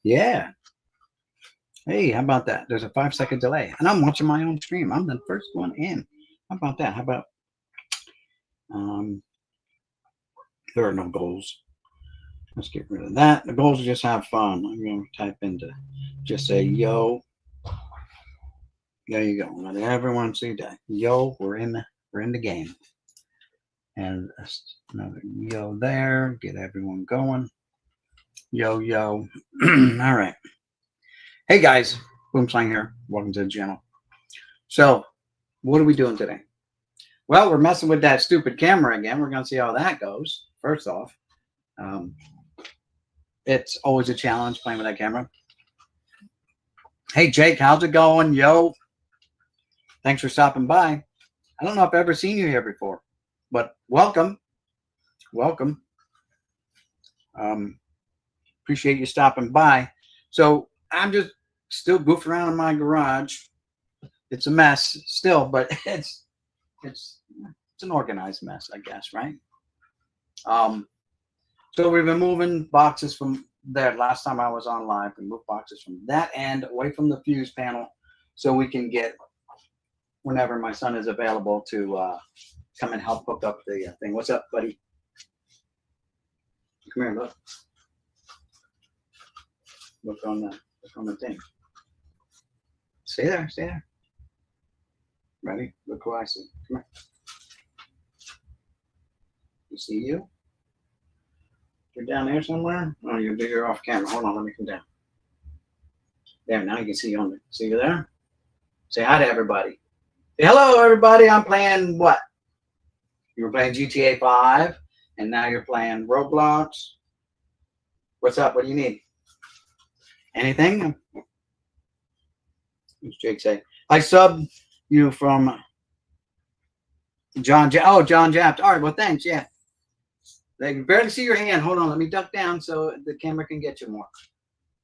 Yeah. Hey, how about that? There's a 5 second delay, and I'm watching my own stream. I'm the first one in. How about that? How about um? There are no goals. Let's get rid of that. The goals are just have fun. I'm going to type into just say yo. There you go. Let everyone see that. Yo, we're in the game. And another yo there. Get everyone going. Yo yo. All right. Hey guys, Boomslang here. Welcome to the channel. So, what are we doing today? Well, we're messing with that stupid camera again. We're going to see how that goes. First off, um, it's always a challenge playing with that camera. Hey Jake, how's it going? Yo, thanks for stopping by. I don't know if I've ever seen you here before, but welcome. Welcome. Appreciate you stopping by. So I'm just still goofing around in my garage. It's a mess still, but it's an organized mess, I guess, right? So we've been moving boxes from there. Last time I was on live, we moved boxes from that end away from the fuse panel so we can get whenever my son is available to come and help hook up the thing. What's up, buddy? Come here, look. Look on the thing. Stay there, stay there. Ready? Look who I see. Come here. You see you? You're down there somewhere? Oh, you're off camera. Hold on, let me come down. There, now you can see you on the. See you there? Say hi to everybody. Say hello, everybody. I'm playing what? You were playing GTA 5, and now you're playing Roblox. What's up? What do you need? Anything? What's Jake say? I subbed you from John. Oh, John Japs. All right. Well, thanks. Yeah. They can barely see your hand. Hold on. Let me duck down so the camera can get you more.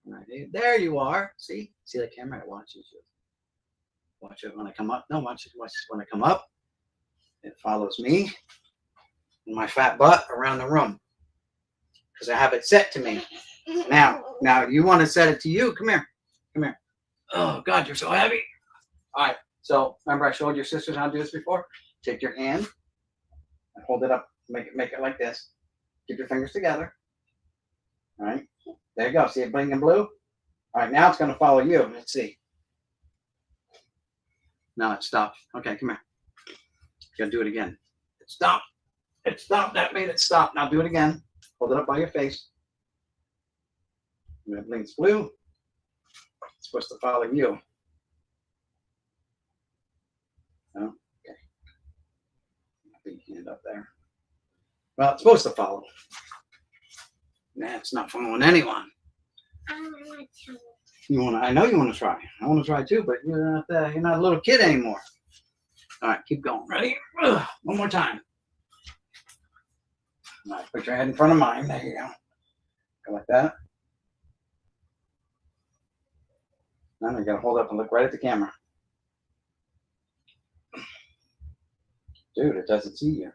All right. There you are. See the camera? It watches you. Watch it when I come up. No, watch it when I come up. It follows me and my fat butt around the room because I have it set to me. Now you want to set it to you. Come here. Come here. Oh, God, you're so heavy. All right. So remember I showed your sisters how to do this before? Take your hand and hold it up. Make it like this. Keep your fingers together. All right. There you go. See it blinking blue? All right. Now it's going to follow you. Let's see. Now it stopped. Okay, come here. You got to do it again. It stopped. It stopped. That made it stop. Now do it again. Hold it up by your face. When it blinks blue, it's supposed to follow you. Oh, okay. Big hand up there. Well, it's supposed to follow. Nah, it's not following anyone. You want to? I know you want to try. I want to try too, but you're not a little kid anymore. All right, keep going. Ready? One more time. All right, put your head in front of mine. There you go. Go like that. Now you gotta hold up and look right at the camera. Dude, it doesn't see you.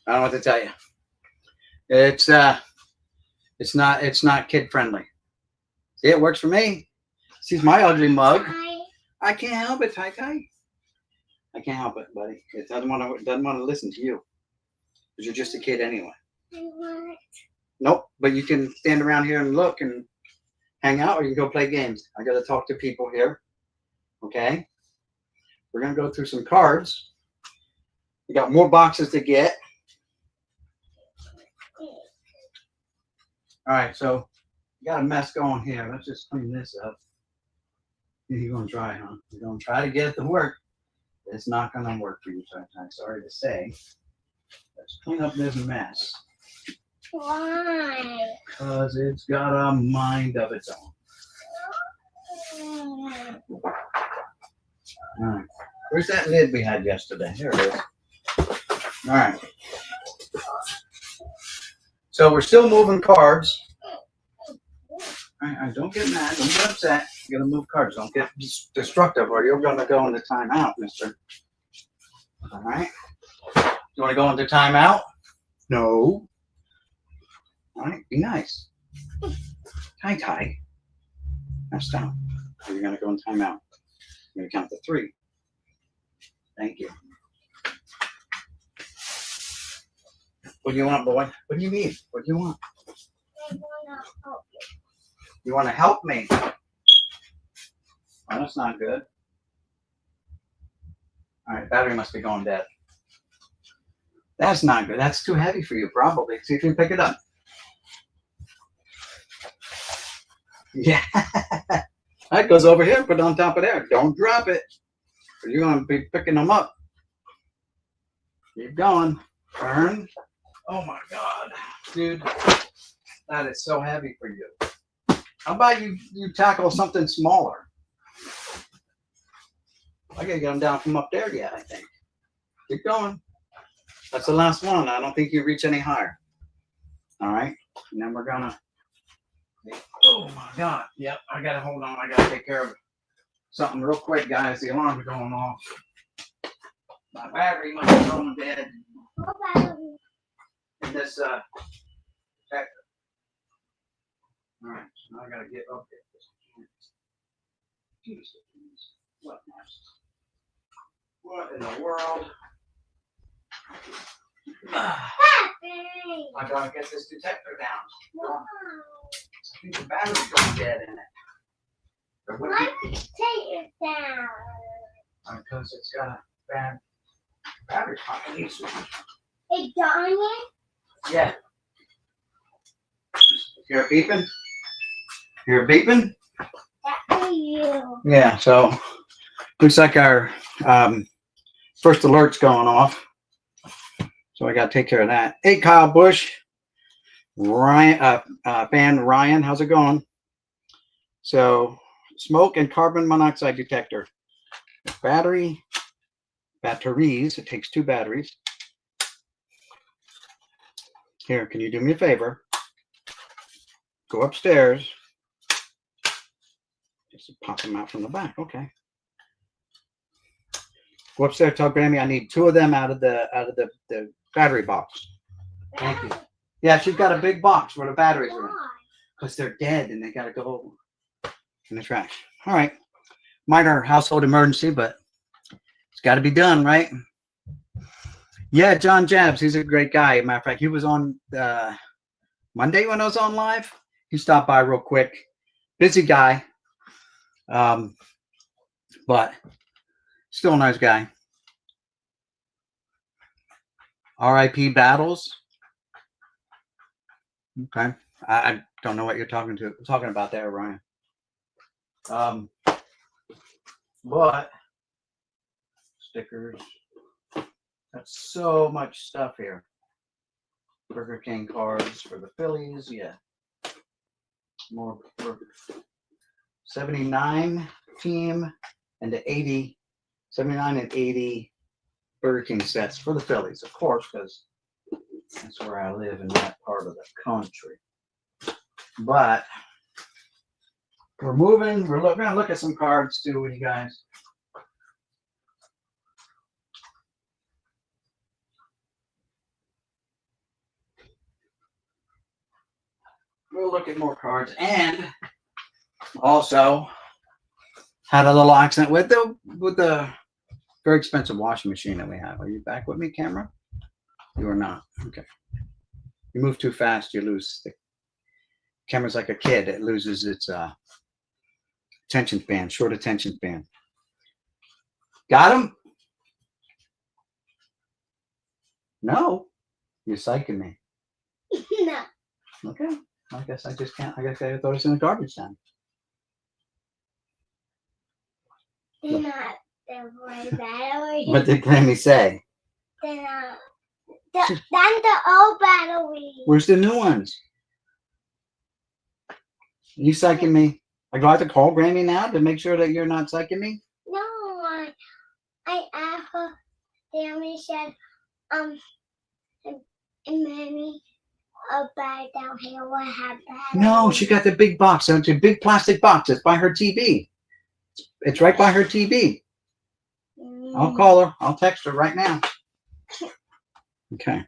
I don't know what to tell you. It's not kid friendly. See, it works for me. Sees my ugly mug. I can't help it, Tai. I can't help it, buddy. It doesn't want to listen to you. Because you're just a kid anyway. Nope, but you can stand around here and look and hang out, or you can go play games. I got to talk to people here. Okay? We're going to go through some cards. We got more boxes to get. All right, so you got a mess going here. Let's just clean this up. You're going to try, huh? You're going to try to get it to work. It's not going to work for you, I'm sorry to say. Let's clean up this mess. Why? Because it's got a mind of its own. All right. Where's that lid we had yesterday? Here it is. All right. So we're still moving cards. All right, don't get mad. Don't get upset. You're going to move cards. Don't get destructive or you're going to go into timeout, mister. All right. You want to go into timeout? No. All right. Be nice. Ty. Now stop. You're going to go in timeout. I'm going to count to 3. Thank you. What do you want, boy? What do you need? What do you want? I want to help you. You want to help me? Oh, that's not good. All right, battery must be going dead. That's not good. That's too heavy for you, probably. See if you can pick it up. Yeah. That goes over here. Put it on top of there. Don't drop it. Or you're going to be picking them up. Keep going. Turn. Oh, my God. Dude, that is so heavy for you. How about you tackle something smaller? I got to get them down from up there yet, I think. Keep going. That's the last one. I don't think you reach any higher. All right. And then we're going to. Oh, my God. Yep. I got to hold on. I got to take care of something real quick, guys. The alarm's going off. My battery might be going dead. What battery? In this detector. All right. So now I got to get up there. Jesus. What in the world? Happy. I gotta get this detector down. Wow. I think the battery's going dead in it. Or would Why it be- take it down? Because it's got a bad battery pocket. It's dying? Yeah. Hear it beeping? Hear it beeping? That's for you. Yeah, so looks like our first alert's going off. So I got to take care of that. Hey, Kyle Bush, Ryan, fan Ryan, how's it going? So smoke and carbon monoxide detector. Batteries, it takes 2 batteries. Here, can you do me a favor? Go upstairs. Just pop them out from the back, okay. Go upstairs, tell Grammy I need 2 of them out of the battery box. Thank you. Yeah, she's got a big box where the batteries are in. Why? Because they're dead and they gotta go in the trash. All right. Minor household emergency, but it's gotta be done, right? Yeah, John Jabs, he's a great guy. Matter of fact, he was on Monday when I was on live. He stopped by real quick. Busy guy. But still a nice guy. RIP Battles. Okay. I don't know what you're talking about there, Ryan. But stickers. That's so much stuff here. Burger King cards for the Phillies. Yeah. More burgers. 79 team and the 80, 79 and 80 Burger King sets for the Phillies, of course, because that's where I live in that part of the country. But we're moving. We're going to look at some cards too with you guys. We'll look at more cards, and also had a little accident with the very expensive washing machine that we have. Are you back with me, camera? You are not. Okay. You move too fast, you lose. The camera's like a kid. It loses its attention span, short attention span. Got him? No. You're psyching me. No. Okay. I guess I just can't. I guess I throw this in the garbage then. They're not the right battery. What did Grammy say? They're not. That's the old battery. Where's the new ones? You psyching me? I got to call Grammy now to make sure that you're not psyching me? No, I asked her. Tammy said, and Mammy, a bag down here will have battery. No, she got the big box. So it's a big plastic box. It's by her TV. It's right by her TV. I'll call her. I'll text her right now. Okay.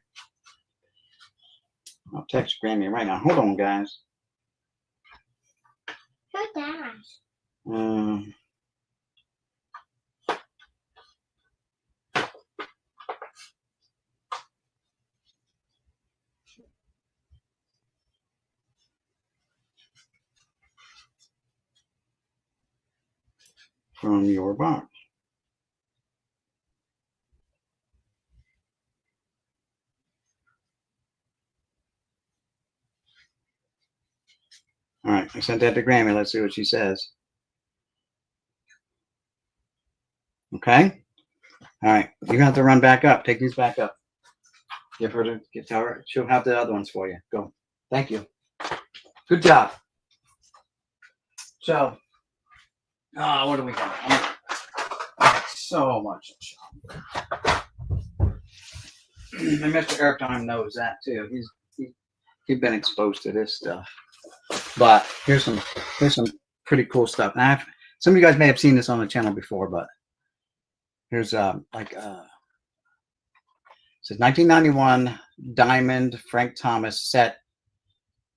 I'll text Grammy right now. Hold on, guys. Who's that? From your box. All right, I sent that to Grammy. Let's see what she says. Okay. All right, you're gonna have to run back up. Take these back up. Give her the guitar. She'll have the other ones for you. Go. Thank you. Good job. So, what do we got? So much. And Mr. Airtime knows that too. He's been exposed to this stuff. But here's some pretty cool stuff. Now, some of you guys may have seen this on the channel before, but here's it says 1991 Diamond Frank Thomas set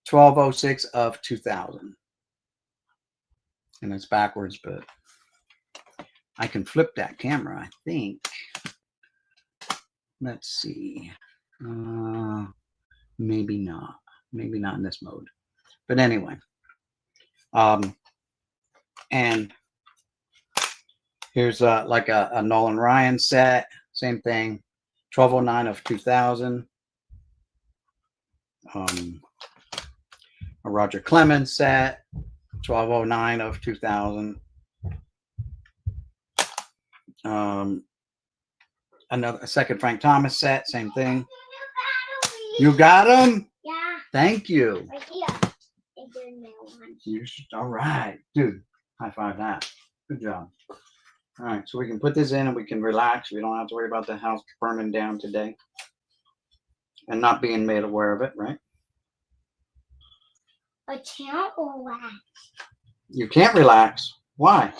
1206 of 2000. And it's backwards, but I can flip that camera, I think. Let's see. Maybe not. Maybe not in this mode. But anyway. And here's like a Nolan Ryan set. Same thing. 1209 of 2000. A Roger Clemens set. 1209 of 2000. A second Frank Thomas set, same thing. You got them? Yeah. Thank you. Right here. All right, dude. High five that. Good job. All right, so we can put this in and we can relax. We don't have to worry about the house burning down today and not being made aware of it, right? I can't relax. You can't relax. Why?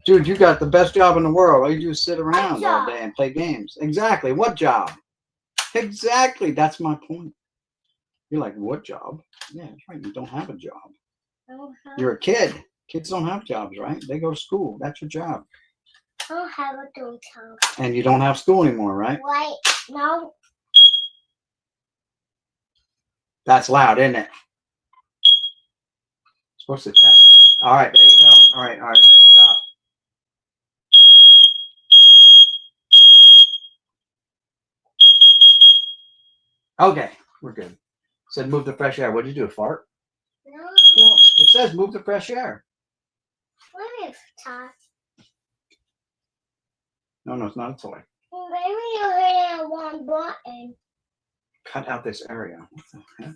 Dude, you got the best job in the world. All you do is sit around all day and play games. Exactly. What job? Exactly. That's my point. You're like, what job? Yeah, that's right. You don't have a job. You're a kid. Kids don't have jobs, right? They go to school. That's your job. I don't have a job. And you don't have school anymore, right? Right. No. That's loud, isn't it? Supposed to test. All right, there you go. All right, stop. Okay, we're good. It said move the fresh air. What did you do, a fart? No. Well, it says move the fresh air. What is that? No, it's not a toy. Maybe you're hitting one button. Cut out this area. What the heck?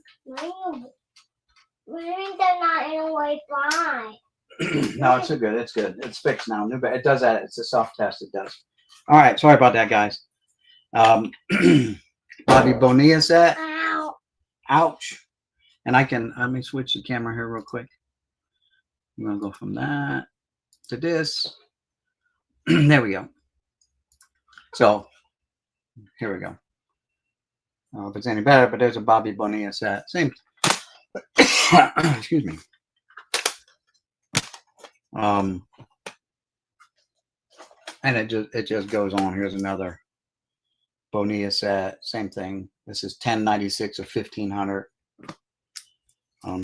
Maybe they're not in a Wi-Fi. No, it's good. It's good. It's fixed now. It does that. It's a soft test. It does. All right. Sorry about that, guys. Bobby Bonilla set. Ow. Ouch. And let me switch the camera here real quick. I'm going to go from that to this. There we go. So here we go. I don't know if it's any better, but there's a Bobby Bonilla set. Same. Excuse me. And it just goes on. Here's another Bonilla set. Same thing. This is 1096 of 1500.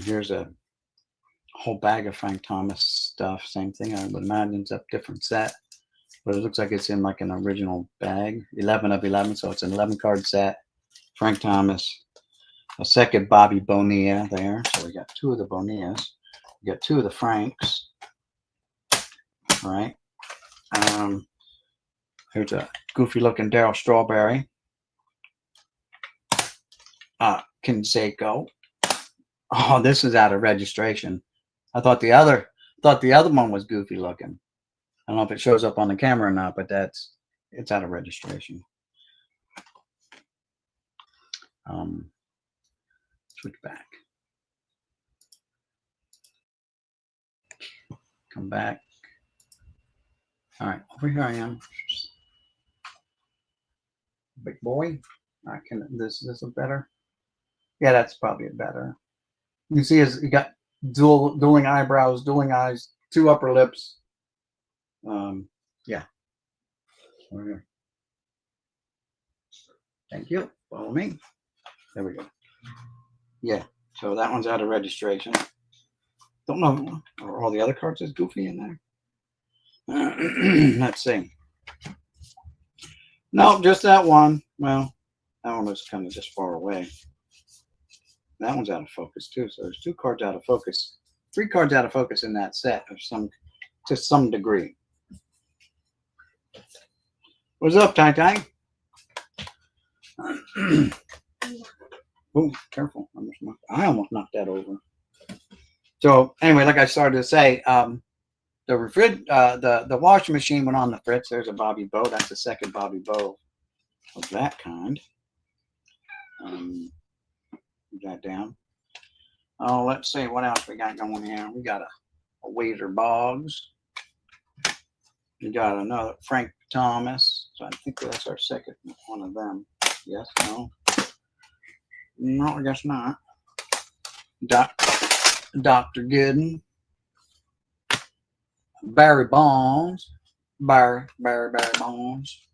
Here's a whole bag of Frank Thomas stuff. Same thing. I would imagine it's a different set, but it looks like it's in like an original bag. 11 of 11, so it's an 11 card set. Frank Thomas. A second Bobby Bonilla there. So we got two of the Bonillas. We got two of the Franks. All right. Here's a goofy looking Darryl Strawberry. Canseco. Oh, this is out of registration. I thought the other one was goofy looking. I don't know if it shows up on the camera or not, but it's out of registration. Switch back. Come back. All right, over here I am. Big boy. I can this look better? Yeah, that's probably better. You see, you got dueling eyebrows, dueling eyes, 2 upper lips. Yeah. Over here. Thank you. Follow me. There we go. Yeah. So that one's out of registration. Don't know. Are all the other cards as goofy in there? Let's see. No, just that one. Well, that one was kind of just far away. That one's out of focus too. So there's 2 cards out of focus. 3 cards out of focus in that set of to some degree. What's up, Tai Tai? Oh, careful. I almost knocked that over. So anyway, like I started to say, the washing machine went on the fritz. There's a Bobby Bow. That's the second Bobby Bow of that kind. Put that down. Oh, let's see what else we got going here. We got a Wader Boggs. We got another Frank Thomas. So I think that's our second one of them. Yes, no. No, I guess not. Dr. Gooden. Barry Bonds. Barry Bonds.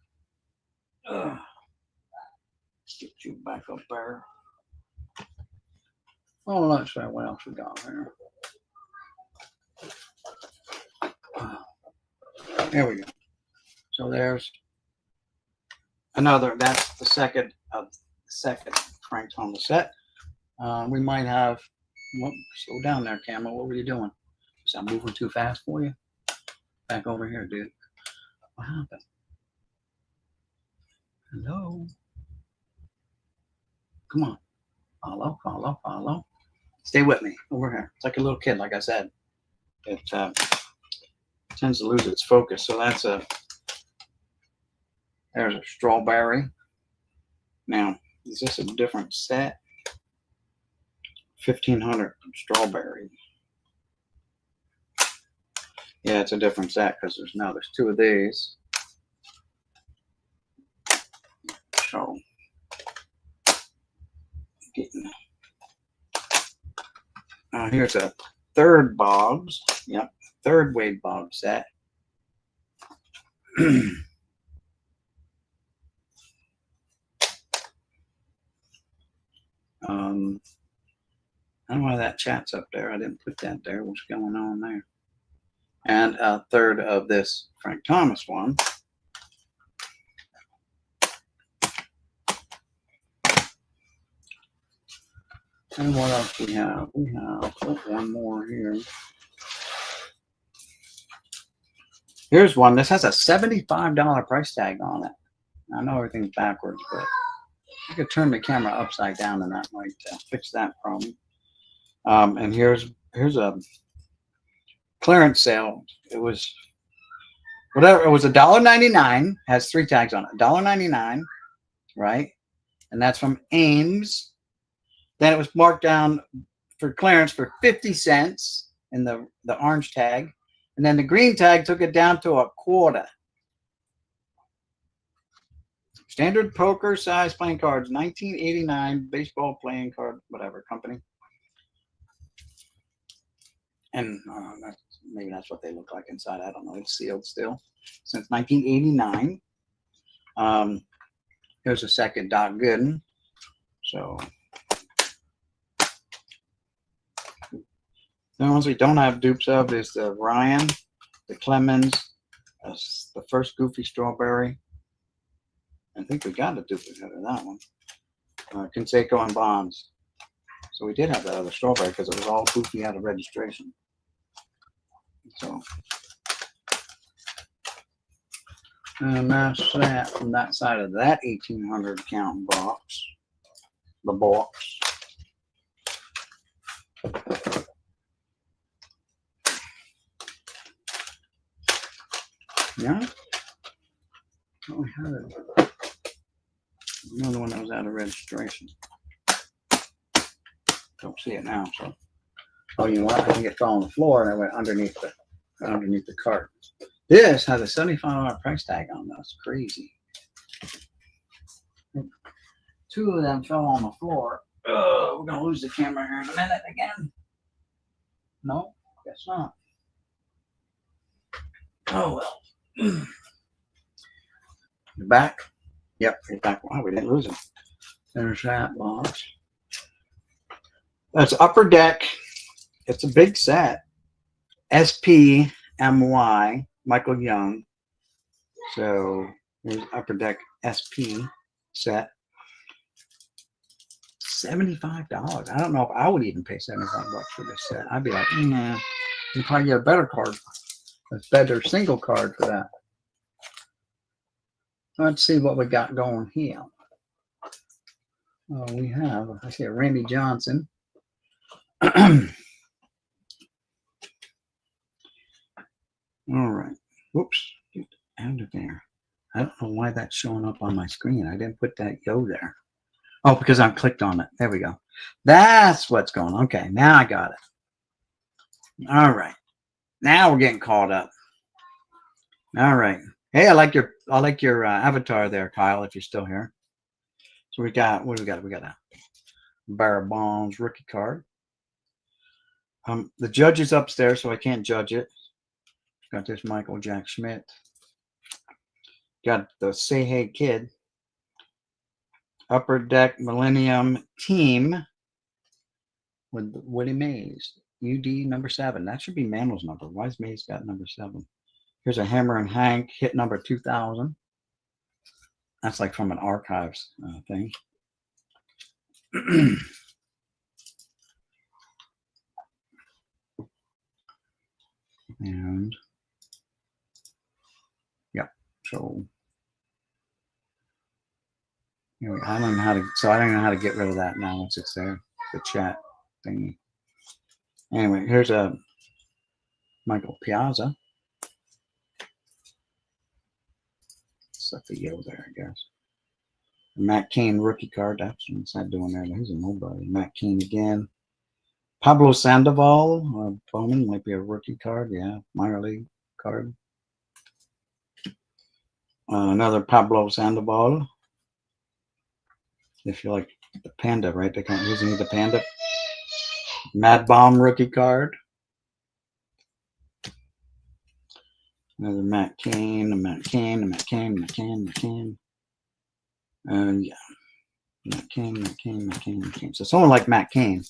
Get you back up there. Oh, let's see what else we got here. There we go. So there's another. That's the second Frank Thomas set. We might have. Well, slow down there, Camera. What were you doing? Was I moving too fast for you? Back over here, dude. What happened? Hello. Come on. Follow. Stay with me. Over here. It's like a little kid, like I said. It tends to lose its focus. So there's a strawberry. Now, is this a different set? 1500 strawberry. Yeah, it's a different set because there's 2 of these. So here's a third Boggs. Yep, third Wade Boggs set. I don't know why that chat's up there. I didn't put that there. What's going on there? And a third of this Frank Thomas one. And what else we have? We have one more here. Here's one. This has a $75 price tag on it. I know everything's backwards, but I could turn the camera upside down and that might fix that problem. And here's a clearance sale. It was whatever. It was $1.99. Has 3 tags on it. $1.99, right? And that's from Ames. Then it was marked down for clearance for 50 cents in the orange tag. And then the green tag took it down to a quarter. Standard poker size playing cards, 1989 baseball playing card, whatever company. And maybe that's what they look like inside. I don't know. It's sealed still since 1989. Here's a second Doc Gooden. So the ones we don't have dupes of is the Ryan, the Clemens, the first Goofy Strawberry. I think we got a duplicate of that one. Canseco and Bonds. So we did have that other strawberry because it was all Goofy out of registration. So, and that's that from that side of that 1800 count box. The box. Yeah. Oh, we had it. Another one that was out of registration. Don't see it now, so. Oh, you know what? I think it fell on the floor and I went underneath the cart. This has a $75 price tag on it. That's crazy. 2 of them fell on the floor. Oh, we're gonna lose the camera here in a minute again. No, guess not. Oh well. You're back. Yep, you're back. Wow, we didn't lose him. There's that box. That's Upper Deck. It's a big set. SPMY, Michael Young. So here's Upper Deck SP set. $75. I don't know if I would even pay $75 for this set. I'd be like, nah, you probably get a better card, a better single card for that. Let's see what we got going here. Oh, we have, I see a Randy Johnson. All right. Whoops. Get out of there. I don't know why that's showing up on my screen. I didn't put that yo there. Oh, because I clicked on it. There we go. That's what's going on. Okay, now I got it. All right. Now we're getting caught up. All right. Hey, I like your avatar there, Kyle, if you're still here. So we got, what do we got? We got a Barry Bonds rookie card. The judge is upstairs, so I can't judge it. Got this Michael Jack Schmidt. Got the Say Hey Kid. Upper Deck Millennium Team with Woody Mays. UD number 7. That should be Mandel's number. Why is Mays got number 7? Here's a Hammer and Hank hit number 2000. That's like from an archives thing. And yeah, so anyway, I don't know how to. So I don't know how to get rid of that now once it's there. The chat thingy. Anyway, here's a Michael Piazza. Set the yo there, I guess. Matt Cain rookie card. That's what's that doing there? He's a nobody. Matt Cain again. Pablo Sandoval, Bowman, might be a rookie card. Yeah, minor league card. Another Pablo Sandoval. If you like the panda, right? They can't use any of the panda. Mad Bomb rookie card. Another Matt Cain, a Matt Cain, a Matt Cain, Matt Cain, Matt Cain. Yeah. Matt Cain, Matt Cain, Matt Cain, Matt Cain. So someone like Matt Cain.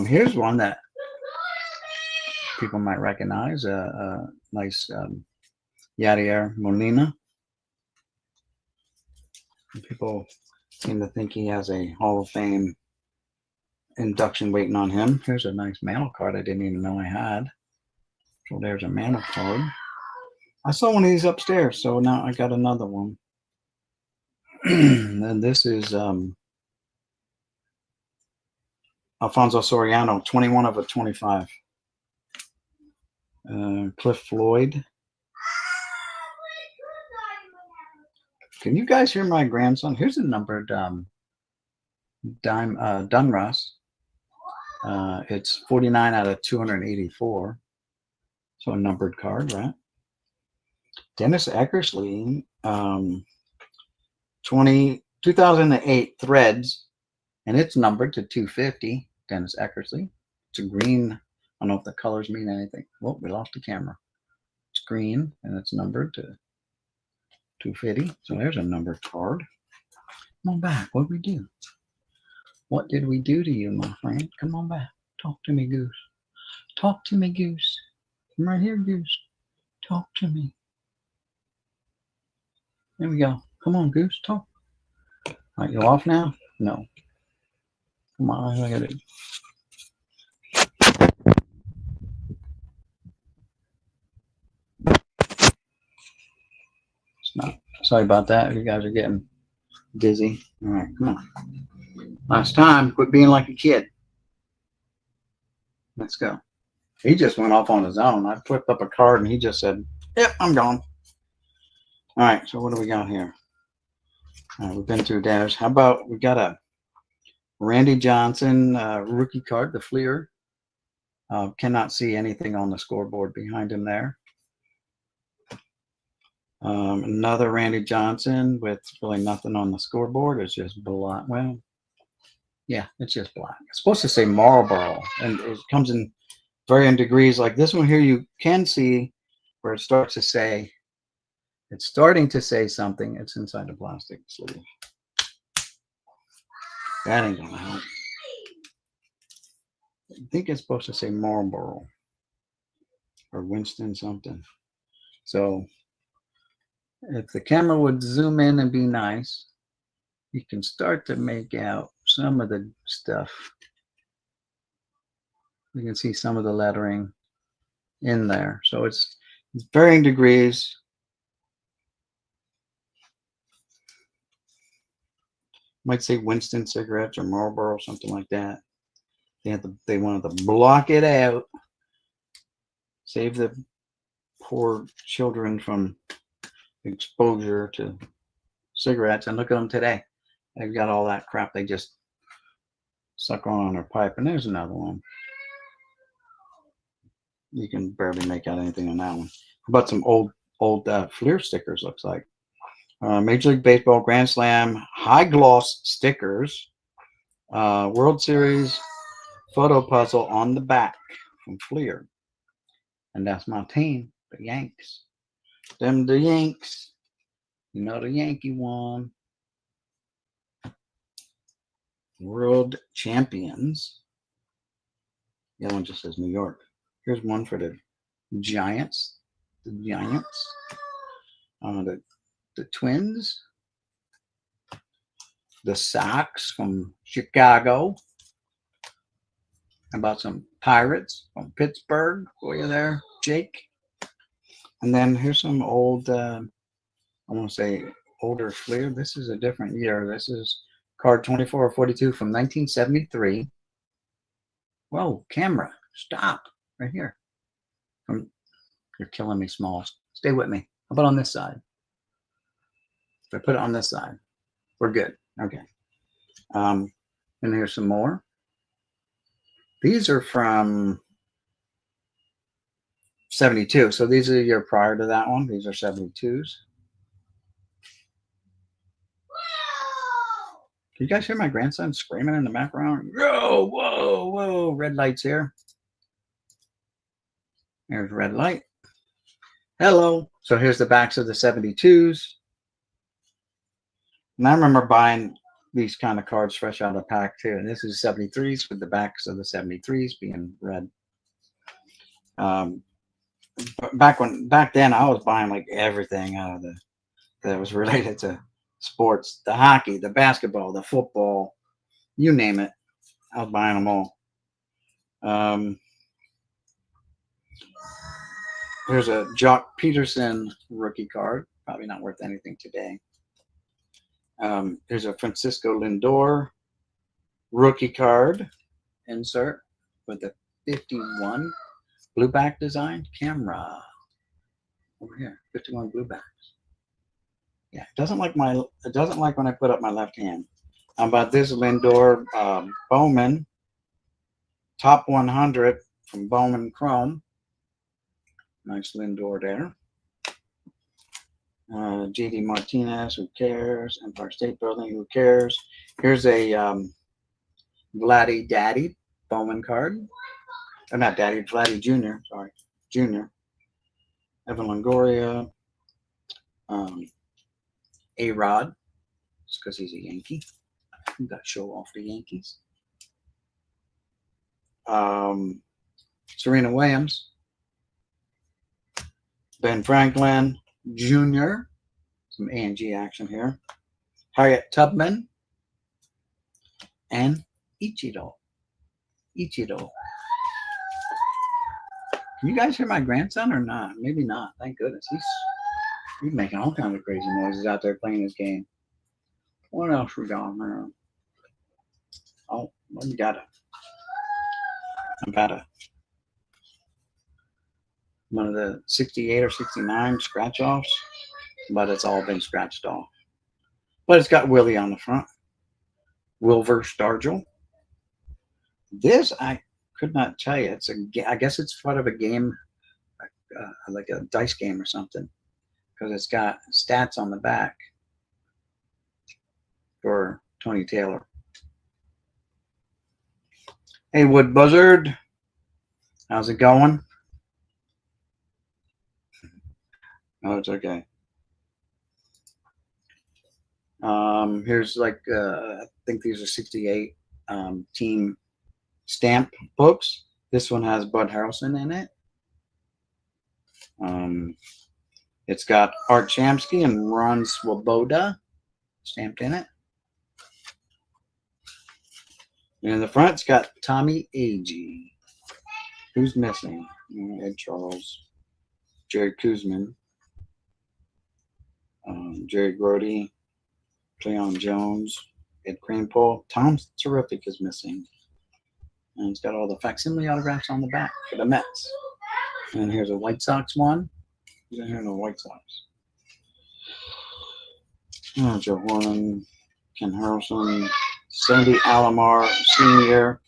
Here's one that people might recognize. Nice Yadier Molina. People seem to think he has a Hall of Fame induction waiting on him. Here's a nice Mantle card I didn't even know I had. So there's a Mantle card. I saw one of these upstairs, so now I got another one. And this is Alfonso Soriano, 21 of a 25. Cliff Floyd. Can you guys hear my grandson? Here's a numbered Dunruss. It's 49 out of 284. So a numbered card, right? Dennis Eckersley, 2008 Threads, and it's numbered to 250. Dennis Eckersley. It's a green. I don't know if the colors mean anything. Well, we lost the camera. It's green, and it's numbered to 250. So there's a numbered card. Come on back. What did we do? What did we do to you, my friend? Come on back. Talk to me, Goose. Talk to me, Goose. I'm right here, Goose. Talk to me. There we go. Come on, Goose. Talk. All right, you off now? No. Come on, I got it. It's not. Sorry about that. You guys are getting dizzy. All right, come on. Last time, quit being like a kid. Let's go. He just went off on his own. I flipped up a card and he just said, yep, I'm gone. All right, so what do we got here? All right, we've been through theirs. How about we got a Randy Johnson rookie card, the Fleer. Cannot see anything on the scoreboard behind him there. Another Randy Johnson with really nothing on the scoreboard. It's just black. Well, Yeah, it's just black. It's supposed to say Marlboro, and it comes in varying degrees. Like this one here, you can see where it starts to say, it's starting to say something. It's inside the plastic sleeve. That ain't gonna help. I think it's supposed to say Marlboro or Winston something. So if the camera would zoom in and be nice, you can start to make out some of the stuff. You can see some of the lettering in there. So it's varying degrees. Might say Winston cigarettes or Marlboro, something like that. They wanted to block it out, save the poor children from exposure to cigarettes. And look at them today. They've got all that crap they just suck on their pipe. And there's another one. You can barely make out anything on that one. How about some old Fleer stickers? Looks like Major League Baseball Grand Slam high gloss stickers, World Series photo puzzle on the back from Fleer, and that's my team, the Yanks. Them the Yanks. You know the Yankee won. World champions. The other one just says New York. Here's one for the Giants. The Giants. The Twins. The Sox from Chicago. How about some Pirates from Pittsburgh? For you there, Jake. And then here's some old, I want to say older Fleer. This is a different year. This is card 24 or 42 from 1973. Whoa, camera, stop right here. You're killing me, Smalls. Stay with me. How about on this side? If I put it on this side, we're good. Okay. And here's some more. These are from 72. So these are the year prior to that one. These are 72s. Can you guys hear my grandson screaming in the background? Whoa, whoa, whoa. Red lights here. There's red light. Hello. So here's the backs of the 72s. And I remember buying these kind of cards fresh out of the pack too. And this is 73s with the backs of the 73s being red. Back then I was buying like everything out of that was related to sports, the hockey, the basketball, the football, you name it. I was buying them all. Here's a Jock Peterson rookie card. Probably not worth anything today. Here's a Francisco Lindor rookie card insert with the 51 blue back design camera over here. 51 blue backs. Yeah, it doesn't like when I put up my left hand. How about this Lindor Bowman top 100 from Bowman Chrome. Nice Lindor there. JD Martinez, who cares? Empire State Building, who cares? Here's a Vladdy Daddy Bowman card. Or not Daddy, Vladdy Jr. Sorry, Jr. Evan Longoria. A-Rod, just because he's a Yankee. You got to show off the Yankees. Serena Williams. Ben Franklin Jr. Some A&G action here. Harriet Tubman. And Ichiro. Ichiro. Can you guys hear my grandson or not? Maybe not. Thank goodness. He's making all kinds of crazy noises out there playing this game. What else we got here? Oh, well, we got one of the 68 or 69 scratch offs, but it's all been scratched off. But it's got Willie on the front. Wilver Stargell. This I could not tell you. I guess it's part of a game, like a dice game or something, because it's got stats on the back for Tony Taylor. Hey, Wood Buzzard. How's it going? Oh, it's okay. Here's like, I think these are 68 team stamp books. This one has Bud Harrelson in it. It's got Art Shamsky and Ron Swoboda stamped in it. And in the front, it's got Tommy Agee. Who's missing? Ed Charles, Jerry Kuzman, Jerry Grody, Cleon Jones, Ed Kranepool. Tom Terrific is missing. And it's got all the facsimile autographs on the back for the Mets. And here's a White Sox one. Who's in here in the White Sox? Oh, Joe Horn, Ken Harrelson, Sandy Alomar Sr.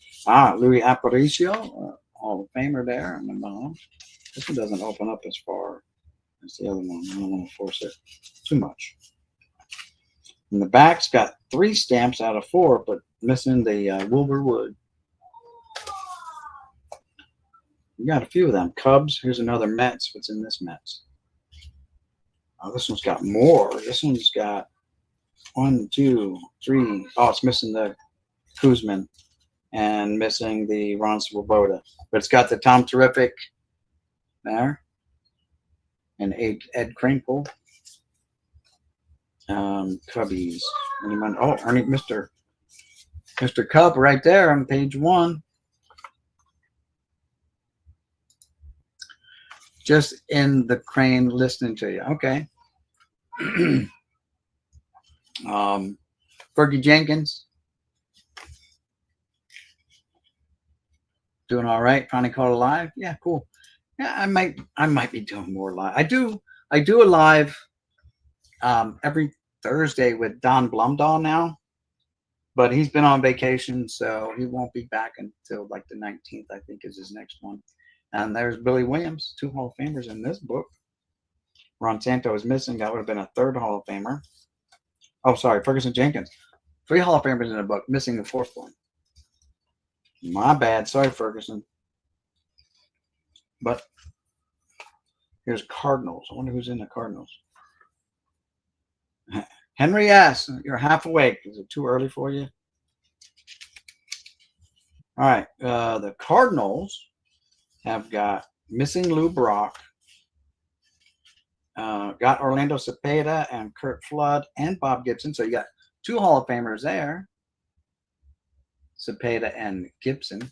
Louis Aparicio, Hall of Famer there on the bottom. This one doesn't open up as far as the other one. I don't want to force it too much. And the back's got 3 stamps out of 4, but missing the Wilbur Wood. You got a few of them. Cubs. Here's another Mets. What's in this Mets? Oh, this one's got more. This one's got 1, 2, 3. Oh, it's missing the Kuzman and missing the Ron Swoboda. But it's got the Tom Terrific there and Ed Kranepool. Cubbies. Oh, Ernie, Mr. Cub right there on page 1. Just in the crane listening to you. Okay. Fergie Jenkins. Doing all right. Finally caught a live. Yeah, cool. Yeah, I might be doing more live. I do a live every Thursday with Don Blumdahl now, but he's been on vacation, so he won't be back until like the 19th, I think, is his next one. And there's Billy Williams, 2 Hall of Famers in this book. Ron Santo is missing. That would have been a 3rd Hall of Famer. Oh, sorry, Ferguson Jenkins. 3 Hall of Famers in the book, missing the 4th one. My bad. Sorry, Ferguson. But here's Cardinals. I wonder who's in the Cardinals. Henry S., you're half awake. Is it too early for you? All right. The Cardinals have got missing Lou Brock, got Orlando Cepeda and Curt Flood and Bob Gibson. So you got 2 Hall of Famers there, Cepeda and Gibson.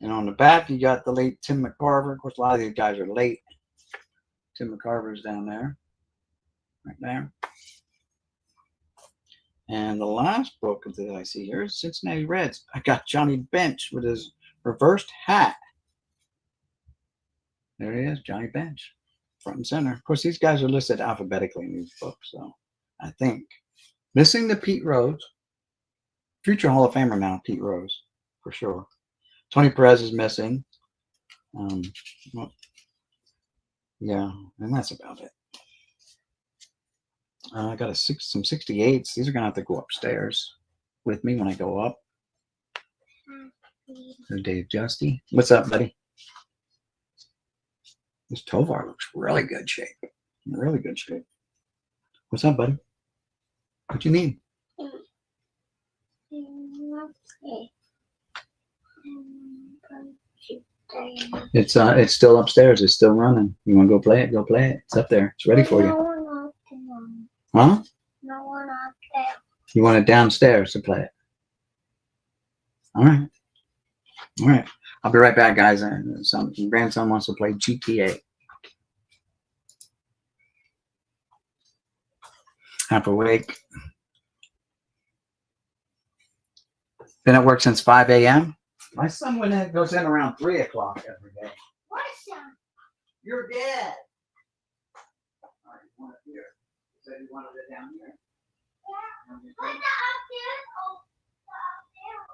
And on the back, you got the late Tim McCarver. Of course, a lot of these guys are late. Tim McCarver's down there, right there. And the last book that I see here is Cincinnati Reds. I got Johnny Bench with his reversed hat. There he is, Johnny Bench, front and center. Of course, these guys are listed alphabetically in these books, so I think. Missing the Pete Rose. Future Hall of Famer now, Pete Rose, for sure. Tony Perez is missing. Well, yeah, and that's about it. I got some 68s. These are going to have to go upstairs with me when I go up. There's Dave Justy. What's up, buddy? This Tovar looks really good shape. Really good shape. What's up, buddy? What you need? It's still upstairs. It's still running. You want to go play it? Go play it. It's up there. It's ready for you. Huh? No one up there. You want it downstairs to play it? All right. All right. I'll be right back, guys. Some grandson wants to play GTA. Half awake. Been at work since 5 a.m. My son goes in around 3 o'clock every day. What son? Your dad. All right, you want it here? You said you wanted it down here. Yeah. Put the up there. Oh, the up there.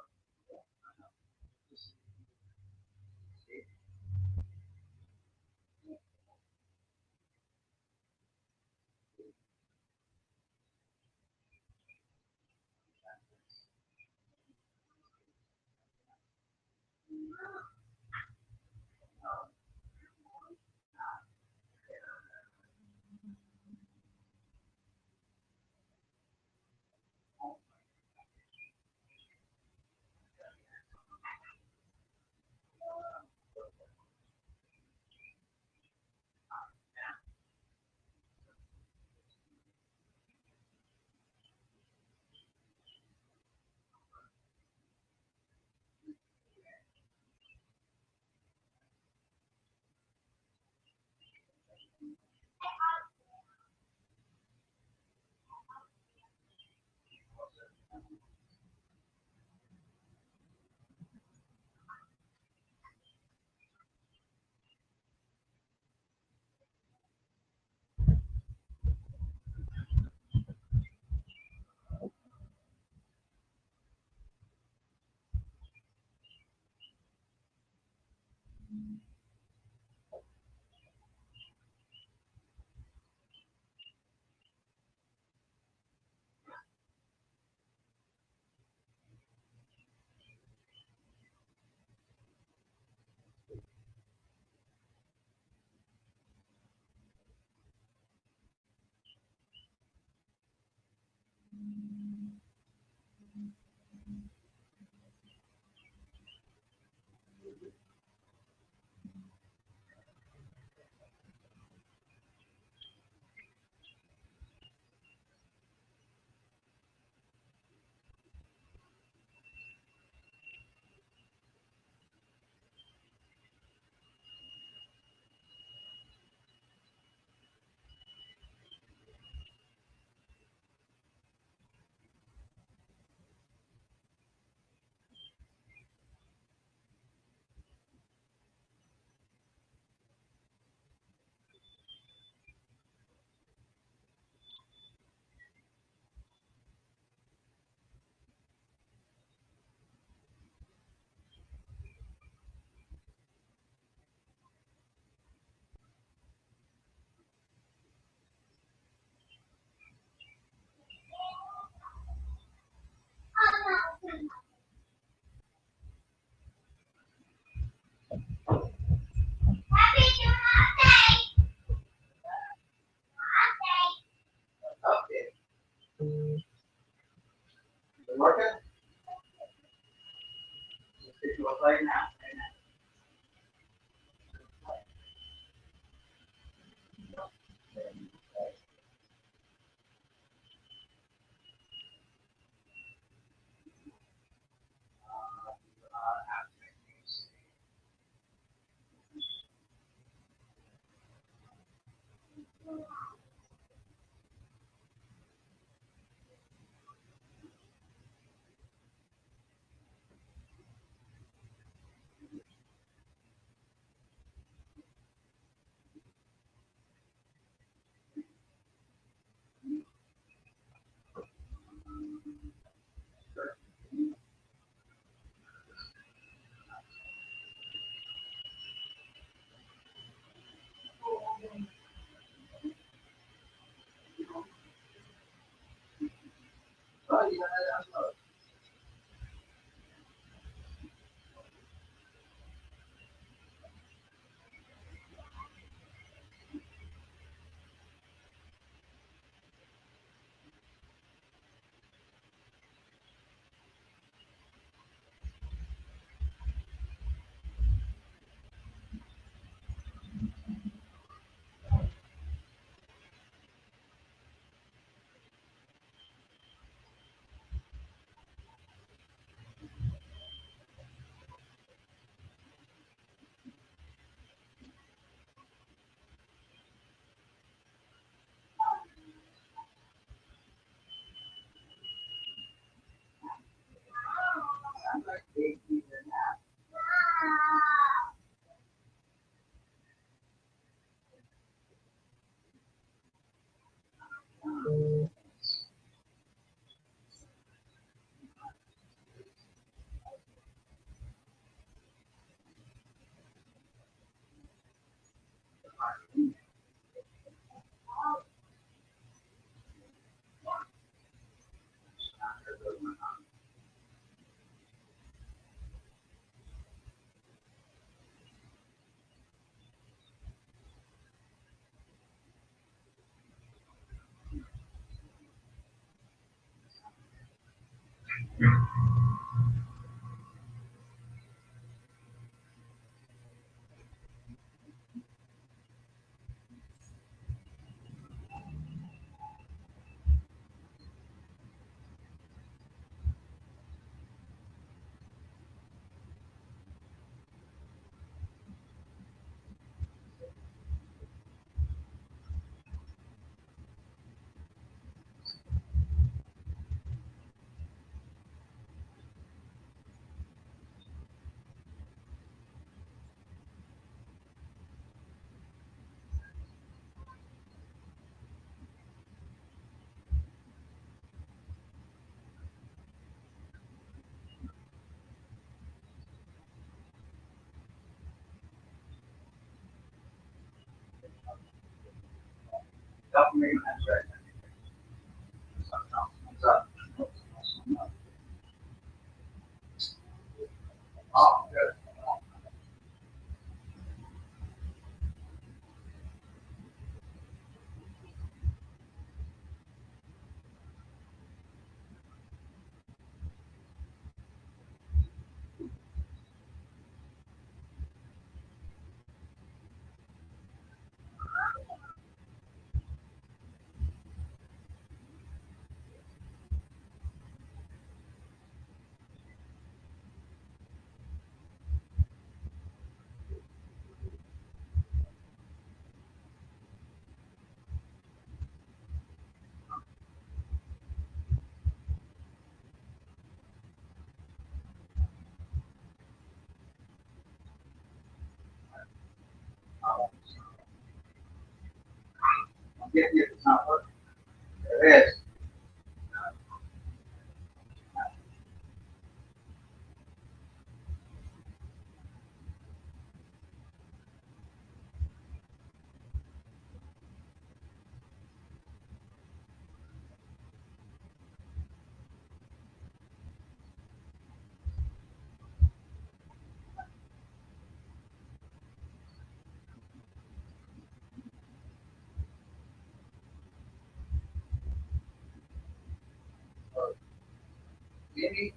Did you want to play now? Oh, yeah, that's what. I'm like, big even government. That's right. What's up? Oh, good. I'm getting it. It's not working. It is. Maybe.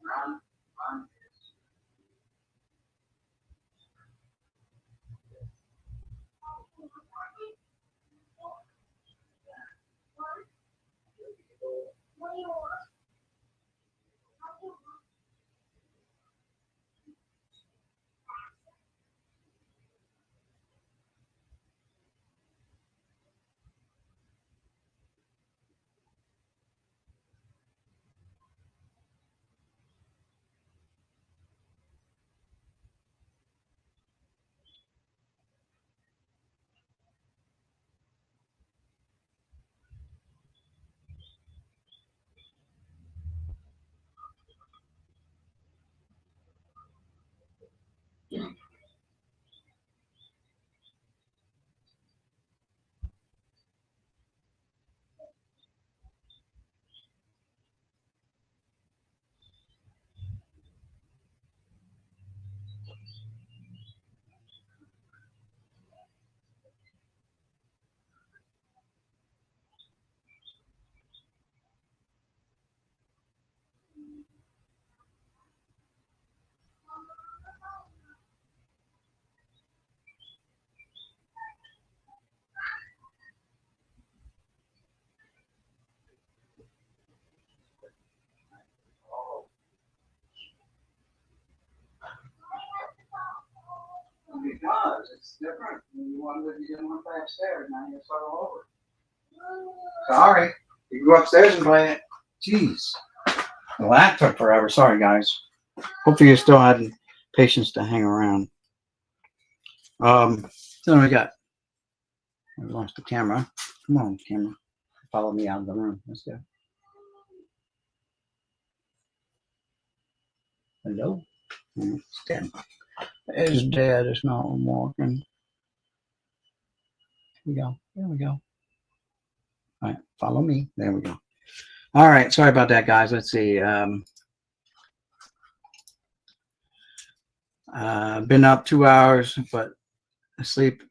Run. What do you want? Because it's different. You didn't want to play upstairs. Now you start all over. Sorry. You can go upstairs and play it. Jeez. Well, that took forever. Sorry, guys. Hopefully you still had patience to hang around. So we got. I lost the camera. Come on, camera. Follow me out of the room. Let's go. Hello? It's dead. It's dead. It's not walking. Here we go. There we go. All right. Follow me. There we go. All right. Sorry about that, guys. Let's see. Been up 2 hours, but sleep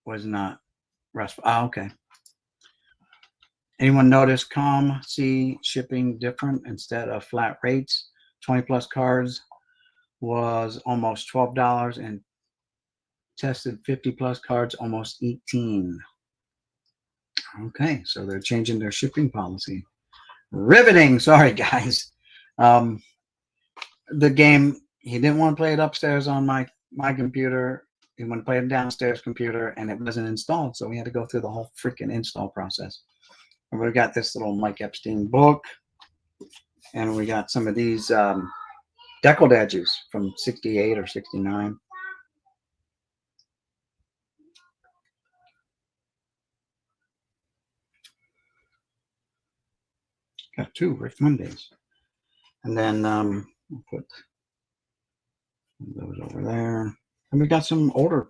was not restful. Okay. Anyone notice COMC shipping different instead of flat rates? 20 plus cards was almost $12 and tested 50 plus cards almost 18. Okay, so they're changing their shipping policy. Riveting. Sorry, guys. The game, he didn't want to play it upstairs on my computer. He wanted to play it downstairs computer, and it wasn't installed, so we had to go through the whole freaking install process. And we got this little Mike Epstein book, and we got some of these Deckle Dadges from 68 or 69. Got 2 Rick Mondays. And then we'll put those over there. And we got some older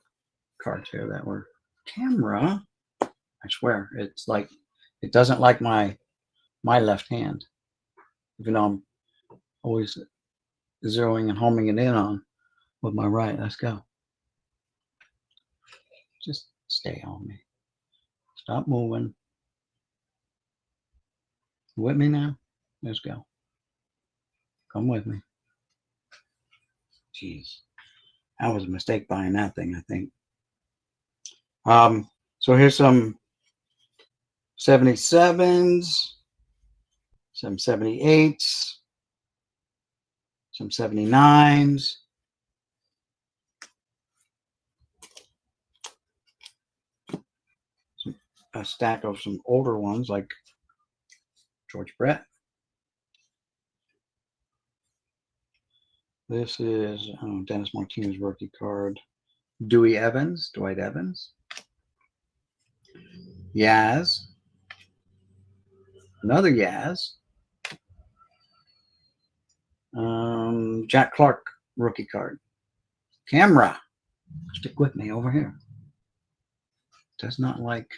cards here that were camera. I swear, it's like, it doesn't like my left hand. Even though I'm always zeroing and homing it in on with my right. Let's go. Just stay on me. Stop moving. You with me now? Let's go. Come with me. Jeez. That was a mistake buying that thing, I think. So here's some 77s, some 78s, some 79s. A stack of some older ones like George Brett. This is Dennis Martinez rookie card. Dwight Evans. Yaz. Another Yaz. Jack Clark rookie card. Camera. Stick with me over here. Does not like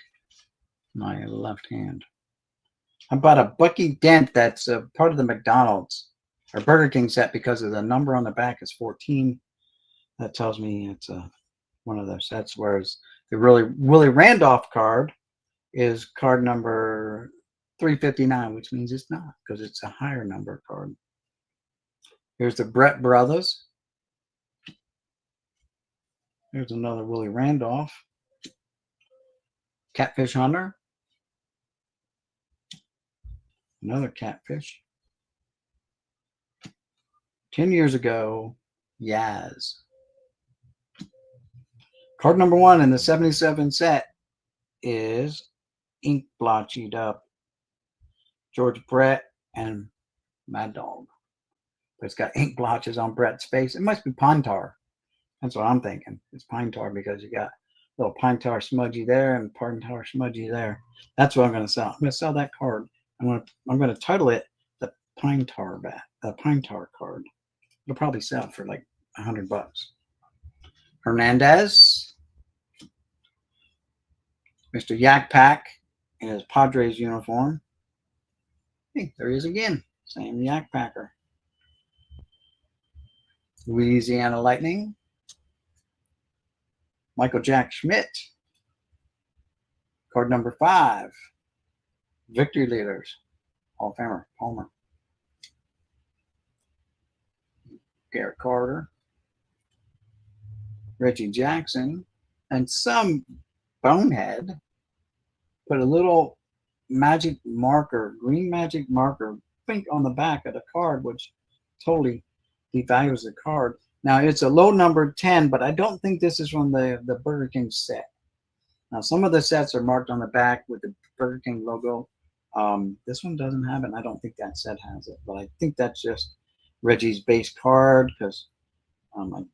my left hand. How about a Bucky Dent that's a part of the McDonald's or Burger King set because of the number on the back is 14. That tells me it's one of those sets. Whereas the Willie Randolph card is card number 359, which means it's not because it's a higher number card. Here's the Brett brothers. Here's another Willie Randolph. Catfish Hunter. Another catfish. 10 years ago, Yaz. Card number 1 in the 77 set is ink blotched up George Brett and Mad Dog. But it's got ink blotches on Brett's face. It must be pine tar. That's what I'm thinking. It's pine tar because you got a little pine tar smudgy there and pine tar smudgy there. That's what I'm going to sell. I'm going to sell that card. I'm going to title it the Pine Tar card. It'll probably sell for like $100. Hernandez, Mr. Yak Pack in his Padres uniform. Hey, there he is again. Same Yak Packer. Louisiana Lightning, Michael Jack Schmidt. Card number 5, Victory Leaders, Hall of Famer, Palmer. Garrett Carter, Reggie Jackson, and some bonehead put a little magic marker, green magic marker, pink on the back of the card, which totally devalues the card. Now, it's a low number 10, but I don't think this is from the Burger King set. Now, some of the sets are marked on the back with the Burger King logo. This one doesn't have it, and I don't think that set has it. But I think that's just Reggie's base card because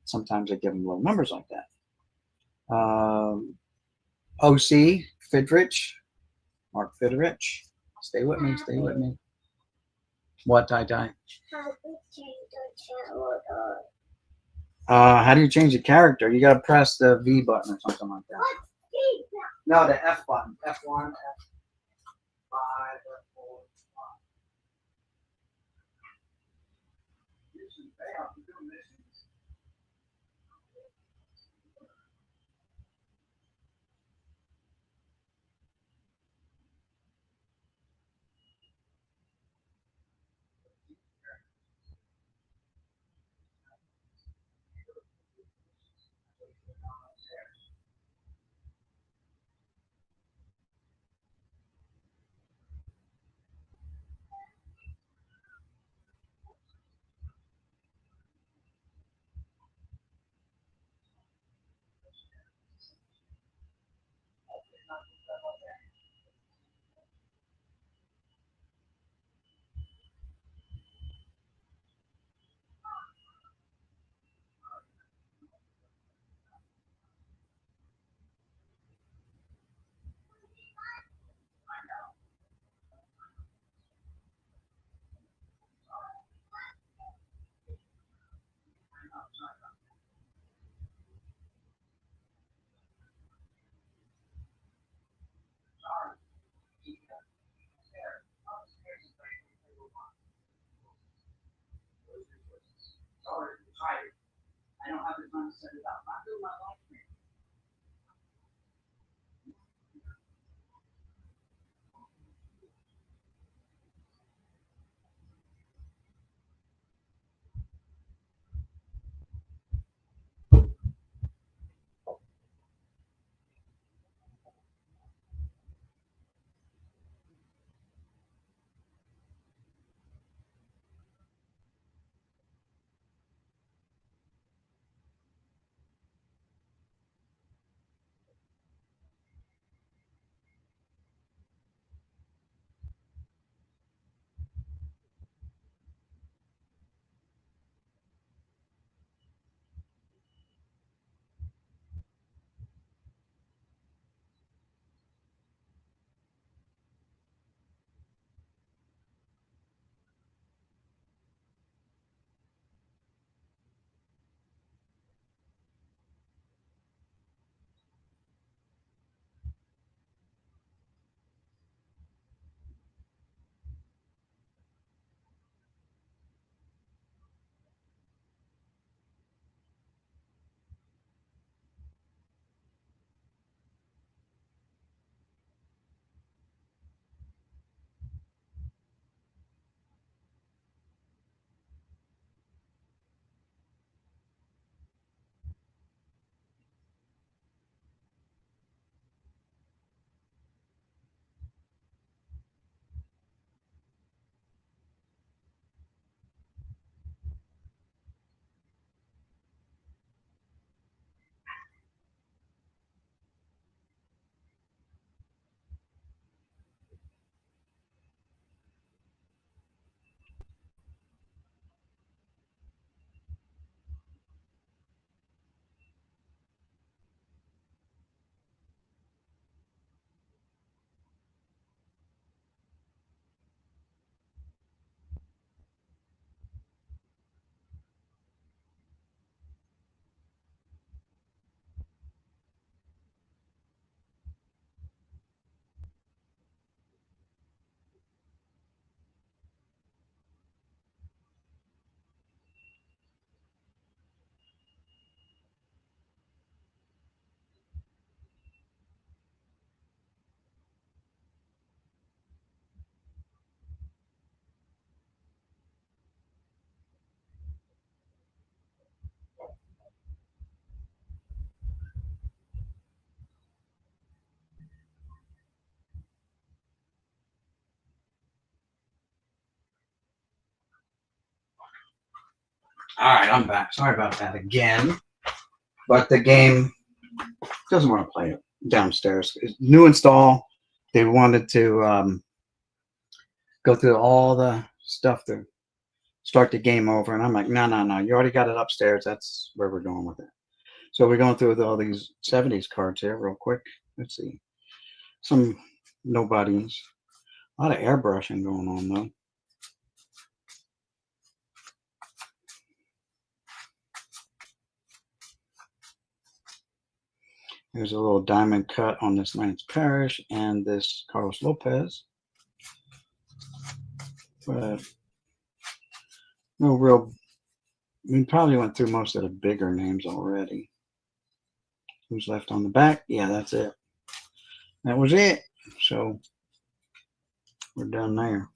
sometimes I give him low numbers like that. OC, Fidrich, Mark Fidrich. Stay with me, stay with me. What, Tai Tai? How do you change the character? You got to press the V button or something like that. No, the F button. F1, F5, F4, F5. Sorry, I'm tired. I don't have the time to set it up. I'm doing my life. All right, I'm back. Sorry about that again. But the game doesn't want to play it downstairs. It's new install. They wanted to go through all the stuff to start the game over. And I'm like, no, no, no. You already got it upstairs. That's where we're going with it. So we're going through all these 70s cards here real quick. Let's see. Some nobodies. A lot of airbrushing going on, though. There's a little diamond cut on this Lance Parrish and this Carlos Lopez. But no real. We probably went through most of the bigger names already. Who's left on the back? Yeah, that's it. That was it. So we're done there.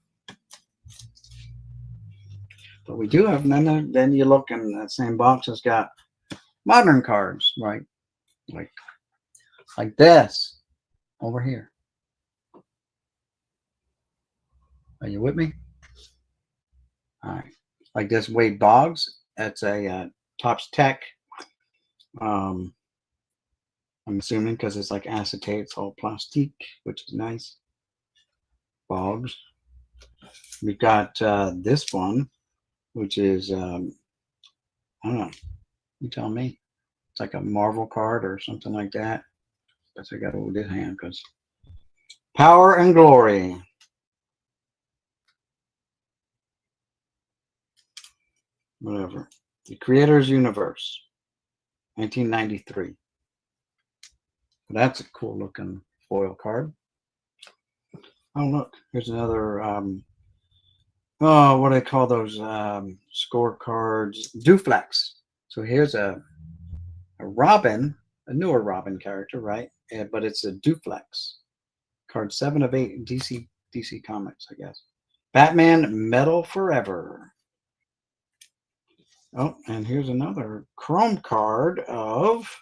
But we do have then you look in that same box. It's got modern cards, right? Like this over here. Are you with me? All right. Like this Wade Boggs. That's a Topps Tech. I'm assuming because it's like acetate, it's all plastic, which is nice. Boggs. We've got this one, which is I don't know. You tell me. It's like a Marvel card or something like that. Guess I got to hold this hand because Power and Glory. Whatever. The Creator's Universe. 1993. That's a cool looking foil card. Oh, look. Here's another, what do they call those score cards? Duplex. So here's a Robin, a newer Robin character, right? But it's a duplex. Card 7 of 8 DC Comics, I guess. Batman Metal Forever. Oh, and here's another Chrome card of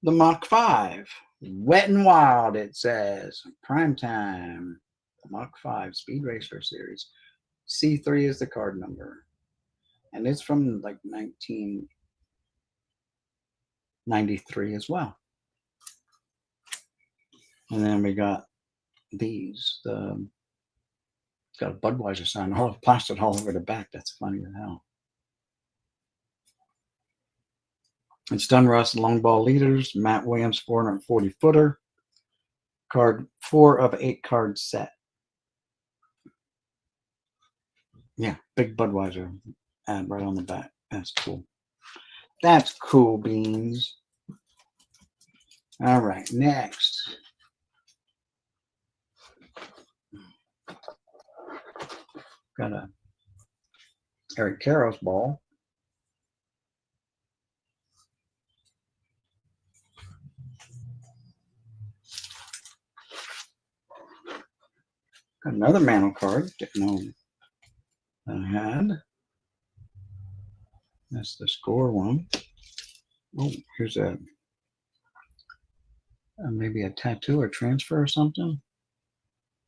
the Mach 5. Wet and Wild, it says. Prime Time. The Mach 5 Speed Racer Series. C3 is the card number. And it's from like 1993 as well. And then we got these. It's got a Budweiser sign all plastered all over the back. That's funny as hell. It's Dunruss Long Ball Leaders, Matt Williams 440 footer, card 4 of 8 card set. Yeah, big Budweiser ad right on the back. That's cool. That's cool beans. All right, next. Got a Eric Karros ball. Got another Mantle card. Didn't know that I had. That's the score one. Oh, here's maybe a tattoo or transfer or something.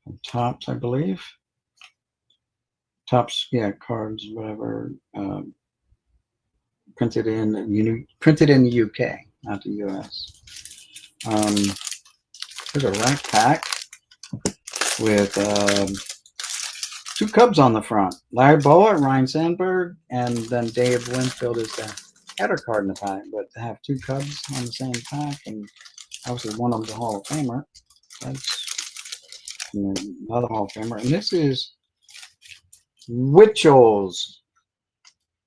From Topps, I believe. Topps, yeah, cards, whatever. Printed in the UK, not the US. There's a rack pack with 2 Cubs on the front. Larry Bowa, Ryan Sandberg, and then Dave Winfield is the header card in the pack. But to have 2 Cubs on the same pack, and obviously one of them's a Hall of Famer. That's another Hall of Famer. And this is Witchel's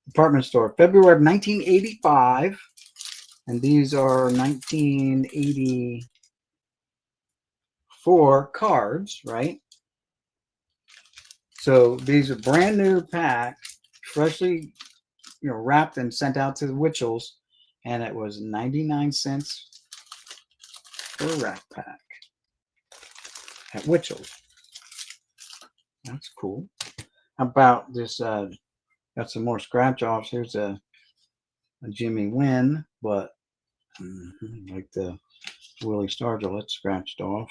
department store, February of 1985. And these are 1984 cards, right? So these are brand new pack, freshly wrapped and sent out to the Witchels, and it was 99 cents for a rack pack at Witchels. That's cool. How about this? Got some more scratch offs. Here's a Jimmy Wynn, but like the Willie Stargell, it's scratched off.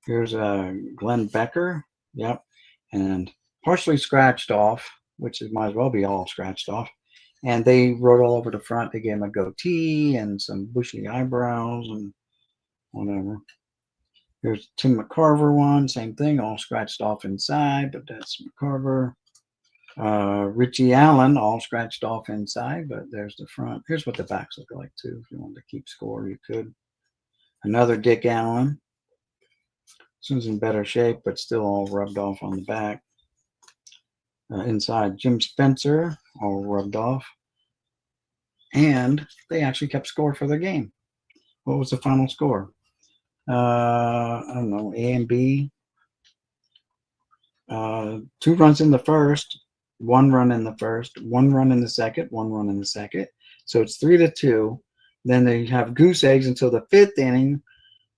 Here's a Glenn Becker. Yep. And partially scratched off, which might as well be all scratched off. And they wrote all over the front. They gave him a goatee and some bushy eyebrows and whatever. Here's Tim McCarver one, same thing, all scratched off inside, but that's McCarver. Richie Allen, all scratched off inside, but there's the front. Here's what the backs look like too. If you wanted to keep score, you could. Another Dick Allen. This one's in better shape, but still all rubbed off on the back. Inside, Jim Spencer, all rubbed off. And they actually kept score for the game. What was the final score? I don't know, A and B. 2 runs in the first, 1 run in the first, 1 run in the second, 1 run in the second. So it's 3-2. Then they have goose eggs until the 5th inning,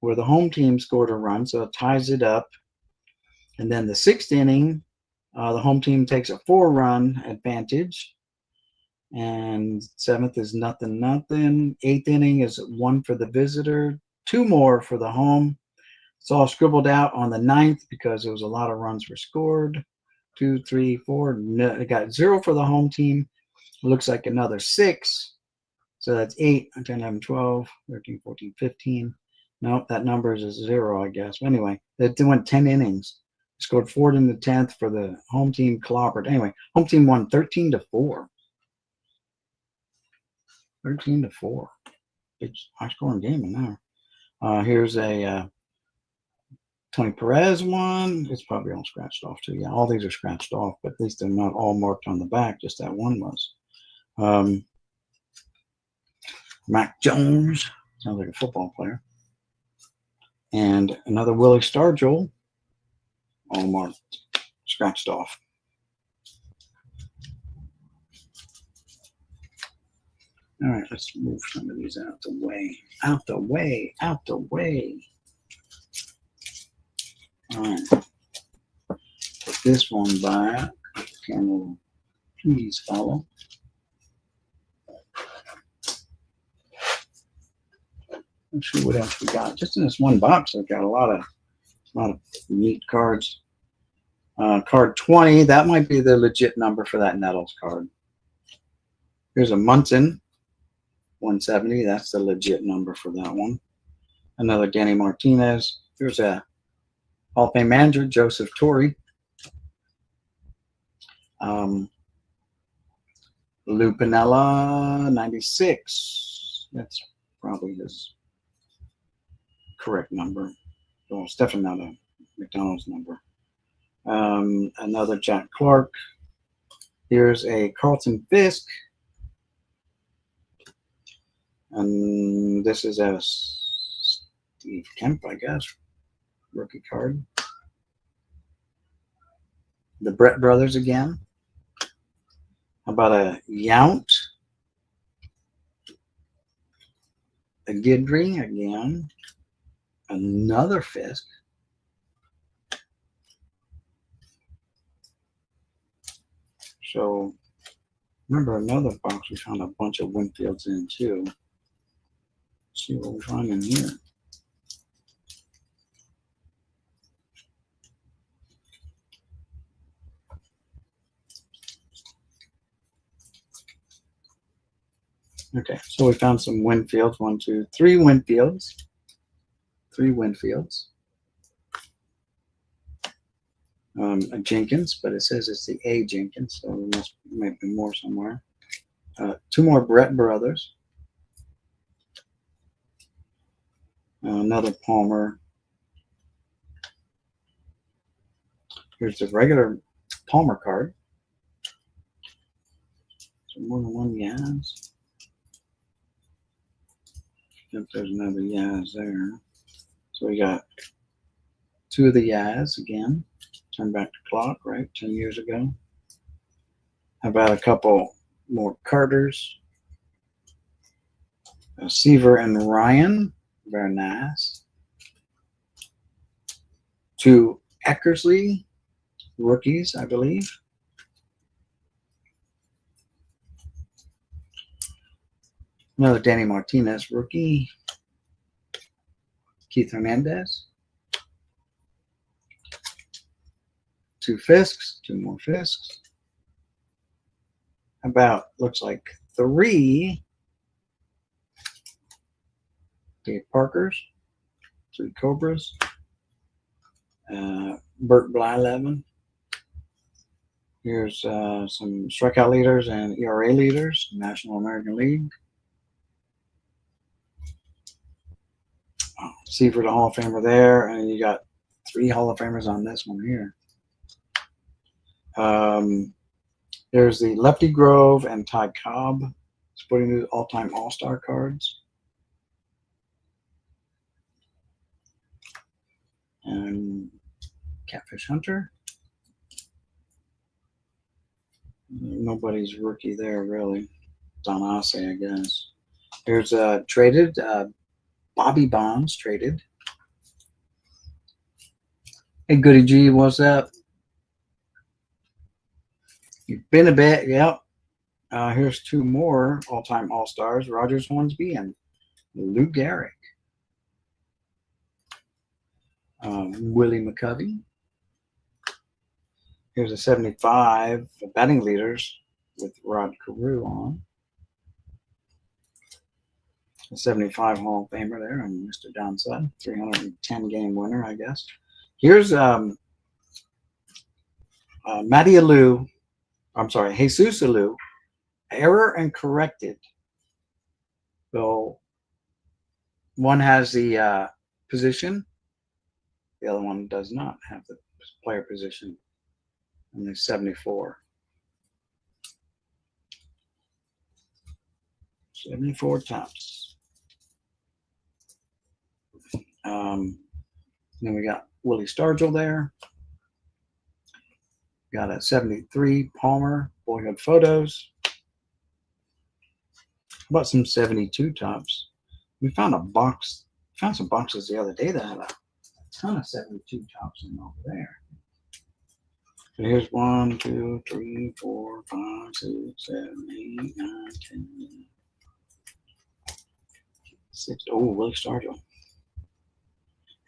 where the home team scored a run, so it ties it up. And then the 6th inning, the home team takes a 4-run advantage. And 7th is 0-0. 8th inning is 1 for the visitor, 2 more for the home. It's all scribbled out on the 9th because there was a lot of runs were scored. 2, 3, 4. No, it got 0 for the home team. It looks like another 6. So that's 8, 10, 11, 12, 13, 14, 15. Nope, that number is a 0, I guess. But anyway, they went 10 innings. Scored 4 in the 10th for the home team. Clobbered. Anyway, home team won 13-4. 13-4. It's high scoring game in there. Here's a Tony Perez one. It's probably all scratched off too. Yeah, all these are scratched off, but at least they're not all marked on the back. Just that one was. Mac Jones. Sounds like a football player. And another Willie Stargell. All marked, scratched off. All right, let's move some of these out the way. Out the way. Out the way. All right. Put this one back. Camera, please follow. Let's see what else we got. Just in this one box, I've got a lot of neat cards. Card 20, that might be the legit number for that Nettles card. Here's a Munson 170. That's the legit number for that one. Another Danny Martinez. Here's a Hall of Fame manager, Joseph Torre. Lou Piniella 96. That's probably his correct number. Well, it's definitely not a McDonald's number. Another Jack Clark. Here's a Carlton Fisk. And this is a Steve Kemp, I guess. Rookie card. The Brett brothers again. How about a Yount? A Guidry again. Another Fisk. So, remember another box we found a bunch of Winfields in too. Let's see what we find in here. Okay, so we found some Winfields. 1, 2, 3 Winfields. 3 Winfields. A Jenkins, but it says it's the A Jenkins, so there might be more somewhere. 2 more Brett brothers. Another Palmer. Here's the regular Palmer card. So more than one Yaz. If there's another Yaz there. So we got 2 of the Yaz again. Turn back the clock, right? 10 years ago. How about a couple more Carters? Seaver and Ryan. Very nice. 2 Eckersley rookies, I believe. Another Danny Martinez rookie. Keith Hernandez. 2 Fisks, 2 more Fisks. about, looks like 3 Dave Parkers, 3 Cobras, Bert Blyleven. Here's some strikeout leaders and ERA leaders, National American League. Seifert, the Hall of Famer there, and you got 3 Hall of Famers on this one here. There's the Lefty Grove and Ty Cobb Sporting News all-time All-Star cards. And Catfish Hunter. Nobody's rookie there, really. Don Asse, I guess. Here's traded. Bobby Bonds traded. Hey, Goody G, what's up? You've been a bit, yep. Here's 2 more all-time All-Stars, Rogers Hornsby and Lou Gehrig. Willie McCovey. Here's a 75 batting leaders with Rod Carew on. A 75 Hall of Famer there, and Mr. Don Sutton, 310 game winner, I guess. Here's Matty Alou. I'm sorry, Jesus Alou. Error and corrected. So one has the position, the other one does not have the player position. And there's 74. 74 tops. Then we got Willie Stargell there. Got a 73 Palmer boyhood photos. How about some 72 tops? We found a box, found some boxes the other day that had a ton of 72 tops in over there. So here's 1, 2, 3, 4, 5, 6, 7, 8, 9, 10, 6. Oh, Willie Stargell.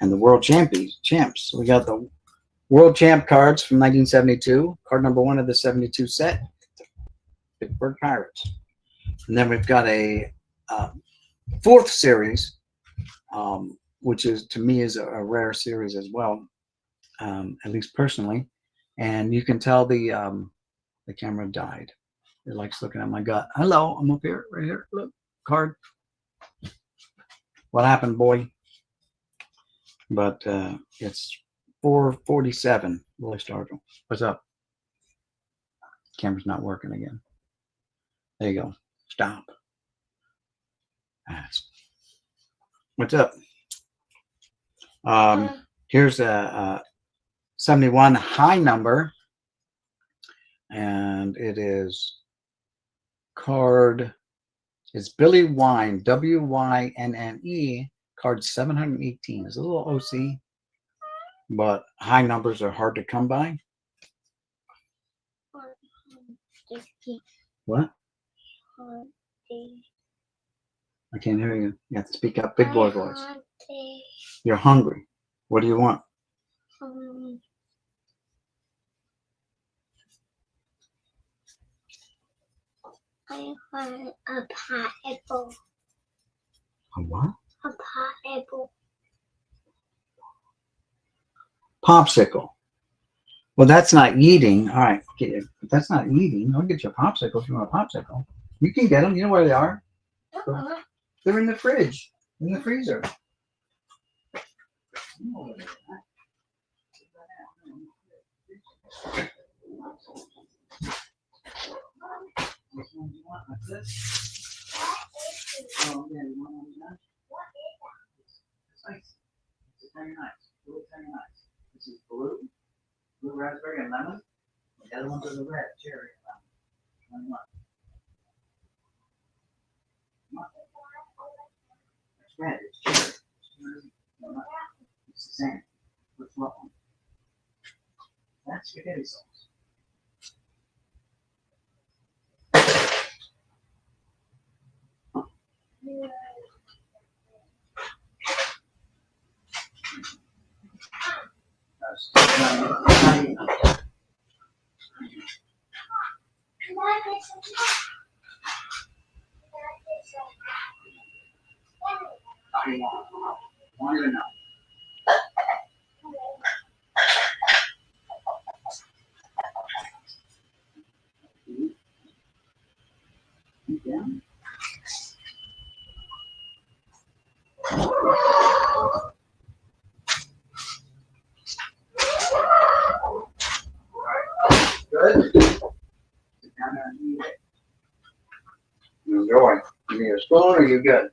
And the world champs. We got the world champ cards from 1972. Card number 1 of the 72 set. Pittsburgh Pirates. And then we've got a 4th series, which is, to me, is a rare series as well, at least personally. And you can tell the camera died. It likes looking at my gut. Hello, I'm up here, right here. Look, card. What happened, boy? But it's 447. Willie Stargell. What's up? Camera's not working again. There you go. Stop. What's up? Here's a 71 high number, and it is card. It's Billy Wynne, WYNNE, card 718. It's a little OC, but high numbers are hard to come by. What? I can't hear you. You have to speak up, big boy voice. You're hungry. What do you want? I want a pineapple. A what? A pineapple. Popsicle. Well, that's not eating. All right. Okay. If that's not eating, I'll get you a popsicle if you want a popsicle. You can get them. You know where they are? They're in the fridge, in the freezer. Which one do you want? Like this? Oh, yeah, you want one of that? It's nice. It's very nice. Really very nice. This is blue raspberry and lemon. The other ones are the red, cherry and lemon. It's red, it's cherry. It's the same. Which one? That's spaghetti sauce. I get some? Can I get some? I want to know. Yeah. Good. Sit down there and eat it. Enjoy. You need a spoon or you good?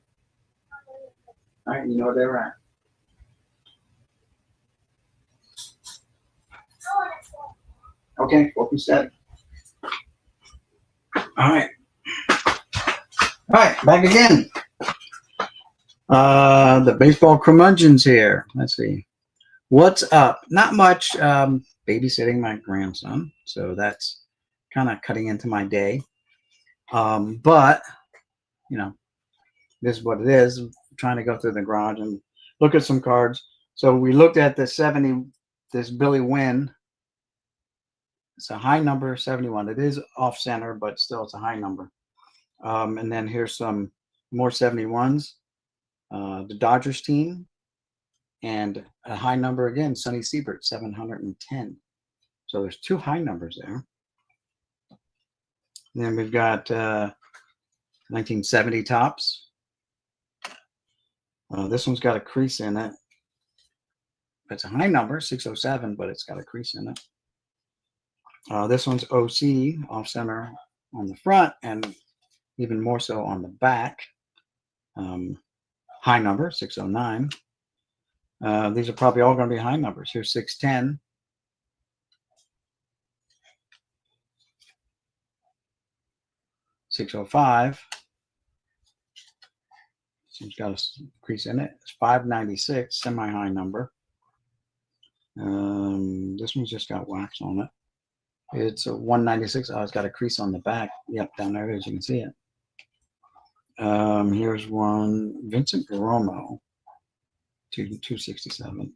All right, you know where they're at. Okay, open steady. All right. All right, back again. The baseball curmudgeons here. Let's see. What's up? Not much. Babysitting my grandson, so that's kind of cutting into my day. But you know, this is what it is. I'm trying to go through the garage and look at some cards. So we looked at the 70. This Billy Wynn. It's a high number, 71. It is off center, but still it's a high number. And then here's some more 71s. The Dodgers team. And a high number again, Sonny Siebert, 710. So there's two high numbers there. And then we've got 1970 tops. This one's got a crease in it. It's a high number, 607, but it's got a crease in it. This one's OC, off center on the front, and even more so on the back. High number, 609. These are probably all going to be high numbers. Here's 610. $605. It's got a crease in it. It's 596, semi-high number. This one's just got wax on it. It's a 196. Oh, it's got a crease on the back. Yep, down there it is. You can see it. Here's one. Vincent Romo, 267.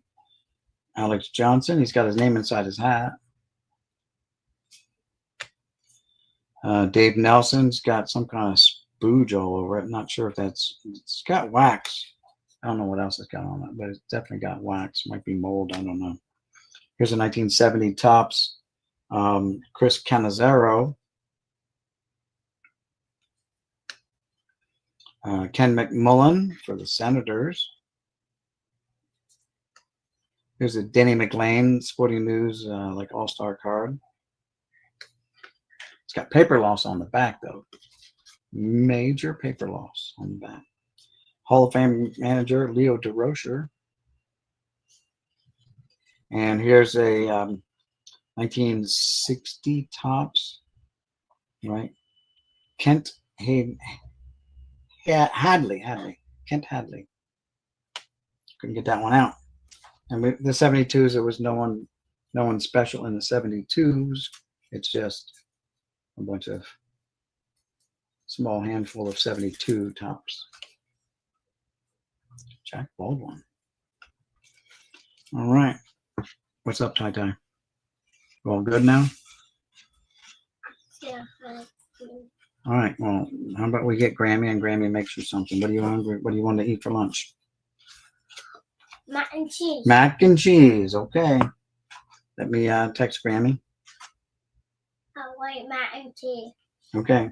Alex Johnson. He's got his name inside his hat. Dave Nelson's got some kind of spooge all over it. Not sure if it's got wax. I don't know what else it's got on it, but it's definitely got wax. Might be mold. I don't know. Here's a 1970 tops. Chris Cannizzaro. Ken McMullen for the Senators. Here's a Denny McLain Sporting News like all-star card. It's got paper loss on the back, though. Major paper loss on the back. Hall of Fame manager Leo DeRocher. And here's a 1960 tops, right? Kent Hadley. Kent Hadley. Couldn't get that one out. And the 72s, there was no one special in the 72s. It's just a bunch of small handful of 72 tops. Jack Baldwin. All right. What's up, Ty Ty? All good now? Yeah. All right. Well, how about we get Grammy and Grammy makes you something? What do you want to eat for lunch? Mac and cheese. Mac and cheese. Okay. Let me text Grammy. I want mac and cheese. Okay.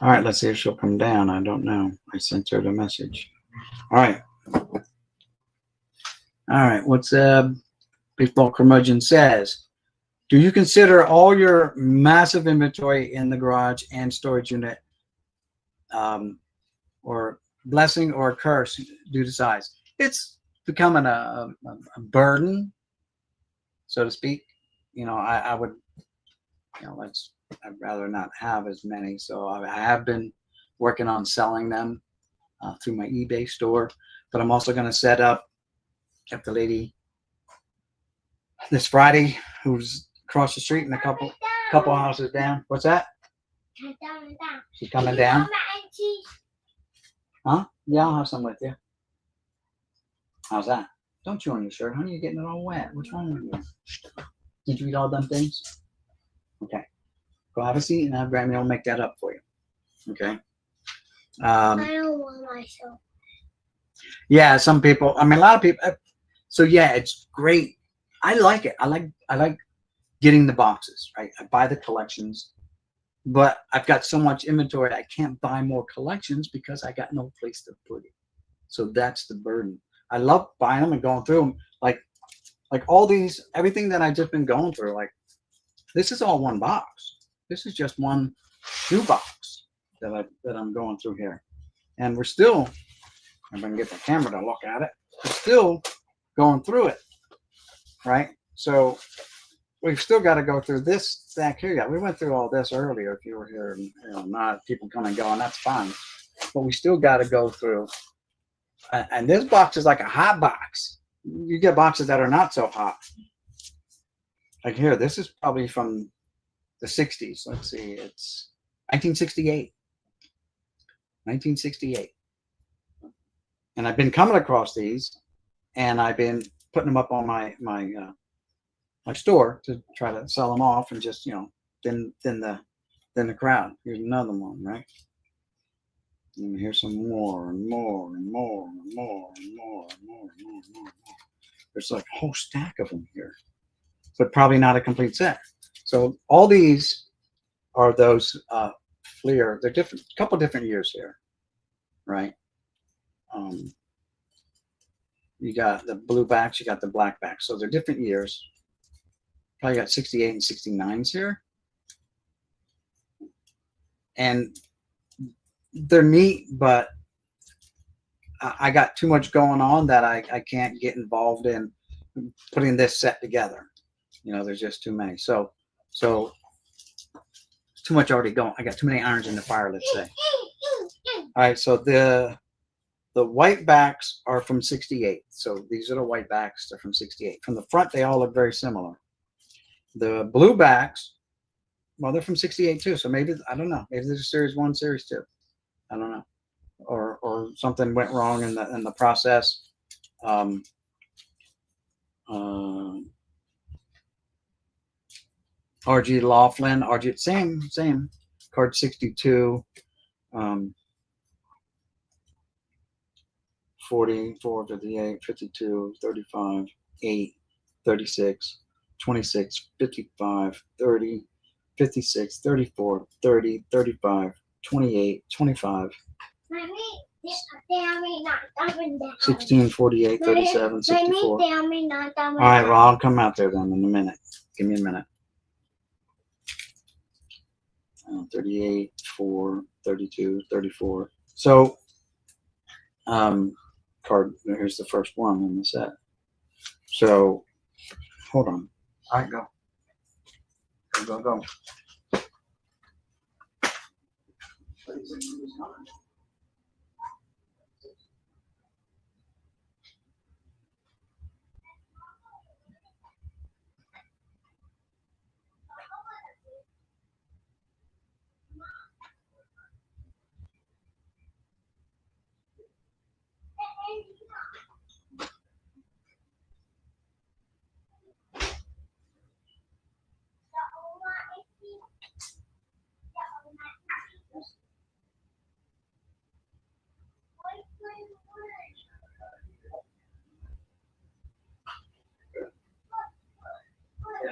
All right, let's see if she'll come down. I don't know. I sent her the message. All right. All right. What's Baseball Curmudgeon says? Do you consider all your massive inventory in the garage and storage unit or blessing or a curse due to size? It's becoming a burden, so to speak. You know, I would, you know, I'd rather not have as many. So I have been working on selling them. through my eBay store. But I'm also going to set up, got the lady this Friday who's across the street and a couple houses down. What's that? She's coming down? Huh? Yeah, I'll have some with you. How's that? Don't chew on your shirt, honey. You're getting it all wet. What's wrong with you? Did you eat all them things? Okay. Go have a seat and have Grammy will make that up for you. Okay. I don't want myself. Yeah, some people. I mean, a lot of people. So yeah, it's great. I like it. I like getting the boxes. Right. I buy the collections, but I've got so much inventory. I can't buy more collections because I got no place to put it. So that's the burden. I love buying them and going through them. Like all these, everything that I've just been going through. Like this is all one box. This is just one shoebox that I'm going through here, and we're still. If I can get the camera to look at it, we're still going through it, right? So we've still got to go through this stack here. Yeah, we went through all this earlier. If you were here, and not people come and go, and that's fine. But we still got to go through. And this box is like a hot box. You get boxes that are not so hot. Like here, this is probably from the 60s. Let's see, it's 1968. 1968. And I've been coming across these, and I've been putting them up on my store to try to sell them off, and just thin the crowd. Here's another one, right? And here's some more and more and more and more and more and more and more and more. There's like a whole stack of them here, but probably not a complete set. So all these are those Fleer. They're different, a couple different years here, right? You got the blue backs, you got the black backs. So they're different years. Probably got 68 and 69s here. And they're neat, but I got too much going on that I can't get involved in putting this set together. There's just too many. So too much already going. I got too many irons in the fire, let's say. All right, so the white backs are from 68. So these are the white backs. They're from 68. From the front, they all look very similar. The blue backs, well, they're from 68 too. So maybe, I don't know. Maybe there's series 1, series 2. I don't know. Or something went wrong in the process. RG Laughlin, RG, same. Card 62. 44, 58, 52, 35, 8, 36, 26, 55, 30, 56, 34, 30, 35, 28, 25, 16, 48, 37, 64. All right, well, I'll come out there then in a minute. Give me a minute. 38, 4, 32, 34. So, card, here's the first one in the set. So, hold on. All right, go. Go.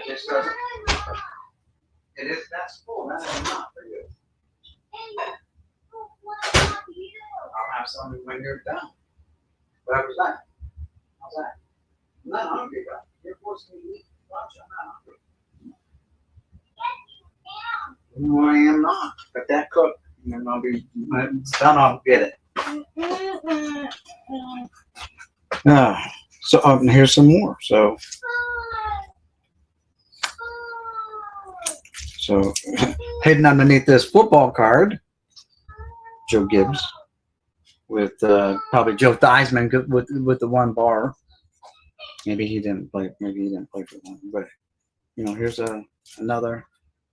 This doesn't. It is. That's full. That is not for you. I'll have some when you're done. Whatever's that. How's that? I'm not hungry, bro. You're forcing me to eat lunch. I'm not hungry. No, I am not. But that cooked, and then I'll be when it's done. I'll get it. So and here's some more. So hidden underneath this football card, Joe Gibbs. with probably Joe Theismann with the one bar. Maybe he didn't play. Maybe he didn't play for them. But here's another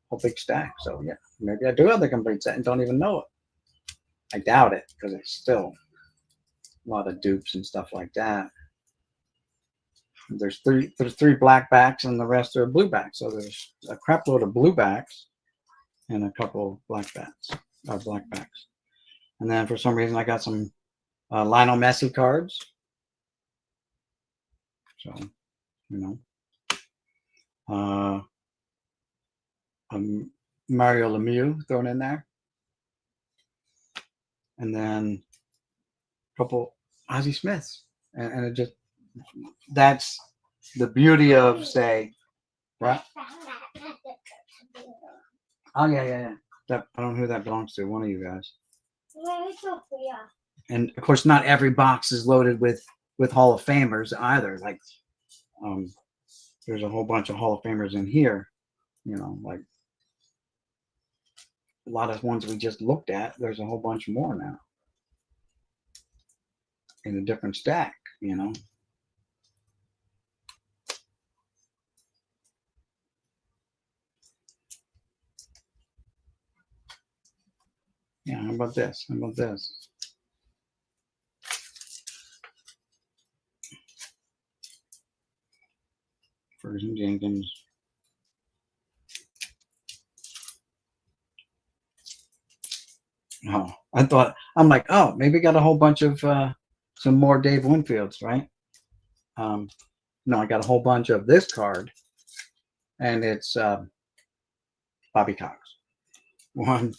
whole big stack. So yeah, maybe I do have the complete set and don't even know it. I doubt it because it's still a lot of dupes and stuff like that. There's three black backs and the rest are blue backs. So there's a crap load of blue backs and a couple black backs. And then for some reason I got some Lionel Messi cards. So Mario Lemieux thrown in there, and then a couple Ozzie Smiths, and it just that's the beauty of say, right? Oh yeah. That I don't know who that belongs to. One of you guys. Maybe Sophia. And of course, not every box is loaded with Hall of Famers either. Like, there's a whole bunch of Hall of Famers in here. Like a lot of ones we just looked at. There's a whole bunch more now in a different stack. Yeah, how about this? Ferguson Jenkins. Oh, I'm like, oh, maybe got a whole bunch of some more Dave Winfields, right? No, I got a whole bunch of this card, and it's Bobby Cox. 1,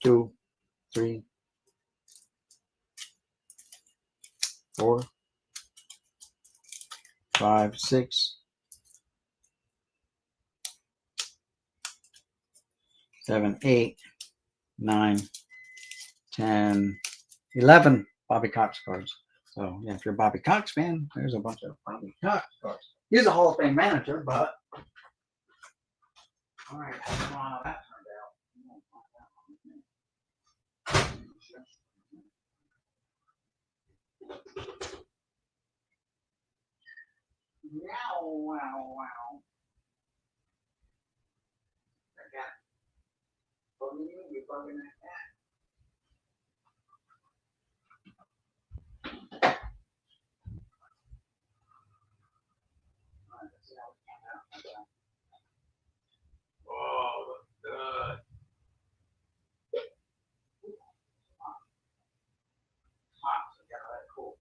2, 3, 4, 5, 6, 7, 8, 9, 10, 11 Bobby Cox cards. So yeah, if you're a Bobby Cox fan, there's a bunch of Bobby Cox cards. He's a Hall of Fame manager, but all right, I don't know how that turned out. Wow. I got you're bugging that cat. All right, let's see how it comes out. Oh, looks good. Hot, so yeah, that's cool.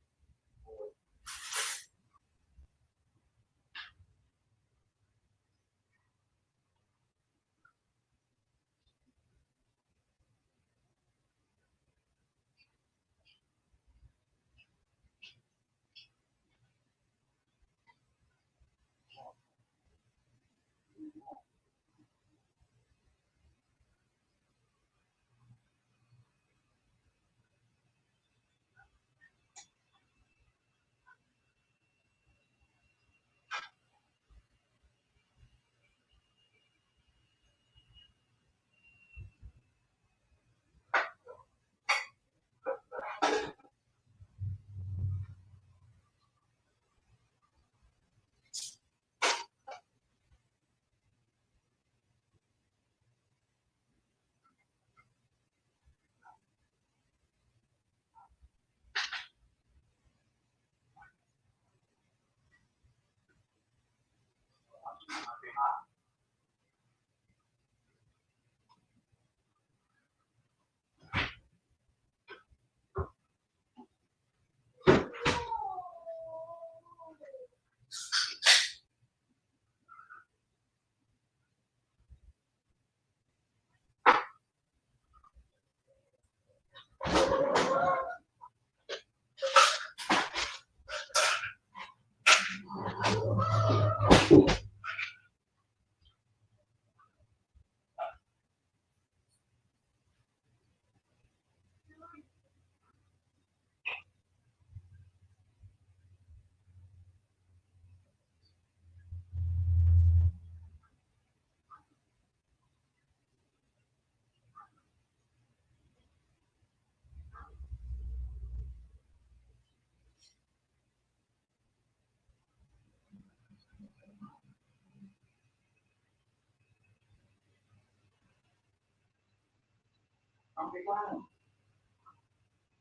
You got him.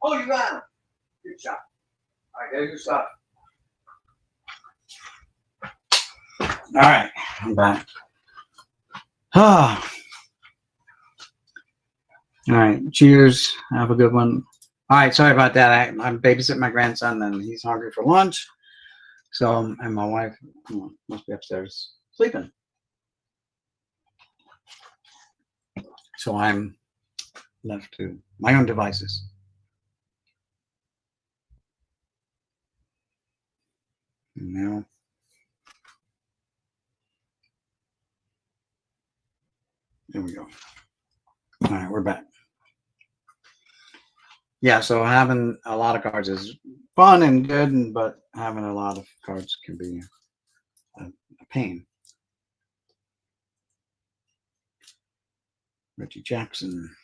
Oh, you got him. Good shot. All right, there's your stuff. All right, I'm back. Ah. All right, cheers. Have a good one. All right, sorry about that. I'm babysitting my grandson, and he's hungry for lunch. So, and my wife must be upstairs sleeping. So I'm left to my own devices. And now, there we go. All right, we're back. Yeah, so having a lot of cards is fun and good, but having a lot of cards can be a pain. Reggie Jackson,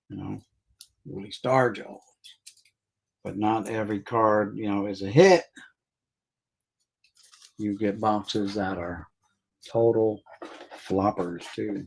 Willie Stargell. But not every card, is a hit. You get boxes that are total floppers too.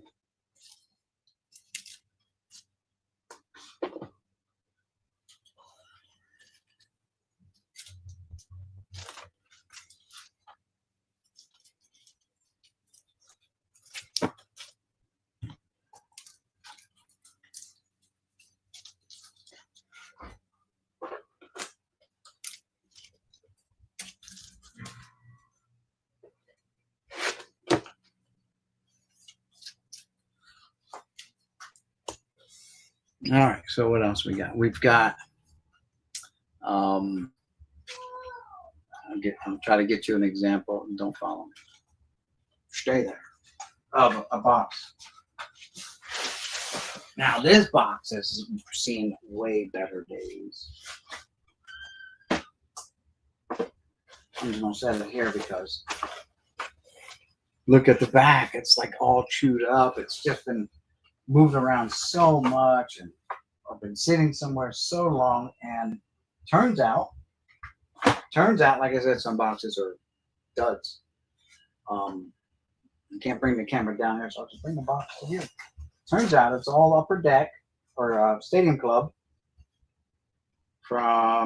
All right, so what else we got? We've got I'll try to get you an example. Don't follow me. Stay there. Of a box. Now this box has seen way better days. I'm just gonna set it here because look at the back. It's like all chewed up. It's just been moved around so much, and I've been sitting somewhere so long. And turns out, like I said, some boxes are duds. I can't bring the camera down here, so I'll just bring the box to here. Turns out it's all Upper Deck or Stadium Club from, I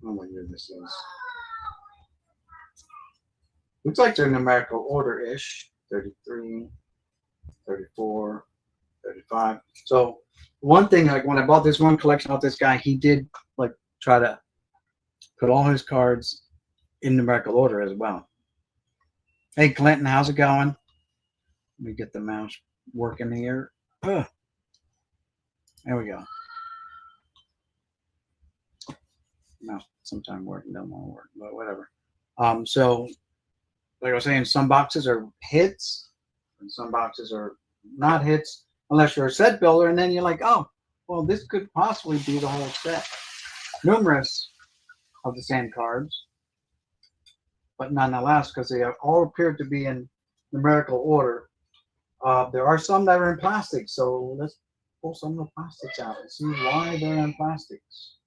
don't know what year this is. Looks like they're in numerical order-ish. 33, 34, 35. So one thing, like when I bought this one collection off this guy, he did like try to put all his cards in numerical order as well. Hey Clinton, how's it going? Let me get the mouse working here. There we go. No, sometime working, don't want to work, but whatever. So like I was saying, some boxes are hits and some boxes are not hits unless you're a set builder, and then you're like, oh, well, this could possibly be the whole set. Numerous of the same cards, but nonetheless, because they all appear to be in numerical order. There are some that are in plastic, so let's pull some of the plastics out and see why they're in plastics.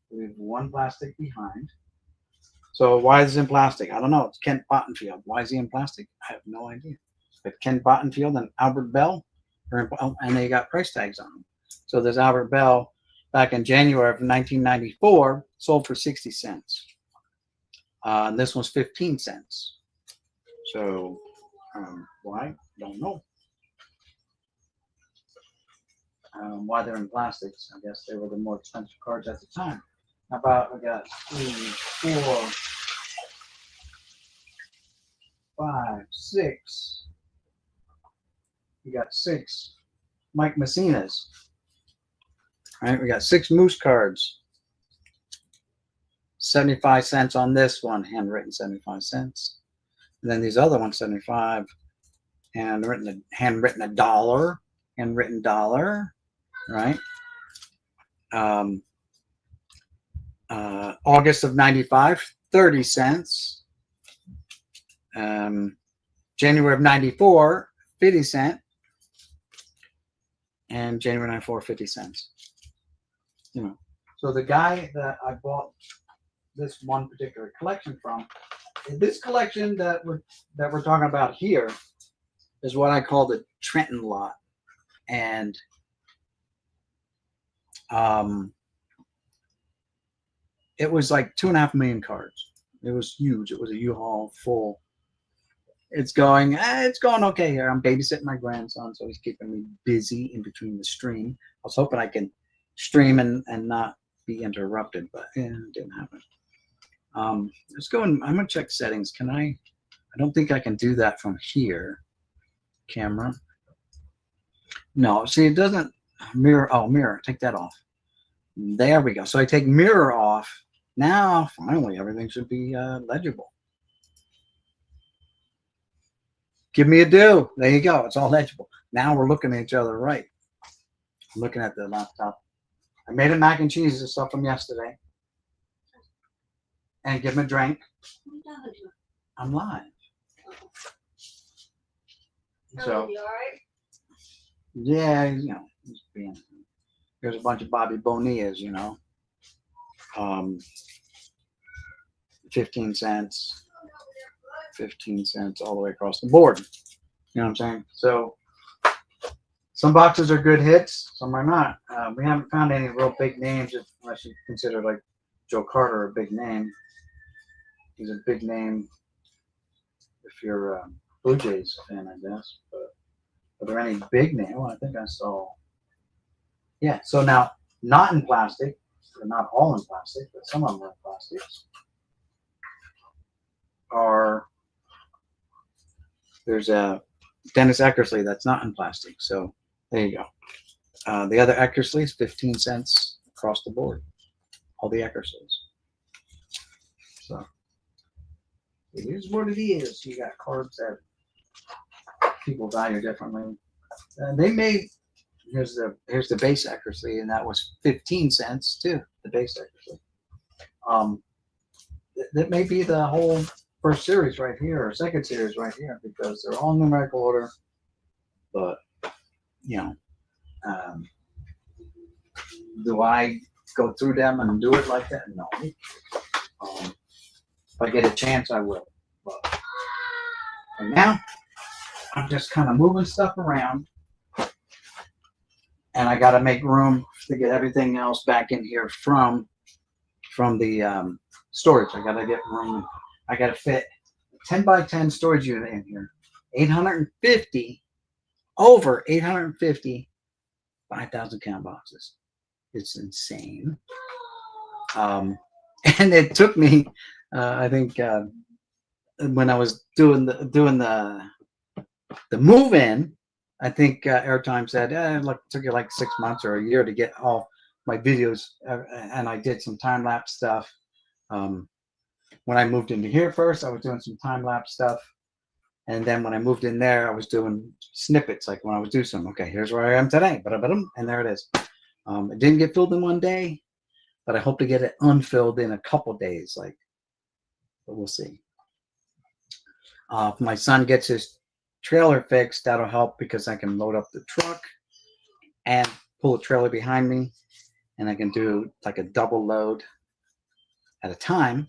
We have one plastic behind. So why is it in plastic? I don't know. It's Kent Bottenfield. Why is he in plastic? I have no idea. But Kent Bottenfield and Albert Bell are in, and they got price tags on them. So there's Albert Bell back in January of 1994, sold for 60 cents. And this one's 15 cents. So why? Don't know. Why they're in plastics? I guess they were the more expensive cards at the time. How about we got 3, 4, 5, 6. We got 6 Mike Messinas. All right, we got 6 Moose cards. 75 cents on this one, handwritten 75 cents. And then these other ones, 75, handwritten $1, handwritten $1, right? August of 95, 30 cents. January of 94, 50 cents. And January 94, 50 cents. So the guy that I bought this one particular collection from, this collection that we're talking about here is what I call the Trenton lot. And it was like 2.5 million cards. It was huge. It was a U-Haul full. It's going okay here. I'm babysitting my grandson, so he's keeping me busy in between the stream. I was hoping I can stream and not be interrupted, but it didn't happen. Let's go and I'm gonna check settings. Can I don't think I can do that from here. Camera. No, see, it doesn't mirror. Oh, mirror, take that off. There we go. So I take mirror off. Now, finally, everything should be legible. Give me a do. There you go. It's all legible. Now we're looking at each other right. I'm looking at the laptop. I made a mac and cheese and stuff from yesterday. And give him a drink. I'm live. So, yeah, you know, there's a bunch of Bobby Bonillas, you know. 15 cents. 15 cents all the way across the board. You know what I'm saying? So some boxes are good hits, some are not. We haven't found any real big names, unless you consider like Joe Carter a big name. He's a big name if you're a Blue Jays fan, I guess. But are there any big names? Well, I think I saw. Yeah. So now, not in plastic. They're not all in plastic, but some of them are in plastics. There's a Dennis Eckersley that's not in plastic. So there you go. The other Eckersley is 15 cents across the board. All the Eckersleys. So it is what it is. You got cards that people value differently. They made here's the base Eckersley, and that was 15 cents too. The base Eckersley. That may be the whole first series right here, or second series right here, because they're all numerical order. But you know, do I go through them and do it like that? No. If I get a chance, I will. But right now, I'm just kind of moving stuff around, and I got to make room to get everything else back in here from the storage. I got to get room. I got to fit a 10 by 10 storage unit in here. 850, over 850, 5,000 count boxes. It's insane. And it took me, I think, when I was doing the move in, I think Airtime said, it took you like 6 months or a year to get all my videos, and I did some time lapse stuff. When I moved into here first, I was doing some time lapse stuff, and then when I moved in there, I was doing snippets, like when I was doing some. Okay, here's where I am today, and there it is. It didn't get filled in one day, but I hope to get it unfilled in a couple days. But we'll see. If my son gets his trailer fixed, that'll help, because I can load up the truck and pull a trailer behind me, and I can do like a double load at a time.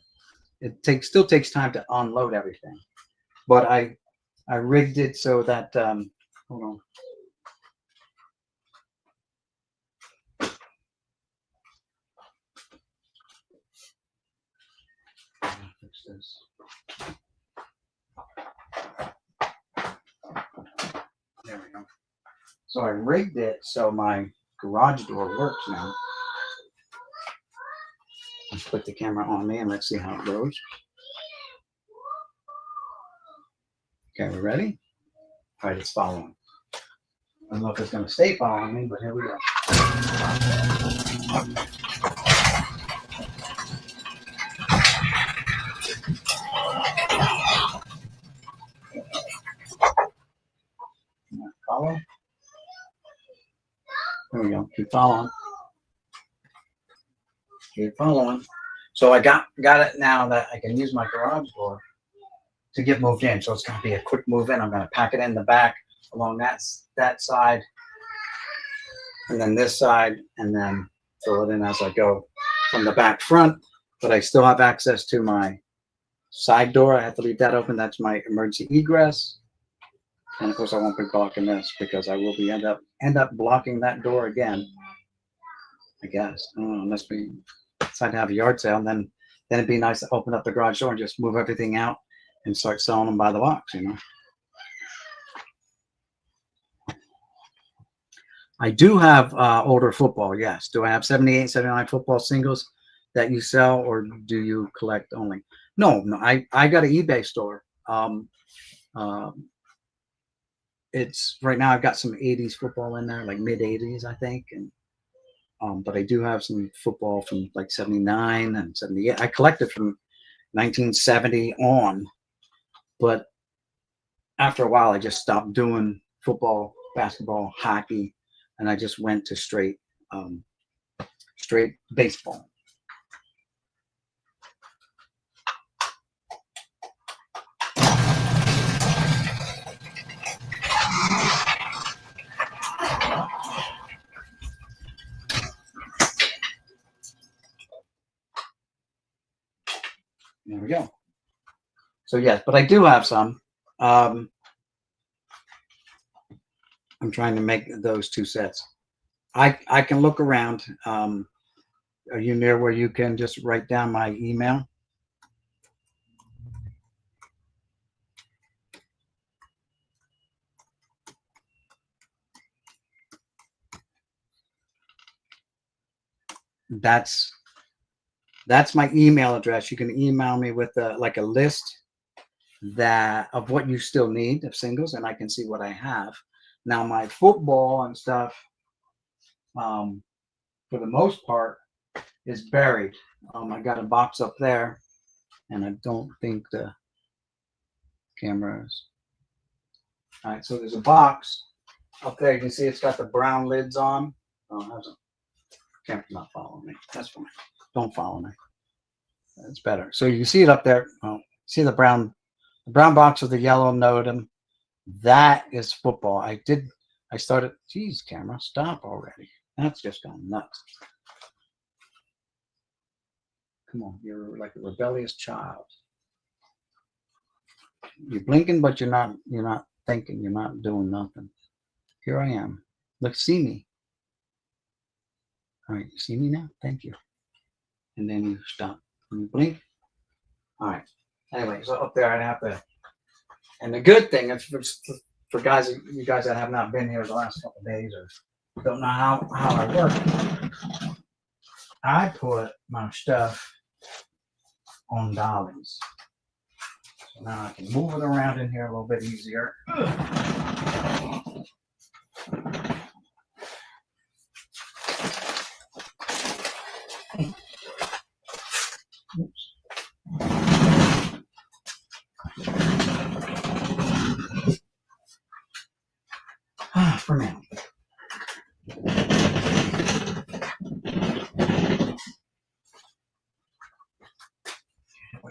It still takes time to unload everything, but I rigged it so that hold on. Fix this. There we go. So I rigged it so my garage door works now. Let's put the camera on me and let's see how it goes. Okay, we ready? All right, it's following. I don't know if it's going to stay following me, but here we go. Follow. There we go. Keep following. Keep following. So I got it now that I can use my garage door to get moved in. So it's going to be a quick move in. I'm going to pack it in the back along that side, and then this side, and then fill it in as I go from the back front. But I still have access to my side door. I have to leave that open. That's my emergency egress. And of course, I won't be blocking this because I will be end up blocking that door again. I guess. I don't know, unless we decide to have a yard sale, and then it'd be nice to open up the garage door and just move everything out and start selling them by the box, you know. I do have older football, yes. Do I have 78, 79 football singles that you sell, or do you collect only? No, I got an eBay store. It's right now I've got some 80s football in there, like mid 80s, I think. And but I do have some football from like 79 and 78. I collected from 1970 on, but after a while I just stopped doing football, basketball, hockey, and I just went to straight baseball. There we go. So yes, but I do have some. I'm trying to make those two sets. I can look around. Are you near where you can just write down my email? That's my email address. You can email me with like a list of what you still need of singles, and I can see what I have. Now my football and stuff, for the most part, is buried. I got a box up there, and I don't think the camera is. All right, so there's a box up there. You can see it's got the brown lids on. Oh, hasn't. Camera's not following me. That's fine. Don't follow me. That's better. So you see it up there. Oh, see the brown box with the yellow NOTAM. That is football. I started. Geez, camera, stop already. That's just gone nuts. Come on, you're like a rebellious child. You're blinking, but you're not thinking. You're not doing nothing. Here I am. Look, see me. All right, you see me now? Thank you. And then you stop. And you blink. All right. Anyway, so up there I'd have to. And the good thing is for you guys that have not been here the last couple of days or don't know how I work, I put my stuff on dollies. So now I can move it around in here a little bit easier. Oops. For now.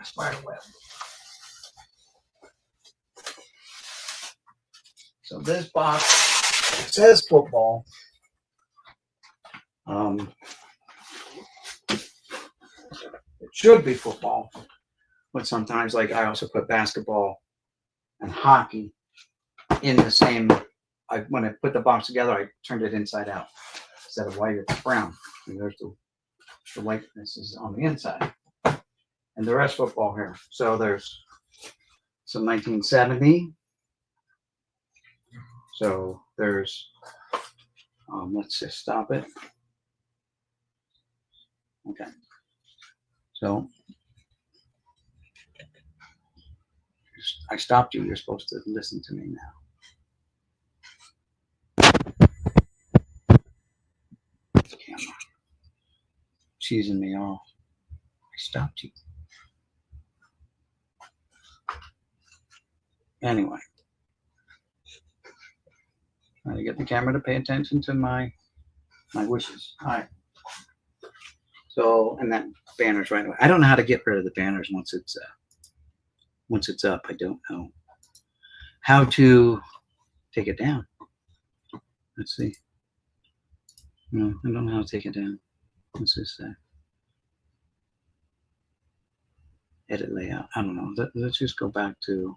Spider web. So this box says football. It should be football, but sometimes, like, I also put basketball and hockey in the same. When I put the box together, I turned it inside out. Instead of white, it's brown. And there's the whiteness is on the inside. And the rest football here. So there's some 1970. So there's, let's just stop it. Okay. So I stopped you. You're supposed to listen to me now. Camera. Cheesing me off. I stopped you. Anyway. Trying to get the camera to pay attention to my wishes. All right. So, and that banner's right away. I don't know how to get rid of the banners once it's up. I don't know how to take it down. Let's see. No, I don't know how to take it down. What's this say? Edit layout. I don't know. Let's just go back to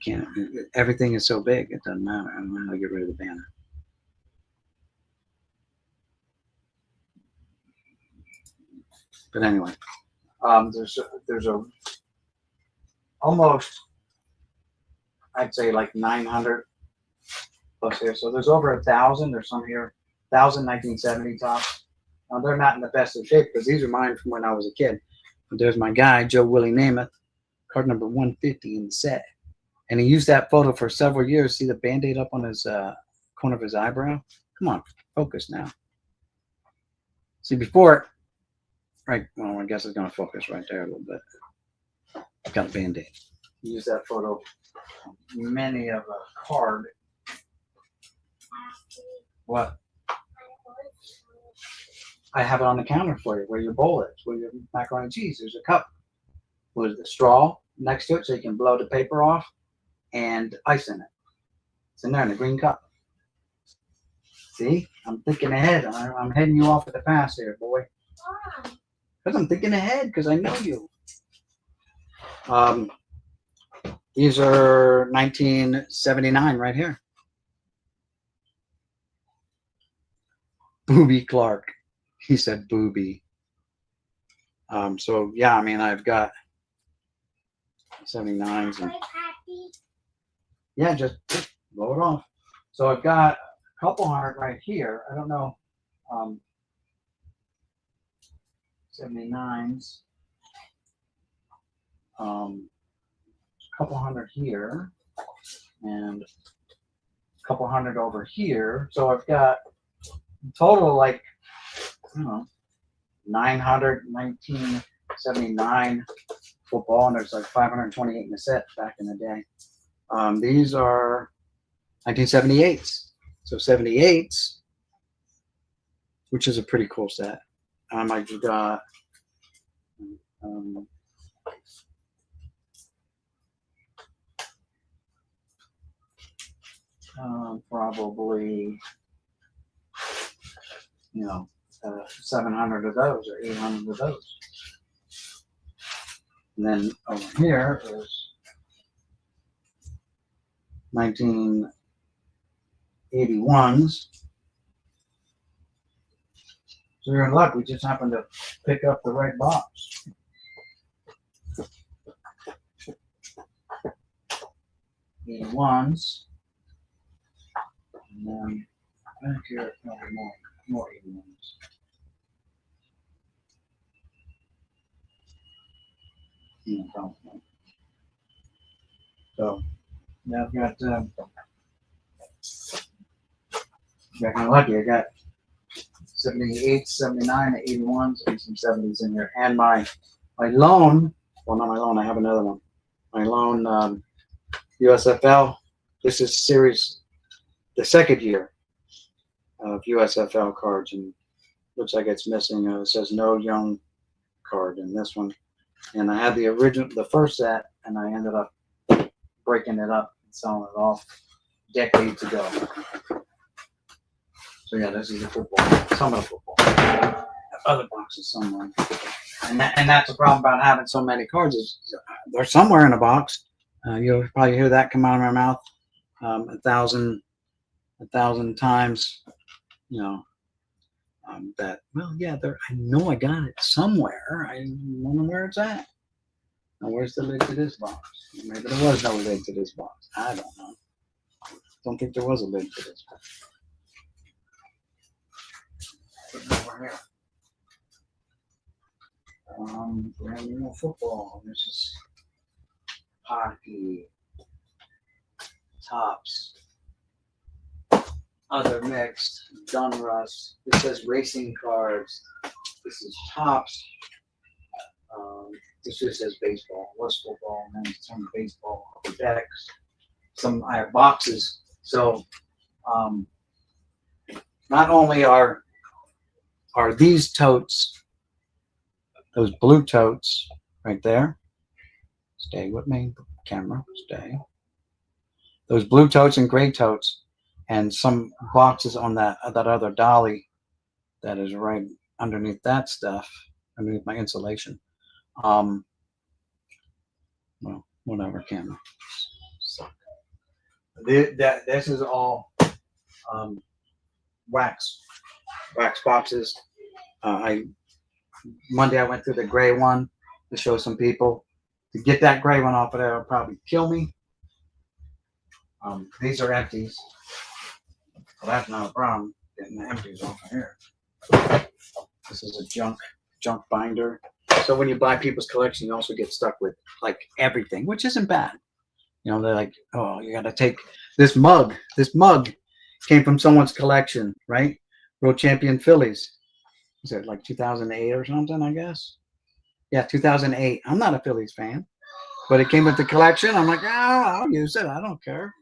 Can't. Everything is so big, it doesn't matter. I don't know how to get rid of the banner. But anyway, there's a almost, I'd say like 900 plus here. So there's over 1,000. There's some here, 1,000 1970 tops. Now they're not in the best of shape because these are mine from when I was a kid. But there's my guy, Joe Willie Namath, card number 150 in the set. And he used that photo for several years. See the Band-Aid up on his corner of his eyebrow? Come on, focus now. See, before, right, well, I guess it's going to focus right there a little bit. Got a Band-Aid. He used that photo many of a card. What? I have it on the counter for you, where your bowl is, where your macaroni and cheese. There's a cup with a straw next to it so you can blow the paper off and ice in it. It's in there in the green cup. See? I'm thinking ahead. I'm heading you off at the pass here, boy. Because I'm thinking ahead, because I know you. These are 1979 right here. Booby Clark. He said booby. So yeah, I mean, I've got 79s and yeah, just blow it off. So I've got a couple hundred right here. I don't know. 79s. A couple hundred here and a couple hundred over here. So I've got a total like, I don't know, 900, 1979 football, and there's like 528 in the set back in the day. These are 1978s. So 78s, which is a pretty cool set. I just got probably, 700 of those or 800 of those. And then over here is 1981s. So you're in luck. We just happened to pick up the right box. '81s. And then back here, more '81s. So now I've got kind of lucky. I got 78, 79, 81s, and some 70s in here. And my loan, well, not my loan, I have another one. My loan USFL. This is series, the second year of USFL cards, and looks like it's missing. It says no young card in this one. And I had the original, the first set, and I ended up breaking it up and selling it off decades ago. So yeah, this is the football, some of the football. Other boxes somewhere. And that's the problem about having so many cards is they're somewhere in a box. You'll probably hear that come out of my mouth 1,000 times. That, well, yeah, I know I got it somewhere. I don't know where it's at. Now, where's the lid to this box? Maybe there was no lid to this box. I don't know. Don't think there was a lid to this box. Put it over here. Brand new football. This is hockey, tops, other mixed, Donruss. This says racing cards. This is tops. This just says baseball, was football, and then some baseball decks. Some I have boxes. So not only are these totes, those blue totes right there. Stay with me, camera, stay. Those blue totes and gray totes, and some boxes on that other dolly that is right underneath that stuff, underneath my insulation. Well, whatever, camera. Suck. This is all wax boxes. Monday I went through the gray one to show some people. To get that gray one off of there will probably kill me. These are empties. Well, that's not a problem. Getting the empties off of here. This is a junk binder. So when you buy people's collection, you also get stuck with like everything, which isn't bad. You know, they're like, oh, you got to take this mug. This mug came from someone's collection, right? World Champion Phillies. Is it like 2008 or something, I guess? Yeah, 2008. I'm not a Phillies fan, but it came with the collection. I'm like, I'll use it. I don't care.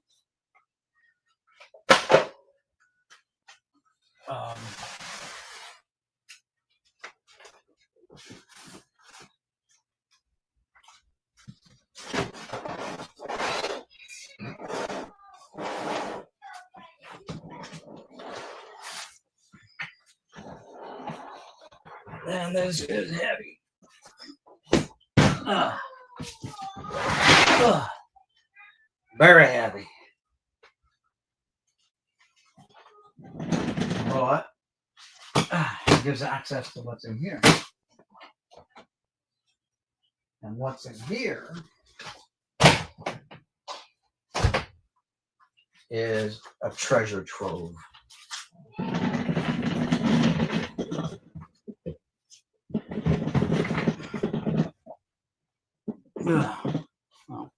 And this is heavy. Very heavy. But it gives access to what's in here. And what's in here is a treasure trove. Well,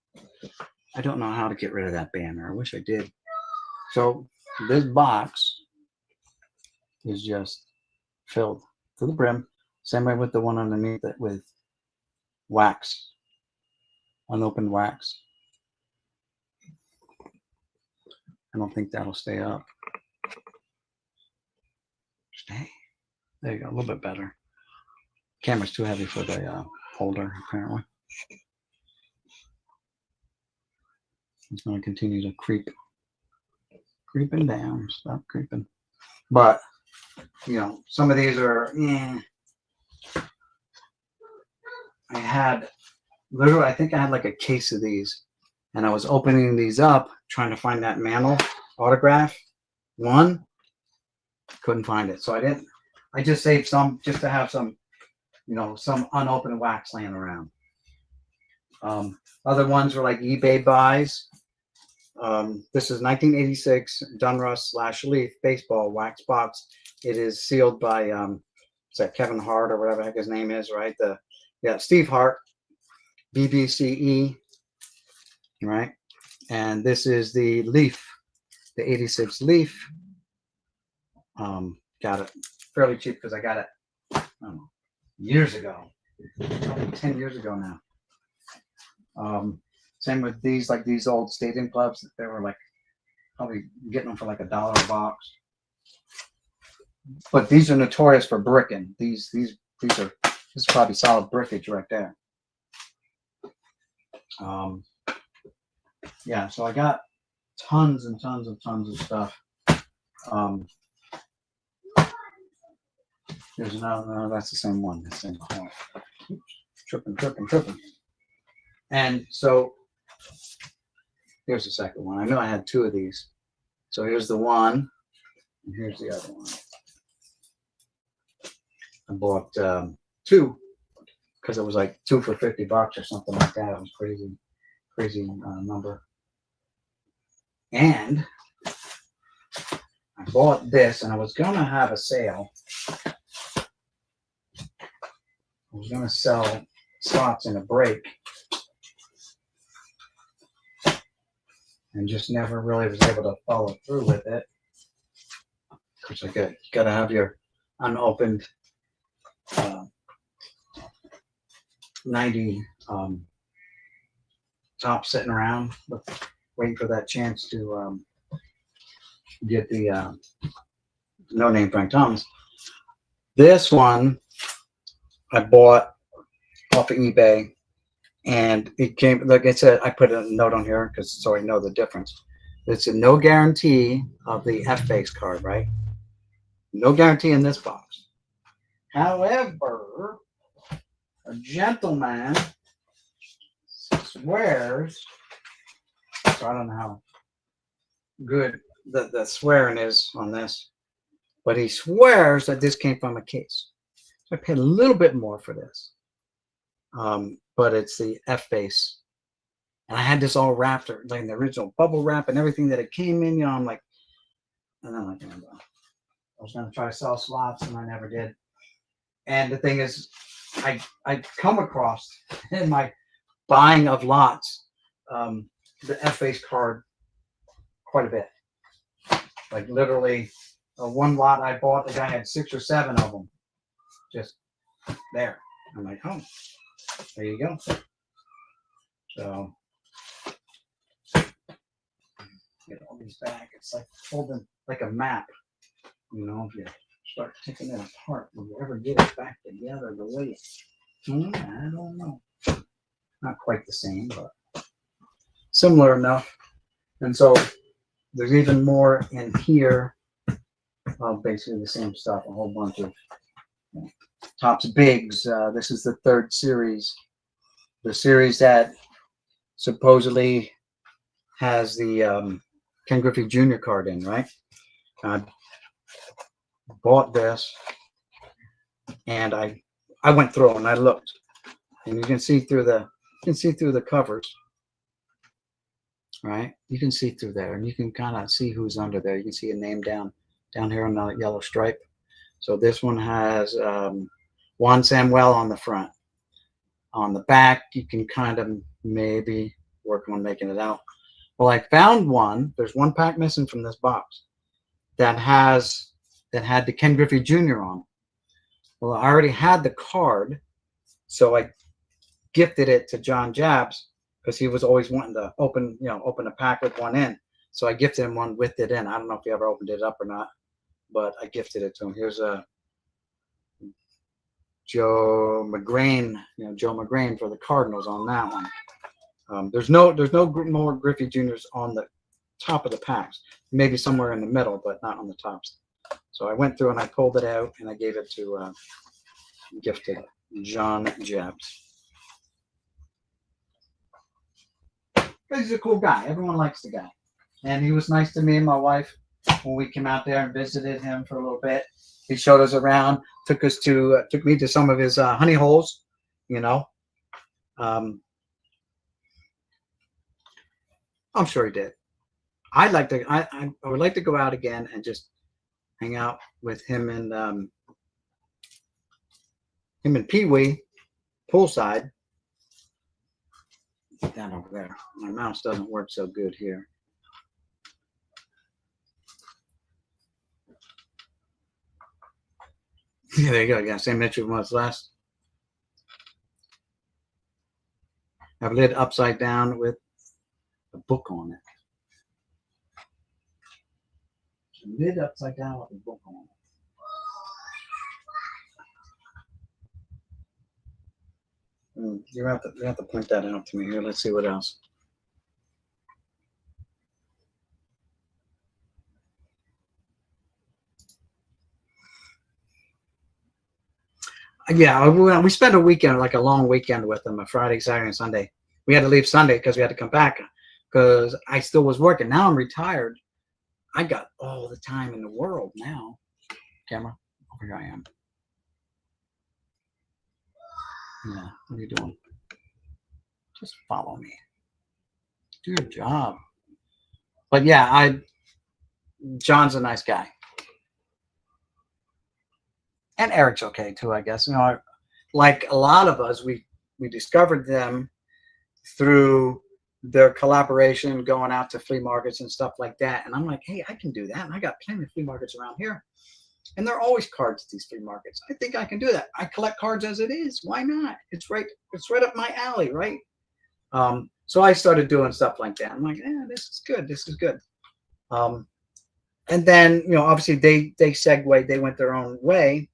I don't know how to get rid of that banner. I wish I did. So this box is just filled to the brim. Same way with the one underneath it with wax, unopened wax. I don't think that'll stay up. Stay. There you go. A little bit better. Camera's too heavy for the holder, apparently. It's going to continue to creeping down. Stop creeping. But, you know, some of these are, I had, literally, I think I had like a case of these. And I was opening these up, trying to find that Mantle autograph. One, couldn't find it. So I just saved some just to have some, you know, some unopened wax laying around. Other ones were like eBay buys. This is 1986 Donruss / Leaf baseball wax box. It is sealed by is that Kevin Hart or whatever the heck his name is, right? Steve Hart, BBCE, right? And this is the Leaf, the 86 Leaf. Got it fairly cheap because I got it, I don't know, years ago, probably 10 years ago now. Same with these, like these old stadium clubs. They were like probably getting them for like $1 a box. But these are notorious for bricking. This is probably solid brickage right there. Yeah, so I got tons and tons of stuff. There's another, no, that's the same one. The same one. Tripping. And so here's the second one. I know I had two of these. So here's the one, and here's the other one. I bought two because it was like 2 for $50 or something like that. It was crazy number. And I bought this, and I was gonna have a sale. I was gonna sell slots in a break, and just never really was able to follow through with it. Because I gotta have your unopened 90 top sitting around, waiting for that chance to get the no name Frank Thomas. This one I bought off of eBay, and it came, like I said, I put a note on here because so I know the difference. It's a no guarantee of the F-Base card, right? No guarantee in this box. However, a gentleman swears, so I don't know how good the swearing is on this, but he swears that this came from a case. So I paid a little bit more for this, but it's the F-face, and I had this all wrapped, like the original bubble wrap and everything that it came in. You know, I'm like, and I'm like, I was gonna try to sell slots, and I never did. And the thing is, I come across in my buying of lots the F-face card quite a bit. Like literally, one lot I bought, the guy had 6 or 7 of them, just there. I'm like, oh, there you go. So get all these back. It's like holding like a map. You know, if you start taking it apart, will you ever get it back together the way it's doing? I don't know. Not quite the same, but similar enough. And so there's even more in here. Basically the same stuff, a whole bunch of Topps Bigs. This is the 3rd series. The series that supposedly has the Ken Griffey Jr. card in, right? I bought this, and I went through and I looked, and you can see through the covers, right? You can see through there, and you can kind of see who's under there. You can see a name down here on the yellow stripe. So this one has Juan Samuel on the front. On the back, you can kind of maybe work on making it out. Well, I found one. There's one pack missing from this box that had the Ken Griffey Jr. on. Well, I already had the card, so I gifted it to John Jabs because he was always wanting to open a pack with one in. So I gifted him one with it in. I don't know if he ever opened it up or not, but I gifted it to him. Here's a Joe McGrain, Joe McGrain for the Cardinals on that one. There's no more Griffey Juniors on the top of the packs. Maybe somewhere in the middle, but not on the tops. So I went through and I pulled it out and I gave it to gifted John Jabs. He's a cool guy. Everyone likes the guy, and he was nice to me and my wife when we came out there and visited him for a little bit. He showed us around, took me to some of his honey holes, I'm sure he did. I would like to go out again and just hang out with him and Pee Wee poolside. Get that over there. My mouse doesn't work so good here. Yeah, there you go. Yeah, same picture was last. I have a lid upside down with a book on it. Lid upside down with a book on it. You have to point that out to me here. Let's see what else. Yeah, we spent a weekend, like a long weekend with them, a Friday, Saturday, and Sunday. We had to leave Sunday because we had to come back because I still was working. Now I'm retired. I got all the time in the world now. Camera, here I am. Yeah, what are you doing? Just follow me. Do your job. But yeah, John's a nice guy. And Eric's okay too, I guess. Like a lot of us, we discovered them through their collaboration, going out to flea markets and stuff like that. And I'm like, hey, I can do that. And I got plenty of flea markets around here. And there are always cards at these flea markets. I think I can do that. I collect cards as it is. Why not? It's right up my alley, right? So I started doing stuff like that. I'm like, yeah, this is good. This is good. And then, obviously they segued, they went their own way.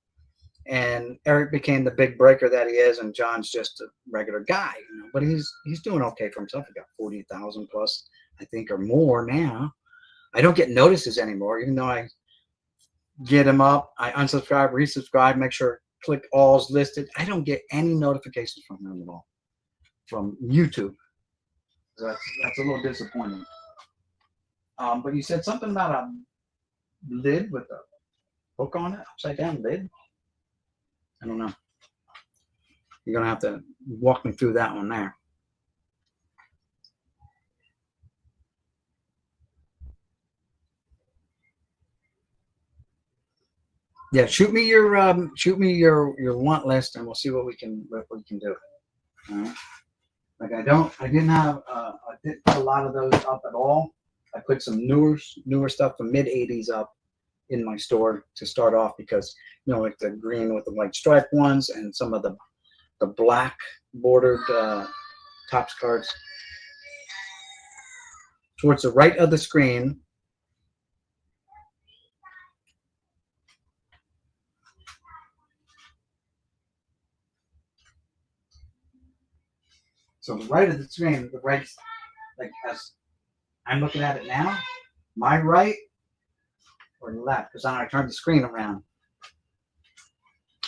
And Eric became the big breaker that he is, and John's just a regular guy, but he's doing okay for himself. He got 40,000 plus, I think, or more now. I don't get notices anymore, even though I get him up. I unsubscribe, resubscribe, make sure click all's listed. I don't get any notifications from him at all, from YouTube. That's a little disappointing. But you said something about a lid with a hook on it, upside down lid. I don't know. You're gonna have to walk me through that one there. Yeah, shoot me your want list, and we'll see what we can do. All right. Like I didn't have I didn't put a lot of those up at all. I put some newer stuff from mid '80s up in my store to start off because like the green with the white stripe ones and some of the black bordered Topps cards. Towards the right of the screen, so the right of the screen, the right, like as I'm looking at it now, my right or left, because I turn the screen around.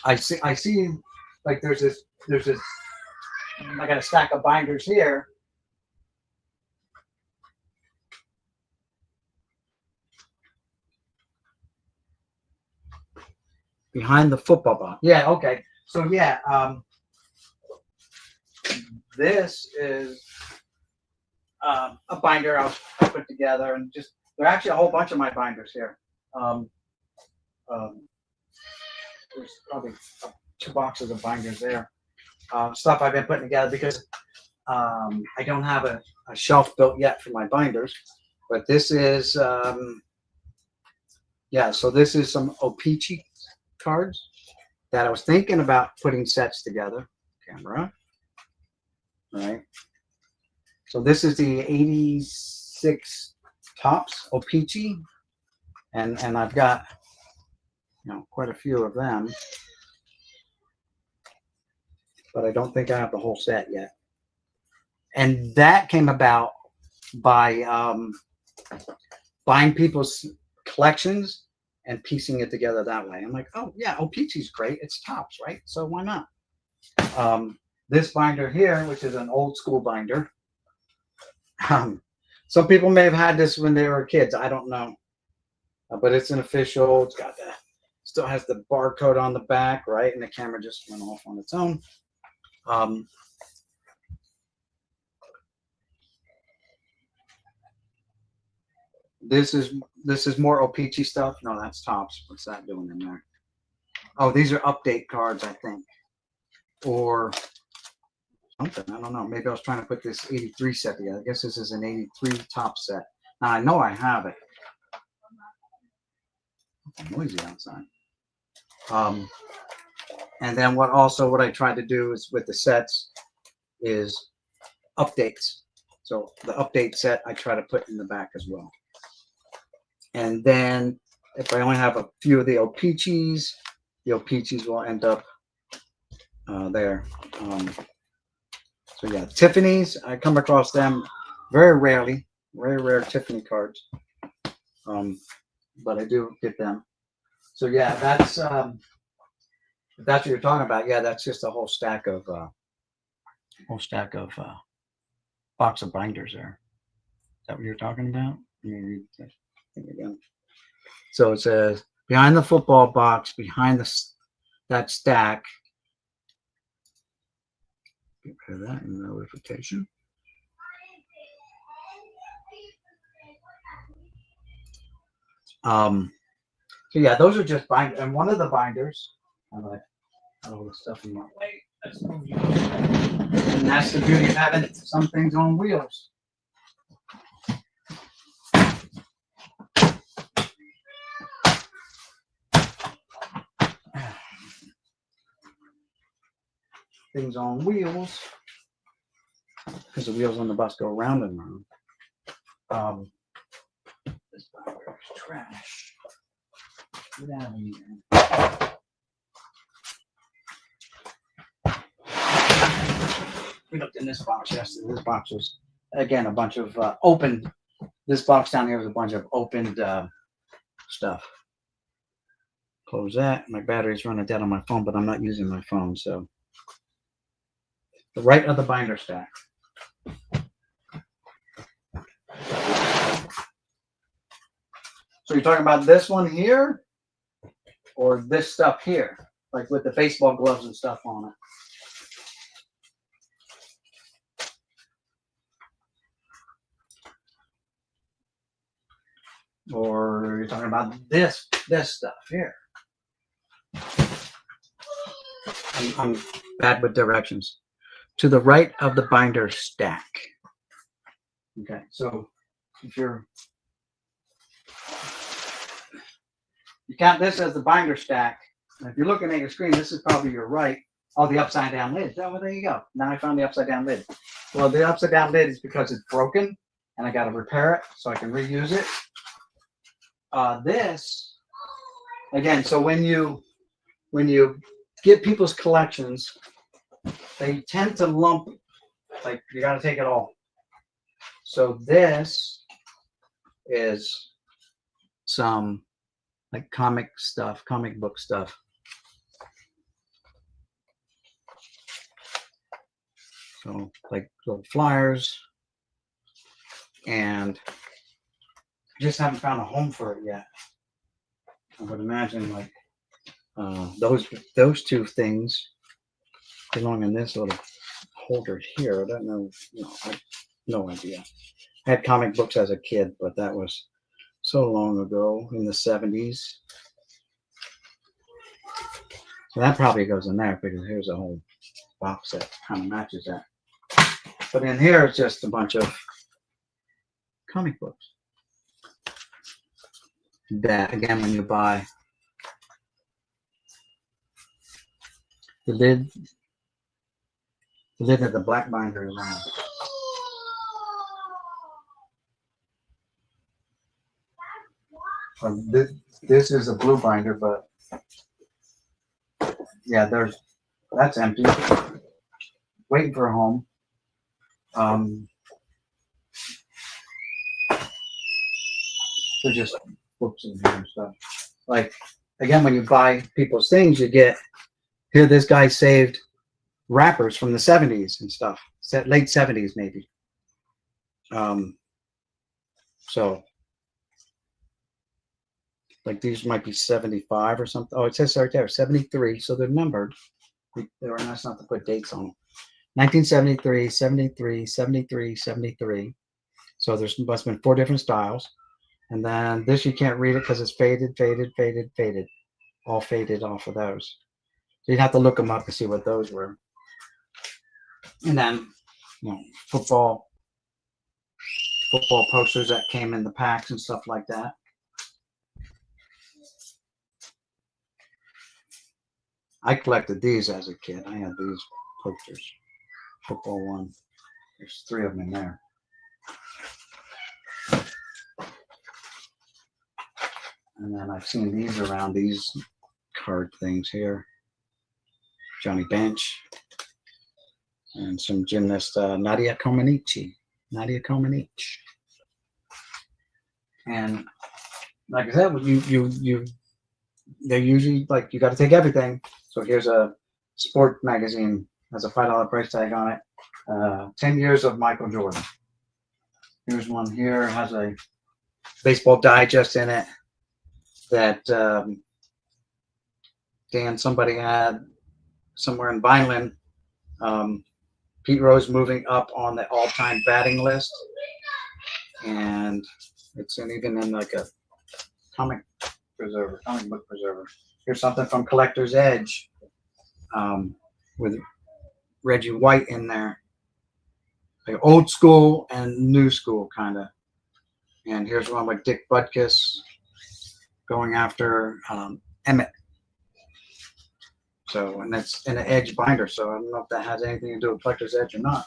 I see like there's this I got a stack of binders here. Behind the football box. Yeah, okay. So yeah, this is a binder I put together, and just there are actually a whole bunch of my binders here. There's probably 2 boxes of binders there. Stuff I've been putting together because I don't have a shelf built yet for my binders, but this is yeah. So this is some O-Pee-Chee cards that I was thinking about putting sets together. Camera, all right. So this is the '86 Topps O-Pee-Chee, and I've got quite a few of them, but I don't think I have the whole set yet. And that came about by buying people's collections and piecing it together that way. I'm like, oh yeah, O-Pee-Chee's great. It's Topps, right? So why not? This binder here, which is an old school binder. Some people may have had this when they were kids. I don't know, but it's an official. It's got still has the barcode on the back, right? And the camera just went off on its own. This is more O-Pee-Chee stuff. No, that's Topps. What's that doing in there? Oh, these are update cards, I think, or something. I don't know. Maybe I was trying to put this '83 set together. I guess this is an '83 Topps set. Now I know I have it. It's noisy outside. And then what I tried to do is with the sets is updates. So the update set I try to put in the back as well. And then if I only have a few of the O-Pee-Chees, the O-Pee-Chees will end up there. So yeah, Tiffany's, I come across them very rarely, very rare Tiffany cards. But I do get them. So yeah, that's if that's what you're talking about. Yeah, that's just a whole stack of box of binders there. Is that what you're talking about? Let me read that thing again. So it says behind the football box, behind that stack. Get rid of that in notification. So yeah, those are just binders, and one of the binders. I like all the stuff in my way. And that's the beauty of having some things on wheels. Things on wheels, because the wheels on the bus go round and round. This binder is trash. Get out of here. We looked in this box yesterday. This box was, again, a bunch of open. This box down here was a bunch of opened stuff. Close that. My battery's running dead on my phone, but I'm not using my phone, so. The right of the binder stack. you're talking about this one here, or this stuff here, like with the baseball gloves and stuff on it? Or you're talking about this stuff here? I'm bad with directions. To the right of the binder stack. Okay, so if you count this as the binder stack, and if you're looking at your screen, this is probably your right. Oh, the upside down lid. Oh, well, there you go. Now I found the upside down lid. Well, the upside down lid is because it's broken, and I got to repair it so I can reuse it. This, again, so when you get people's collections, they tend to lump, like you got to take it all. So this is some like comic stuff, comic book stuff. So like little flyers, and just haven't found a home for it yet. I would imagine like those two things belong in this little holder here. I don't know, I have no idea. I had comic books as a kid, but that was so long ago in the 70s. So that probably goes in there because here's a whole box that kind of matches that. But in here it's just a bunch of comic books. That again, when you buy the lid of the black binder is on. This is a blue binder, but yeah, that's empty. Waiting for a home. They're just books in here and stuff. Like again, when you buy people's things, you get here. This guy saved wrappers from the 70s and stuff. Late 70s maybe. So like these might be 75 or something. Oh, it says right there 73, so they're numbered. They were nice not to put dates on them. 1973, 73, 73, 73. So there's must have been 4 different styles. And then this you can't read it because it's faded, faded, faded, faded. All faded off of those. So you'd have to look them up to see what those were. And then, football posters that came in the packs and stuff like that. I collected these as a kid. I had these posters. Football one. There's 3 of them in there. And then I've seen these around, these card things here. Johnny Bench. And some gymnast, Nadia Comaneci. And like I said, they're usually like, you got to take everything. So here's a sport magazine, has a $5 price tag on it. 10 years of Michael Jordan. Here's one here, has a baseball digest in it that somebody had somewhere in Vineland. Pete Rose moving up on the all-time batting list, and it's even in like a comic book preserver. Here's something from Collector's Edge with Reggie White in there, like old school and new school kind of. And here's one with Dick Butkus going after Emmett. So, and that's in an Edge binder, so I don't know if that has anything to do with Collector's Edge or not.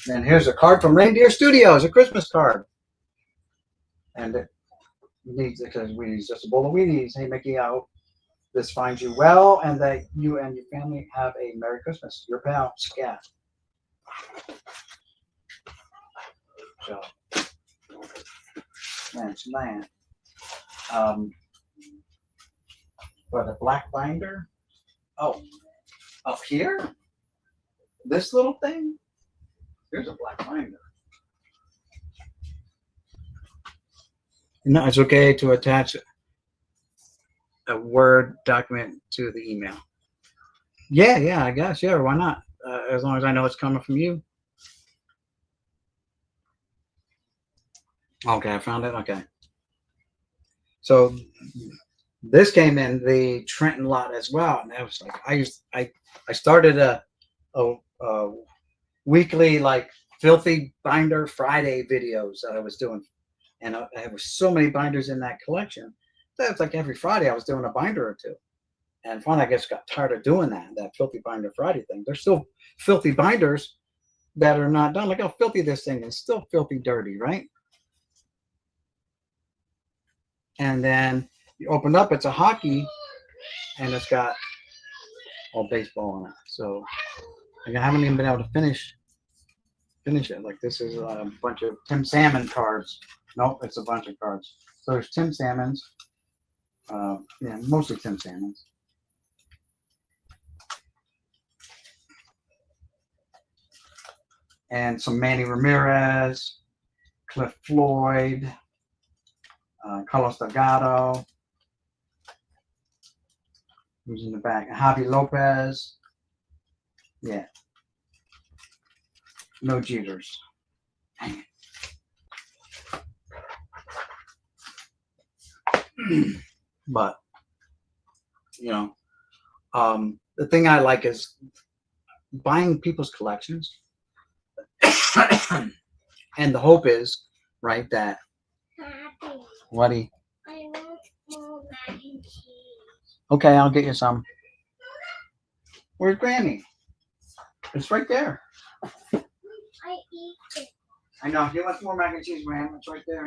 And here's a card from Reindeer Studios, a Christmas card. And it says, Wheaties, just a bowl of Wheaties. Hey, Mickey, I hope this finds you well and that you and your family have a Merry Christmas. Your pal, Scat. So, man. For the black binder. Oh, up here? This little thing? Here's a black binder. No, it's okay to attach a Word document to the email. Yeah, I guess. Yeah, why not? As long as I know it's coming from you. Okay, I found it. Okay. So this came in the Trenton lot as well, and I was like, I started a weekly like filthy binder Friday videos that I was doing, and I have so many binders in that collection. That was like every Friday I was doing a binder or two. And finally, I guess got tired of doing that filthy binder Friday thing. There's still filthy binders that are not done. Look how filthy this thing is. Still filthy dirty, right? And then you open up, it's a hockey, and it's got all baseball on it. So like, I haven't even been able to finish it. Like this is a bunch of Tim Salmon cards. Nope, it's a bunch of cards. So there's Tim Salmons. Yeah, mostly Tim Salmons. And some Manny Ramirez, Cliff Floyd, Carlos Delgado, who's in the back, Javi Lopez. Yeah. No Jeters. But, you know, the thing I like is buying people's collections. And the hope is, right, that What? I want more mac and cheese. Okay, I'll get you some. Where's Granny? It's right there. I eat it. I know. He wants more mac and cheese, Graham. It's right there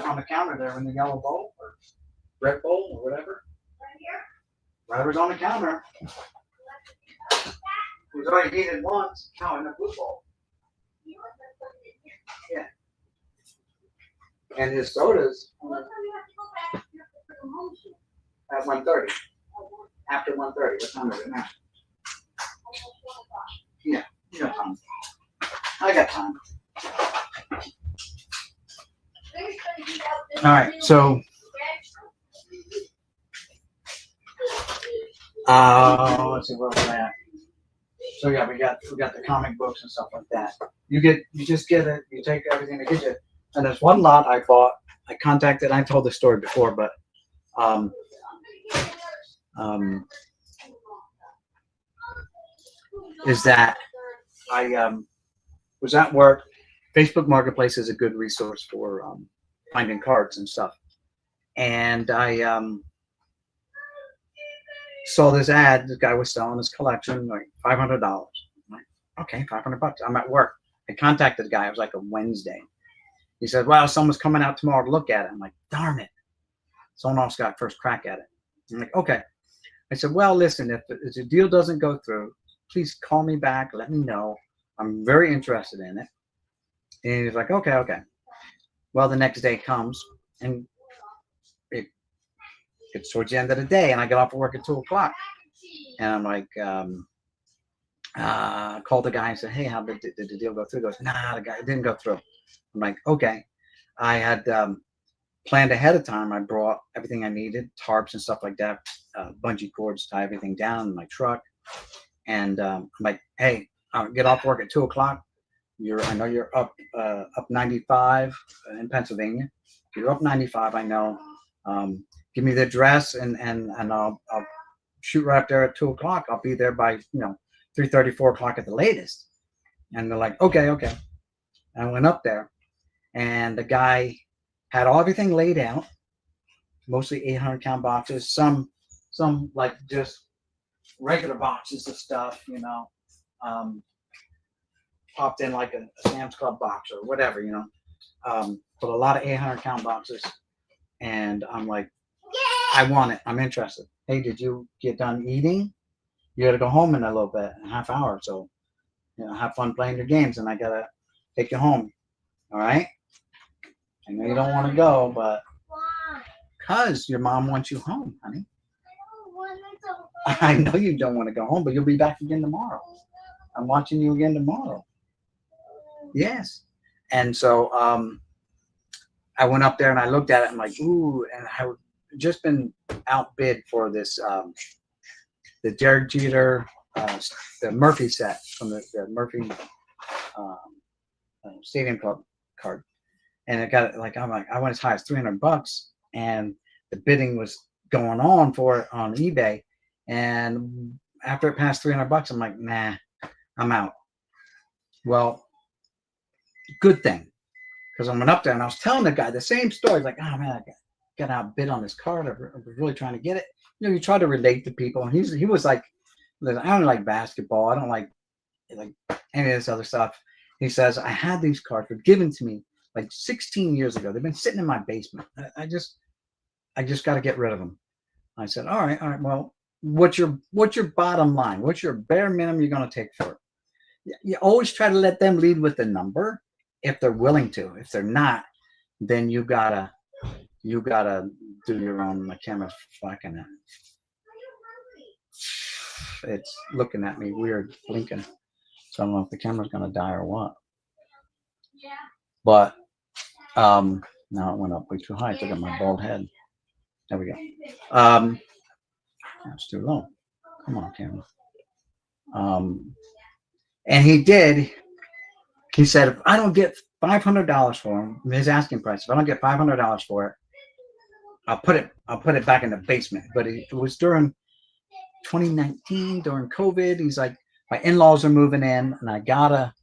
on the counter there in the yellow bowl or red bowl or whatever. Right here? Whatever's on the counter. It was already heated once. No, in the blue bowl. Yeah. And his sodas What time do you have to go back for the home shoot? at 1:30. After 1:30. What time is it now? Yeah, you got time. I got time. All right, so let's see where we're at. So yeah, we got the comic books and stuff like that. You just get it. You take everything they get you. And there's one lot I bought. I contacted. I told this story before, but is that I was at work. Facebook Marketplace is a good resource for finding cards and stuff. And I saw this ad. This guy was selling his collection, like $500. I'm like, okay, $500. I'm at work. I contacted the guy. It was like a Wednesday. He said, well, someone's coming out tomorrow to look at it. I'm like, darn it. Someone else got first crack at it. I'm like, okay. I said, well, listen, if the deal doesn't go through, please call me back. Let me know. I'm very interested in it. And he's like, okay. Well, the next day comes, and it's towards the end of the day, and I get off of work at 2 o'clock. And I'm like, called the guy and said, hey, how did the deal go through? He goes, nah, the guy didn't go through. I'm like, okay. I had planned ahead of time. I brought everything I needed, tarps and stuff like that, bungee cords, tie everything down in my truck. And I'm like, hey, I'll get off work at 2 o'clock. I know you're up 95 in Pennsylvania. You're up 95. I know. Give me the address and I'll shoot right up there at 2 o'clock. I'll be there by 3:30, 4 o'clock at the latest. And they're like, okay. I went up there, and the guy had everything laid out, mostly 800 count boxes, some like just regular boxes of stuff, popped in like a Sam's Club box or whatever, but a lot of 800 count boxes. And I'm like, I want it. I'm interested. Hey, did you get done eating? You got to go home in a little bit, a half hour. So, have fun playing your games, and I got to take you home. All right? I know you don't want to go, but Why? because your mom wants you home, honey. I don't want to go. I know you don't want to go home, but you'll be back again tomorrow. I'm watching you again tomorrow. Yes. And so I went up there and I looked at it. I'm like, ooh, and I had just been outbid for this the Derek Jeter the Murphy set from the Murphy um, Stadium Club card, and it got like I'm like I went as high as $300, and the bidding was going on for it on eBay, and after it passed $300, I'm like, nah, I'm out. Well, good thing, because I went up there and I was telling the guy the same story. Like, oh man, I got outbid on this card. I was really trying to get it. You know, you try to relate to people, and he was like, I don't like basketball. I don't like any of this other stuff. He says, I had these cards were given to me like 16 years ago. They've been sitting in my basement. I just got to get rid of them. I said, all right. Well, what's your bottom line? What's your bare minimum you're going to take for it? You always try to let them lead with the number if they're willing to. If they're not, then you gotta do your own. My camera's fucking it. It's looking at me weird, blinking. So I don't know if the camera's gonna die or what. Yeah. But now it went up way too high. Look at my bald head. There we go. That's too low. Come on, camera. And he did. He said, if I don't get $500 for him, his asking price, if I don't get $500 for it, I'll put it back in the basement. But it was during 2019, during COVID. He's like, my in-laws are moving in, and I gotta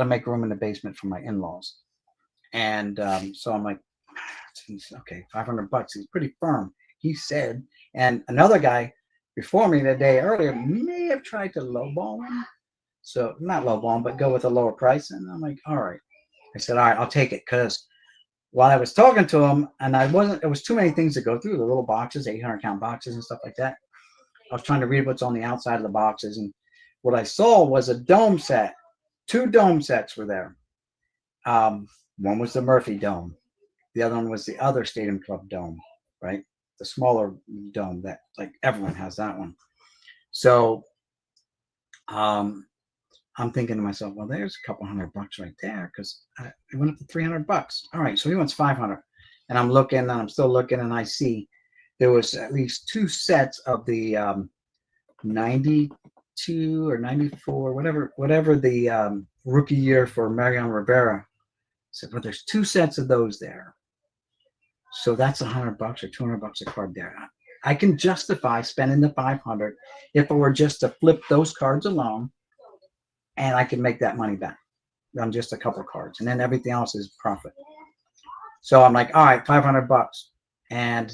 make room in the basement for my in-laws. And so I'm like, okay, $500. He's pretty firm. He said, and another guy before me the day earlier may have tried to lowball him. So not lowball him, but go with a lower price. And I'm like, all right. I said, all right, I'll take it. Because while I was talking to him, and it was too many things to go through, the little boxes, 800 count boxes and stuff like that. I was trying to read what's on the outside of the boxes. And what I saw was a dome set. 2 dome sets were there. One was the Murphy dome. The other one was the other Stadium Club dome, right? The smaller dome that like everyone has that one. So I'm thinking to myself, well, there's a couple $100 right there, because it went up to $300. All right, so he wants 500, and I'm looking, and I'm still looking, and I see there was at least 2 sets of the 92 or 94, whatever the rookie year for Mariano Rivera. So, but there's 2 sets of those there. So that's $100 or $200 a card there. I can justify spending the 500 if it were just to flip those cards alone, and I can make that money back on just a couple of cards, and then everything else is profit. So I'm like, all right, $500, and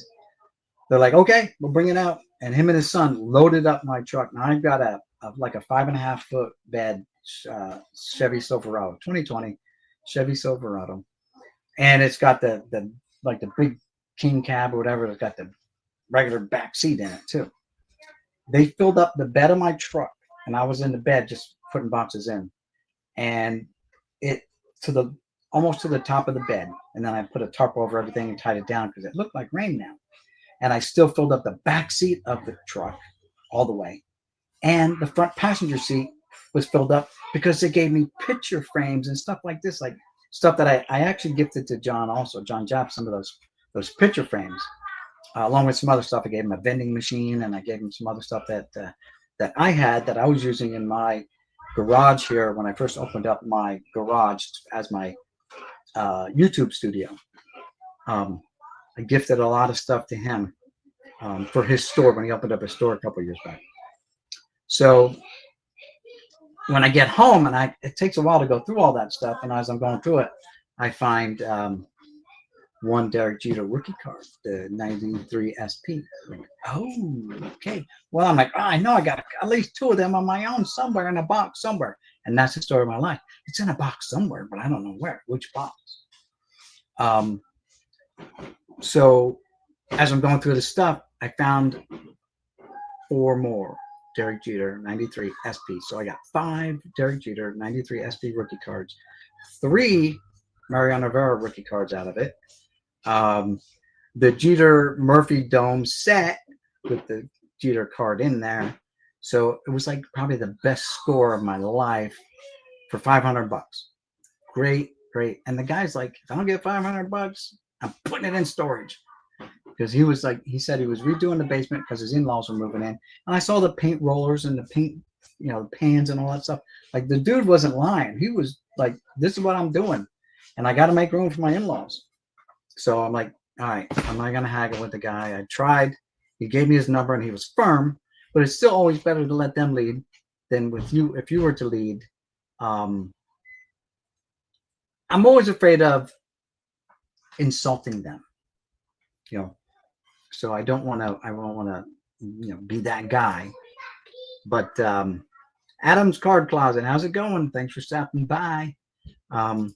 they're like, okay, we'll bring it out. And him and his son loaded up my truck. Now I've got a 5.5 foot bed Chevy Silverado, 2020 Chevy Silverado, and it's got the big king cab or whatever. It's got the regular back seat in it too. They filled up the bed of my truck, and I was in the bed just putting boxes in, and it almost to the top of the bed. And then I put a tarp over everything and tied it down because it looked like rain now. And I still filled up the back seat of the truck all the way, and the front passenger seat was filled up because they gave me picture frames and stuff like this, like stuff that I actually gifted to John also. John Japp, some of those picture frames, along with some other stuff. I gave him a vending machine, and I gave him some other stuff that I had that I was using in my garage here when I first opened up my garage as my YouTube studio. I gifted a lot of stuff to him for his store when he opened up his store a couple of years back. So when I get home, and it takes a while to go through all that stuff, and as I'm going through it, I find one Derek Jeter rookie card, the 93 SP. Like, oh, okay. Well, I'm like, I know I got at least 2 of them on my own somewhere in a box somewhere. And that's the story of my life. It's in a box somewhere, but I don't know where, which box. So as I'm going through the stuff, I found 4 more Derek Jeter 93 SP. So I got 5 Derek Jeter 93 SP rookie cards, 3 Mariano Rivera rookie cards out of it. The Jeter Murphy Dome set with the Jeter card in there. So it was like probably the best score of my life for $500. Great great. And the guy's like, if I don't get $500, I'm putting it in storage. Because he was like, he said he was redoing the basement because his in-laws were moving in. And I saw the paint rollers and the paint, pans and all that stuff. Like the dude wasn't lying. He was like, this is what I'm doing. And I got to make room for my in-laws. So I'm like, all right, I'm not going to haggle with the guy. I tried. He gave me his number and he was firm, but it's still always better to let them lead than with you. If you were to lead, I'm always afraid of insulting them, so I don't want to, be that guy. But Adam's Card Closet, how's it going? Thanks for stopping by. But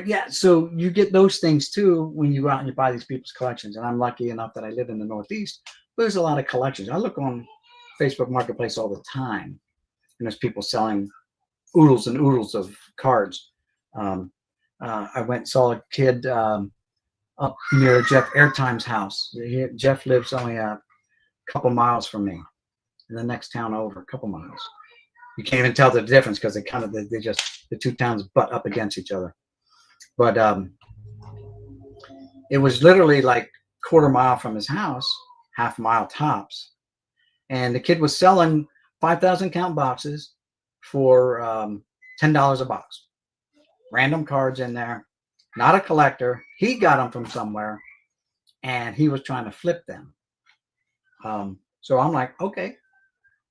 yeah, so you get those things too when you go out and you buy these people's collections. And I'm lucky enough that I live in the Northeast. But there's a lot of collections. I look on Facebook Marketplace all the time, and there's people selling oodles and oodles of cards. I went and saw a kid up near Jeff Airtime's house. Jeff lives only a couple miles from me, in the next town over, a couple miles. You can't even tell the difference because the two towns butt up against each other. But it was literally like quarter mile from his house, half mile tops. And the kid was selling 5,000 count boxes for $10 a box. Random cards in there, not a collector. He got them from somewhere and he was trying to flip them. So I'm like, okay,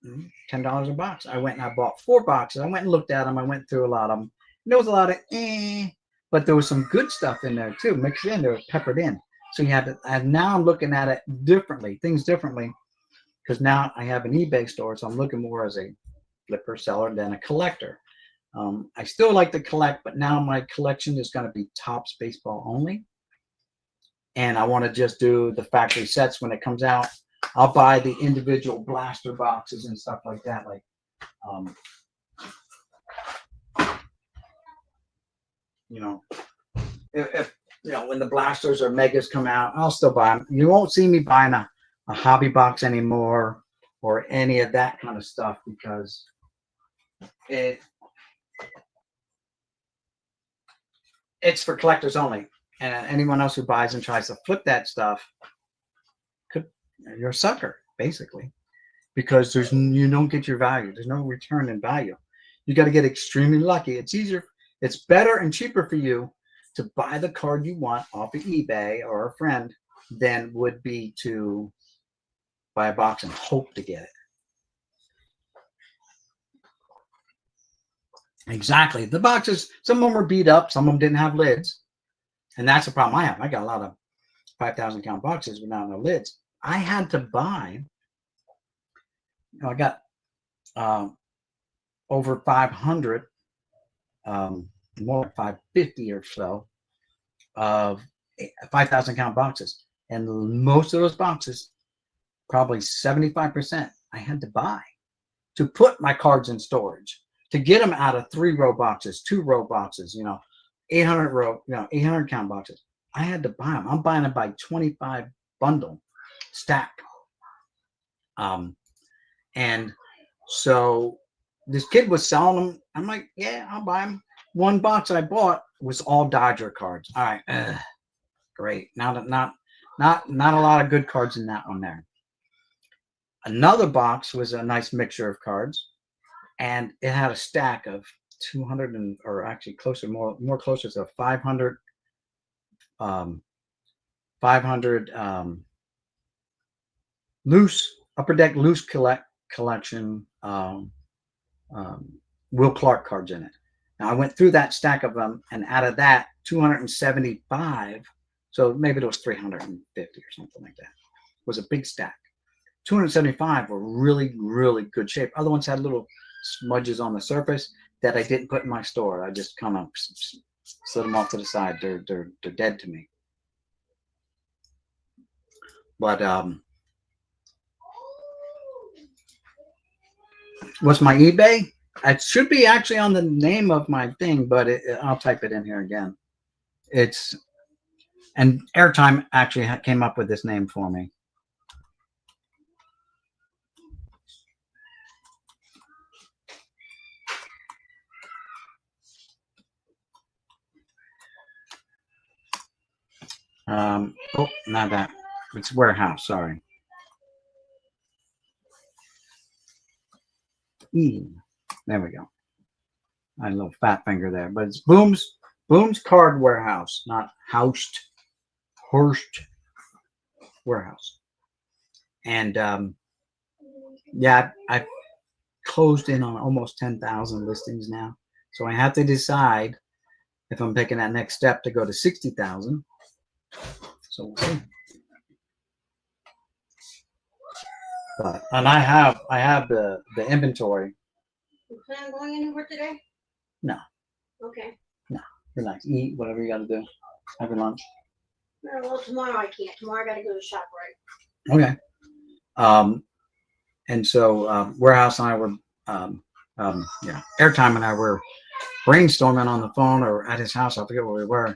$10 a box. I went and I bought 4 boxes. I went and looked at them. I went through a lot of them. And there was a lot of but there was some good stuff in there too, mixed in, they were peppered in. So you had to, and now I'm looking at it differently, things differently, because now I have an eBay store. So I'm looking more as a flipper seller than a collector. I still like to collect, but now my collection is going to be Topps baseball only. And I want to just do the factory sets when it comes out. I'll buy the individual blaster boxes and stuff like that. Like, if when the blasters or megas come out, I'll still buy them. You won't see me buying a hobby box anymore or any of that kind of stuff because it's for collectors only. And anyone else who buys and tries to flip that stuff, you're a sucker, basically, because you don't get your value. There's no return in value. You got to get extremely lucky. It's better and cheaper for you to buy the card you want off of eBay or a friend than would be to buy a box and hope to get it. Exactly. The boxes, some of them were beat up, some of them didn't have lids. And that's the problem I have. I got a lot of 5,000 count boxes without no lids. I had to buy, I got over 500, more like 550 or so of 5,000 count boxes. And most of those boxes, probably 75%, I had to buy to put my cards in storage, to get them out of 3-row boxes, 2-row boxes, 800 count boxes. I had to buy them. I'm buying them by 25 bundle stack. And so this kid was selling them. I'm like, yeah, I'll buy them. One box I bought was all Dodger cards. All right, great. Not a lot of good cards in that one there. Another box was a nice mixture of cards, and it had a stack of 200 or actually more closer to 500 loose upper deck loose collection Will Clark cards in it. Now I went through that stack of them, and out of that 275, so maybe it was 350 or something like that, was a big stack. 275 were really, really good shape. Other ones had little smudges on the surface that I didn't put in my store. I just kind of slid them off to the side. They're dead to me. But what's my eBay? It should be actually on the name of my thing, but I'll type it in here again. And Airtime actually came up with this name for me. Oh, not that. It's warehouse. Sorry. There we go. I little fat finger there, but it's Boom's Card Warehouse, not Horst Warehouse. And yeah, I've closed in on almost 10,000 listings now, so I have to decide if I'm taking that next step to go to 60,000. So we'll see. But and I have the inventory. You plan on going anywhere today? No. Okay. No. Relax. Eat whatever you got to do. Have your lunch. Well, tomorrow I can't. Tomorrow I got to go to ShopRite. Okay. And so Warehouse and I were, Airtime and I were brainstorming on the phone or at his house. I forget where we were. I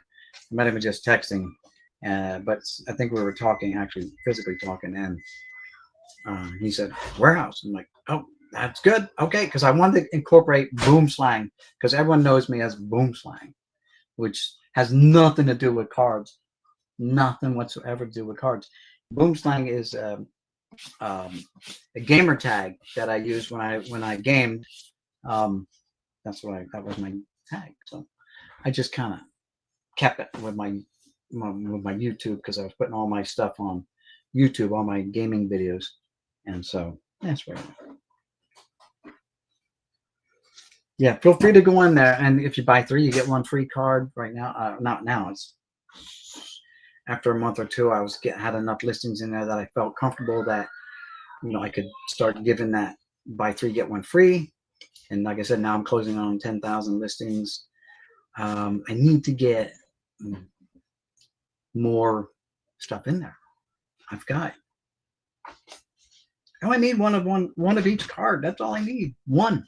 might have been just texting, but I think we were talking, actually physically talking. And he said, Warehouse. I'm like, oh, that's good. Okay. Because I wanted to incorporate Boom Slang because everyone knows me as Boom Slang, which has nothing to do with cards. Nothing whatsoever to do with cards. Boom Slang is a gamer tag that I used when I gamed. That was my tag. So I just kind of kept it with my YouTube because I was putting all my stuff on YouTube, all my gaming videos, and so that's where. Yeah, feel free to go in there, and if you buy 3, you get 1 free card. Right now, not now. It's after a month or 2. I had enough listings in there that I felt comfortable that I could start giving that buy 3 get 1 free. And like I said, now I'm closing on 10,000 listings. I need to get more stuff in there. I've got. I only need one of each card. That's all I need. 1.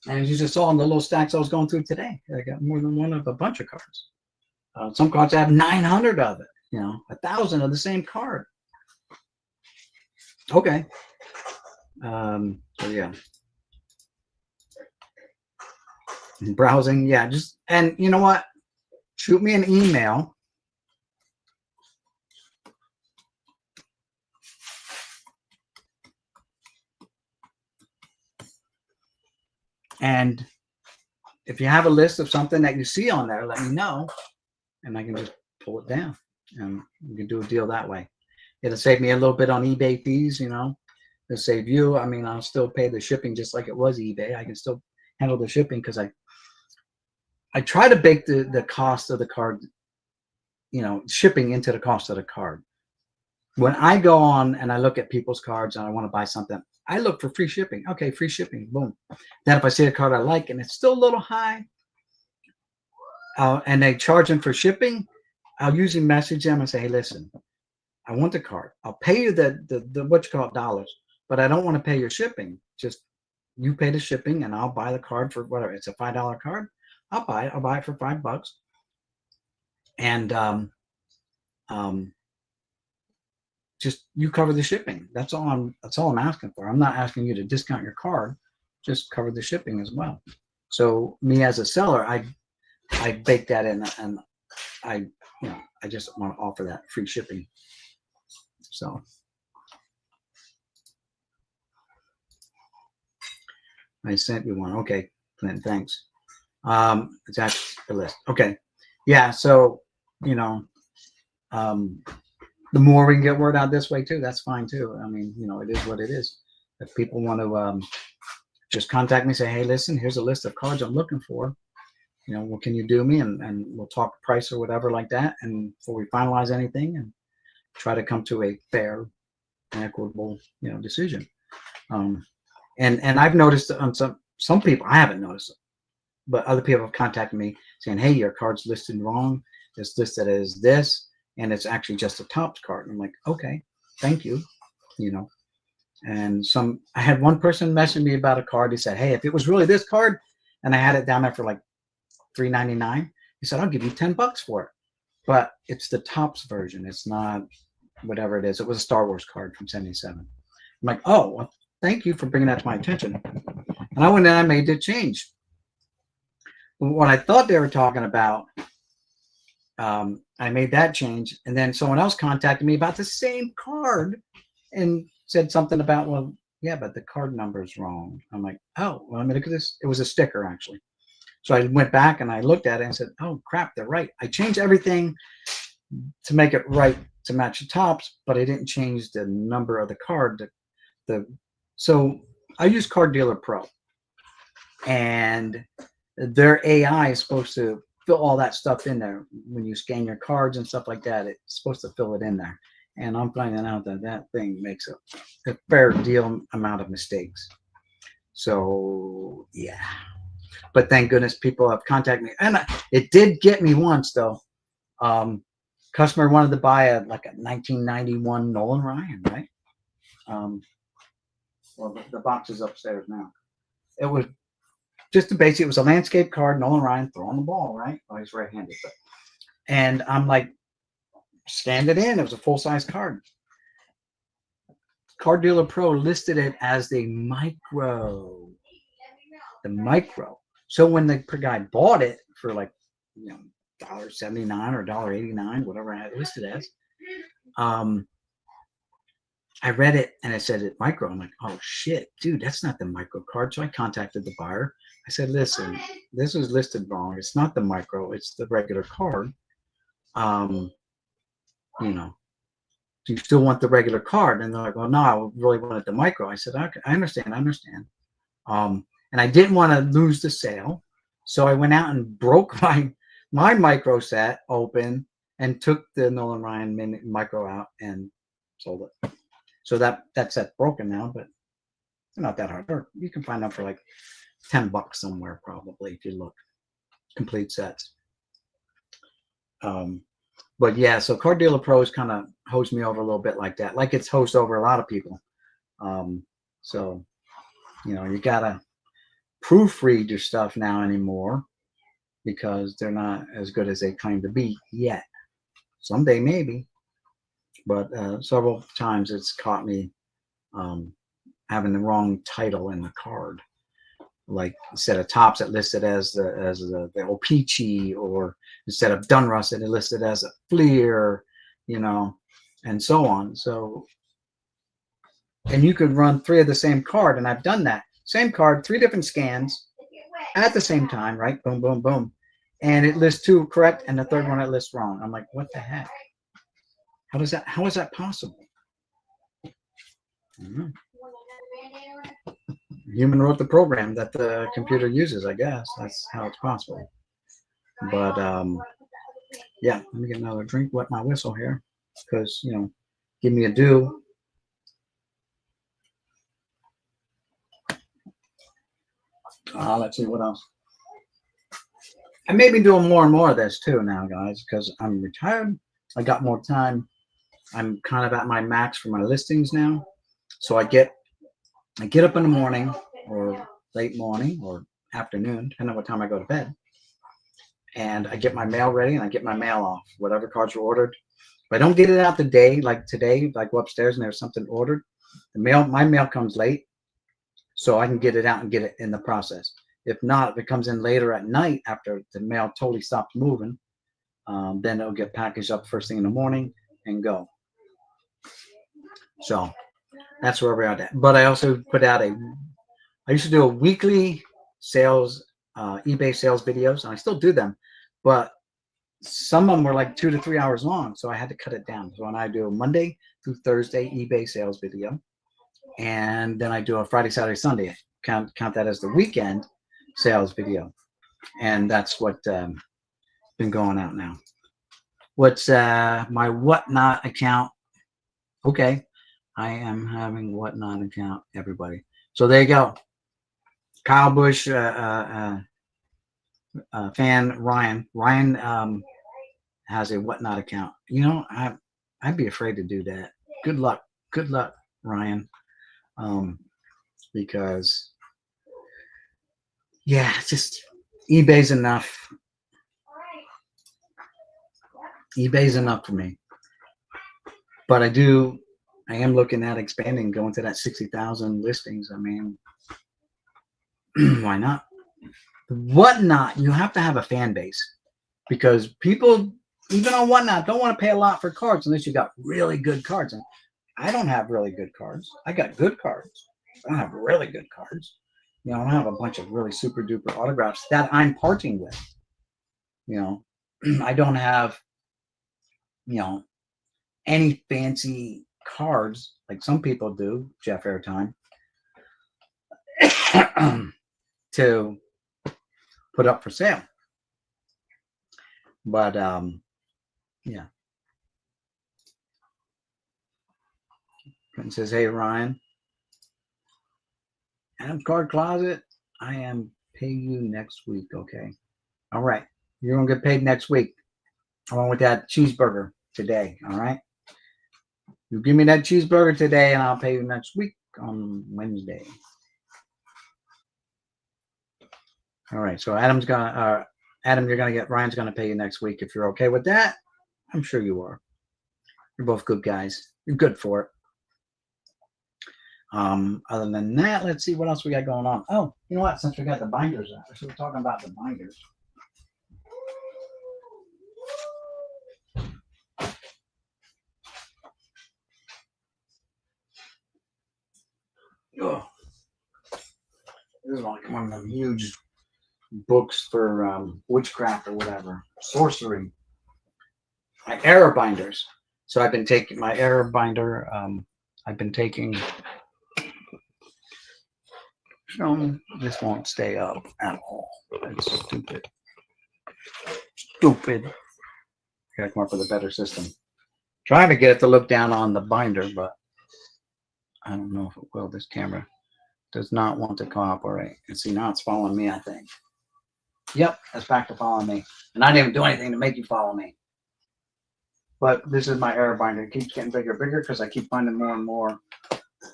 And as you just saw in the little stacks I was going through today, I got more than 1 of a bunch of cards. Some cards have 900 of it. 1,000 of the same card. Okay. So yeah. Browsing, yeah. And you know what? Shoot me an email. And if you have a list of something that you see on there, let me know, and I can just pull it down, and we can do a deal that way. It'll save me a little bit on eBay fees, It'll save you. I mean, I'll still pay the shipping just like it was eBay. I can still handle the shipping because I try to bake the cost of the card, shipping into the cost of the card. When I go on and I look at people's cards and I want to buy something, I look for free shipping. Okay, free shipping, boom. Then if I see a card I like and it's still a little high, and they charge them for shipping, I'll usually message them and say, hey, listen, I want the card. I'll pay you the what you call it, dollars, but I don't want to pay your shipping. Just you pay the shipping and I'll buy the card for whatever. It's a $5 card. I'll buy it. I'll buy it for $5. And just you cover the shipping. That's all I'm asking for. I'm not asking you to discount your card. Just cover the shipping as well. So me as a seller, I bake that in, and I just want to offer that free shipping. So I sent you one. Okay, Clint, thanks. It's actually the list. Okay. Yeah. So, the more we can get word out this way too, that's fine too. I mean, it is what it is. If people want to just contact me, say, hey, listen, here's a list of cards I'm looking for. What can you do me? And we'll talk price or whatever like that. And before we finalize anything and try to come to a fair and equitable, decision. And I've noticed on some people, I haven't noticed it, but other people have contacted me saying, hey, your card's listed wrong. It's listed as this. And it's actually just a Topps card. And I'm like, okay, thank you. And I had one person message me about a card. He said, hey, if it was really this card, and I had it down there for like $3.99, he said, I'll give you $10 for it. But it's the Topps version. It's not whatever it is. It was a Star Wars card from '77. I'm like, oh, well, thank you for bringing that to my attention. And I went in and I made the change. What I thought they were talking about, I made that change, and then someone else contacted me about the same card and said something about, well, yeah, but the card number is wrong. I'm like, oh, well, let me look at this. It was a sticker, actually. So I went back and I looked at it and said, oh, crap, they're right. I changed everything to make it right to match the tops, but I didn't change the number of the card. So I use Card Dealer Pro, and their AI is supposed to fill all that stuff in there. When you scan your cards and stuff like that, it's supposed to fill it in there. And I'm finding out that that thing makes a fair deal amount of mistakes. So yeah, but thank goodness people have contacted me, and it did get me once though. Customer wanted to buy a 1991 Nolan Ryan, right? Well, the box is upstairs now. It was just a basic. It was a landscape card, Nolan Ryan throwing the ball, right? Oh, he's right-handed, and I'm like, scanned it in. It was a full-size card. Card Dealer Pro listed it as the micro. So when the guy bought it for $1.79 or $1.89, whatever I had it listed as, I read it and it said it micro. I'm like, oh shit, dude, that's not the micro card. So I contacted the buyer. I said, listen, this is listed wrong. It's not the micro. It's the regular card. Do you still want the regular card? And they're like, well, no, I really wanted the micro. I said, okay, I understand. And I didn't want to lose the sale. So I went out and broke my micro set open and took the Nolan Ryan micro out and sold it. So that set's broken now, but not that hard. Or you can find them for like $10 somewhere probably if you look. Complete sets. But yeah, so Card Dealer Pros kind of hosed me over a little bit like that, like it's hosed over a lot of people. So you gotta proofread your stuff now anymore because they're not as good as they claim to be yet. Someday maybe, but several times it's caught me having the wrong title in the card. Like instead of tops, it listed as the O-Pee-Chee, or instead of Donruss, it listed as a Fleer, and so on. So, and you could run 3 of the same card, and I've done that. Same card, 3 different scans at the same time, right? Boom, boom, boom. And it lists 2 correct, and the third one it lists wrong. I'm like, what the heck? How is that possible? I don't know. Human wrote the program that the computer uses, I guess. That's how it's possible. But yeah, let me get another drink, wet my whistle here, because give me a due. Let's see what else. I may be doing more and more of this too now, guys, because I'm retired. I got more time. I'm kind of at my max for my listings now. So I get up in the morning or late morning or afternoon, depending on what time I go to bed. And I get my mail ready and I get my mail off, whatever cards were ordered. If I don't get it out the day, like today, I go upstairs and there's something ordered, my mail comes late, so I can get it out and get it in the process. If not, if it comes in later at night after the mail totally stops moving, then it'll get packaged up first thing in the morning and go. So that's where we're at. But I also put out I used to do a weekly sales, eBay sales videos, and I still do them, but some of them were like 2 to 3 hours long, so I had to cut it down. So when I do a Monday through Thursday eBay sales video, and then I do a Friday, Saturday, Sunday, count that as the weekend sales video, and that's what been going out now. What's my Whatnot account? Okay, I am having Whatnot account, everybody. So there you go. Kyle Busch fan Ryan has a Whatnot account. I'd be afraid to do that. Good luck, Ryan. Because yeah, just eBay's enough. eBay's enough for me. But I am looking at expanding, going to that 60,000 listings. I mean, why not? Whatnot, you have to have a fan base, because people even on Whatnot, don't want to pay a lot for cards unless you got really good cards. And I don't have really good cards. I got good cards. I don't have really good cards. You know, I don't have a bunch of really super duper autographs that I'm parting with. You know, I don't have, you know, any fancy cards like some people do, Jeff Airtime, to put up for sale. But yeah. Clinton says, hey Ryan, Adam's Card Closet, I am paying you next week. Okay. All right. You're gonna get paid next week. Along with that cheeseburger today. All right. You give me that cheeseburger today and I'll pay you next week on Wednesday. All right. So Adam, you're gonna get, Ryan's gonna pay you next week. If you're okay with that, I'm sure you are. You're both good guys. You're good for it. Other than that, let's see what else we got going on. Oh, you know what? Since we got the binders out, so we're talking about the binders. Oh, this is like one of them huge books for witchcraft or whatever, sorcery. My error binders. So I've been taking my error binder. I've been taking. This won't stay up at all. That's stupid. Stupid. I gotta come up with a better system. Trying to get it to look down on the binder, but I don't know if it will. This camera does not want to cooperate. And see, now it's following me, I think. Yep, it's back to following me. And I didn't even do anything to make you follow me. But this is my error binder. It keeps getting bigger and bigger because I keep finding more and more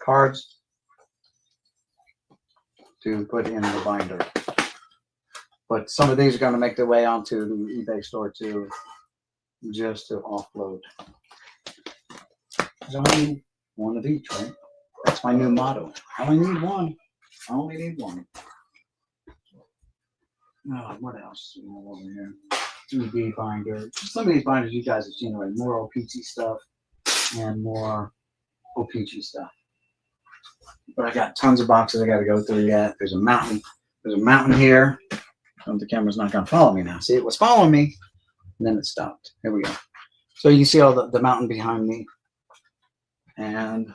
cards to put in the binder. But some of these are going to make their way onto the eBay store too, just to offload. There's only one of each, right? That's my new motto. I only need one. I only need one. Oh, what else? Over here. 3D binder. Some of these binders you guys have seen already. More OPG stuff and more OPG stuff. But I got tons of boxes I got to go through yet. There's a mountain. There's a mountain here. Oh, the camera's not going to follow me now. See, it was following me, and then it stopped. Here we go. So you can see all the mountain behind me. And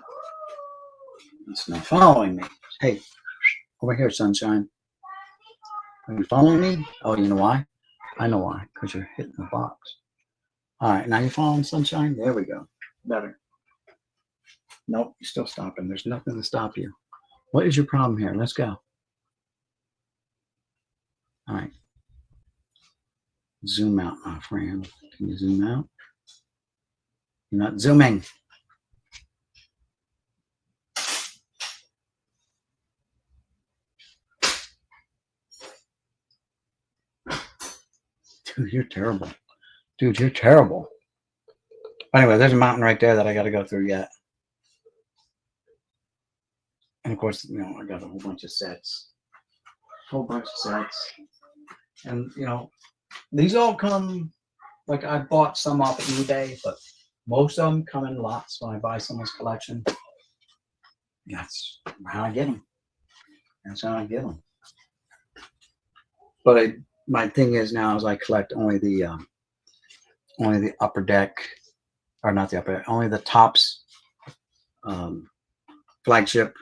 it's not following me. Hey, over here, sunshine. Are you following me? Oh, you know why? I know why. Because you're hitting the box. All right, now you're following sunshine? There we go. Better. Nope, you're still stopping. There's nothing to stop you. What is your problem here? Let's go. All right. Zoom out, my friend. Can you zoom out? You're not zooming. Dude, you're terrible. Dude, you're terrible. Anyway, there's a mountain right there that I got to go through yet. And of course, you know, I got a whole bunch of sets. And, you know, these all come, like I bought some off of eBay, but most of them come in lots when I buy someone's collection. That's how I get them. That's how I get them. But my thing is now is I collect only the upper deck, or not the upper deck, only the Topps flagship.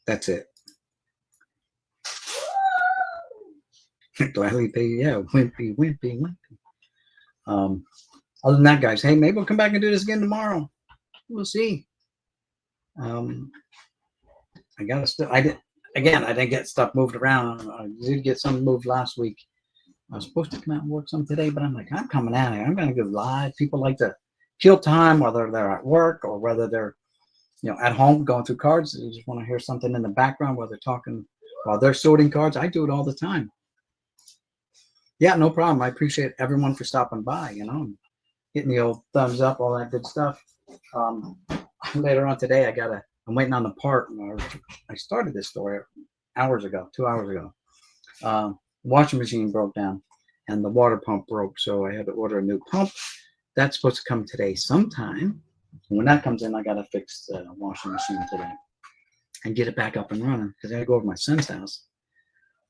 That's it. Gladly pay, yeah, wimpy. Other than that, guys, hey, maybe we'll come back and do this again tomorrow. We'll see. I didn't get stuff moved around. I did get some moved last week. I was supposed to come out and work some today, but I'm like, I'm coming out here. I'm going to go live. People like to kill time, whether they're at work or whether they're, you know, at home going through cards. They just want to hear something in the background while they're talking, while they're sorting cards. I do it all the time. Yeah, no problem. I appreciate everyone for stopping by, you know, getting the old thumbs up, all that good stuff. Later on today, I'm waiting on the part. I started this story 2 hours ago. Washing machine broke down. and the water pump broke, so I had to order a new pump. That's supposed to come today sometime. And when that comes in, I got to fix the washing machine today and get it back up and running because I got to go over to my son's house.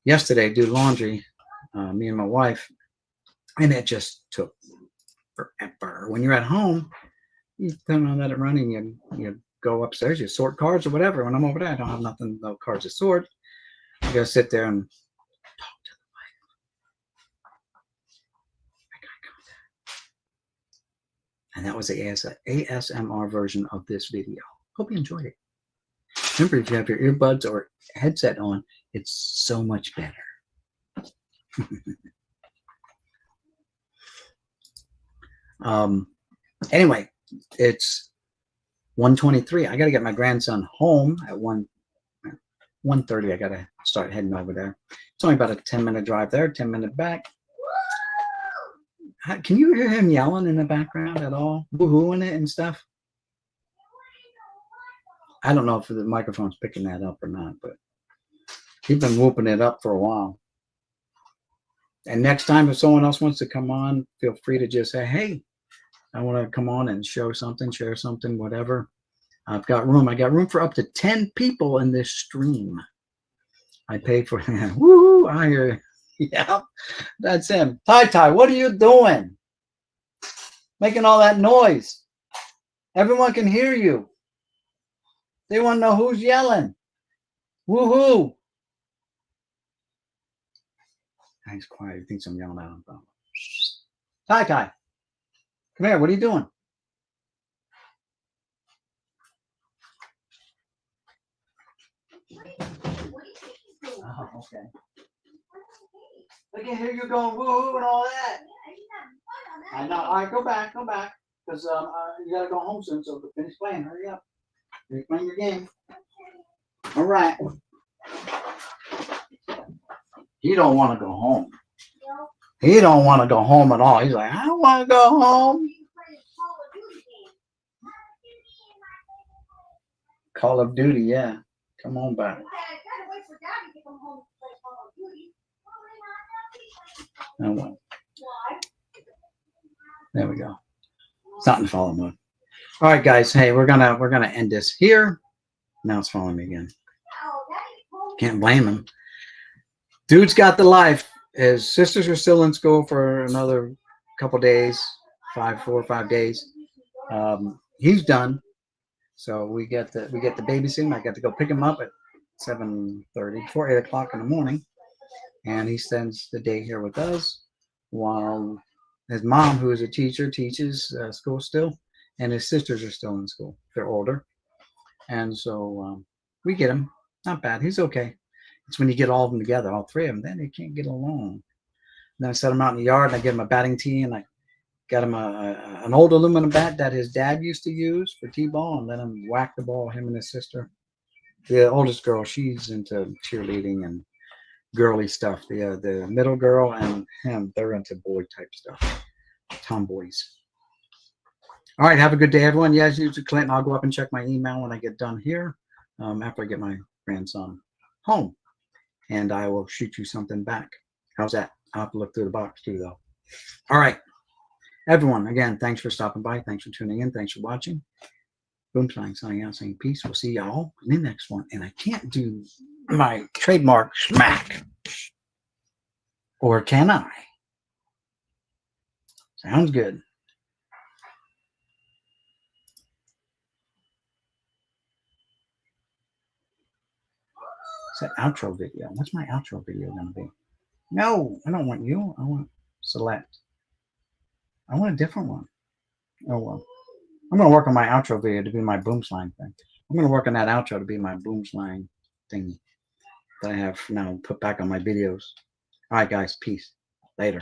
Yesterday, do laundry, me and my wife, and it just took forever. When you're at home, you turn on, let it run, and you go upstairs, you sort cards or whatever. When I'm over there, I don't have nothing, no cards to sort. I gotta sit there and talk to the wife. And that was the ASMR version of this video. Hope you enjoyed it. Remember, if you have your earbuds or headset on, it's so much better. Anyway, it's 1:23. I got to get my grandson home at 1:30. I got to start heading over there. It's only about a 10-minute drive there, 10-minute back. Can you hear him yelling in the background at all? Woohooing it and stuff? I don't know if the microphone's picking that up or not, but he's been whooping it up for a while. And next time, if someone else wants to come on, feel free to just say, hey, I want to come on and show something, share something, whatever. I've got room. I got room for up to 10 people in this stream. I paid for it. Woo! I hear. Yeah, that's him. Ty, what are you doing? Making all that noise. Everyone can hear you. They want to know who's yelling. Woohoo! He's quiet. He thinks I'm yelling at him. Ty, come here. What are you doing? Oh, okay. I can hear you going woohoo and all that. I know. All right, go back, because you gotta go home soon. So finish playing. Hurry up. You're playing your game. All right. He don't want to go home. He don't want to go home at all. He's like, I don't want to go home. Call of Duty, yeah. Come on back. Oh, well. There we go. It's not in follow mode. All right, guys. Hey, we're gonna end this here. Now it's following me again. Can't blame him. Dude's got the life. His sisters are still in school for another couple days, 4 or 5 days. He's done. So we get the babysitting. I got to go pick him up at 7:30, before 8 o'clock in the morning, and he spends the day here with us while his mom, who is a teacher, teaches school still, and his sisters are still in school. They're older, and so we get him. Not bad. He's okay. It's when you get all of them together, all three of them, then they can't get along. And then I set him out in the yard, and I give him a batting tee, and I got him an old aluminum bat that his dad used to use for t-ball, and let him whack the ball, him and his sister. The oldest girl, she's into cheerleading and girly stuff. The middle girl and him, they're into boy type stuff, tomboys. All right, have a good day, everyone. Yeah, as usual, Clinton, I'll go up and check my email when I get done here, after I get my grandson home, and I will shoot you something back. How's that? I'll have to look through the box too, though. All right, everyone, again, thanks for stopping by. Thanks for tuning in. Thanks for watching. Boomslang signing out, saying peace. We'll see y'all in the next one. And I can't do my trademark smack. Or can I? Sounds good. It's that outro video. What's my outro video going to be? No, I don't want you. I want select. I want a different one. Oh, well. I'm going to work on my outro video to be my Boomslang thing. I'm going to work on that outro to be my Boomslang thing that I have now put back on my videos. All right, guys. Peace. Later.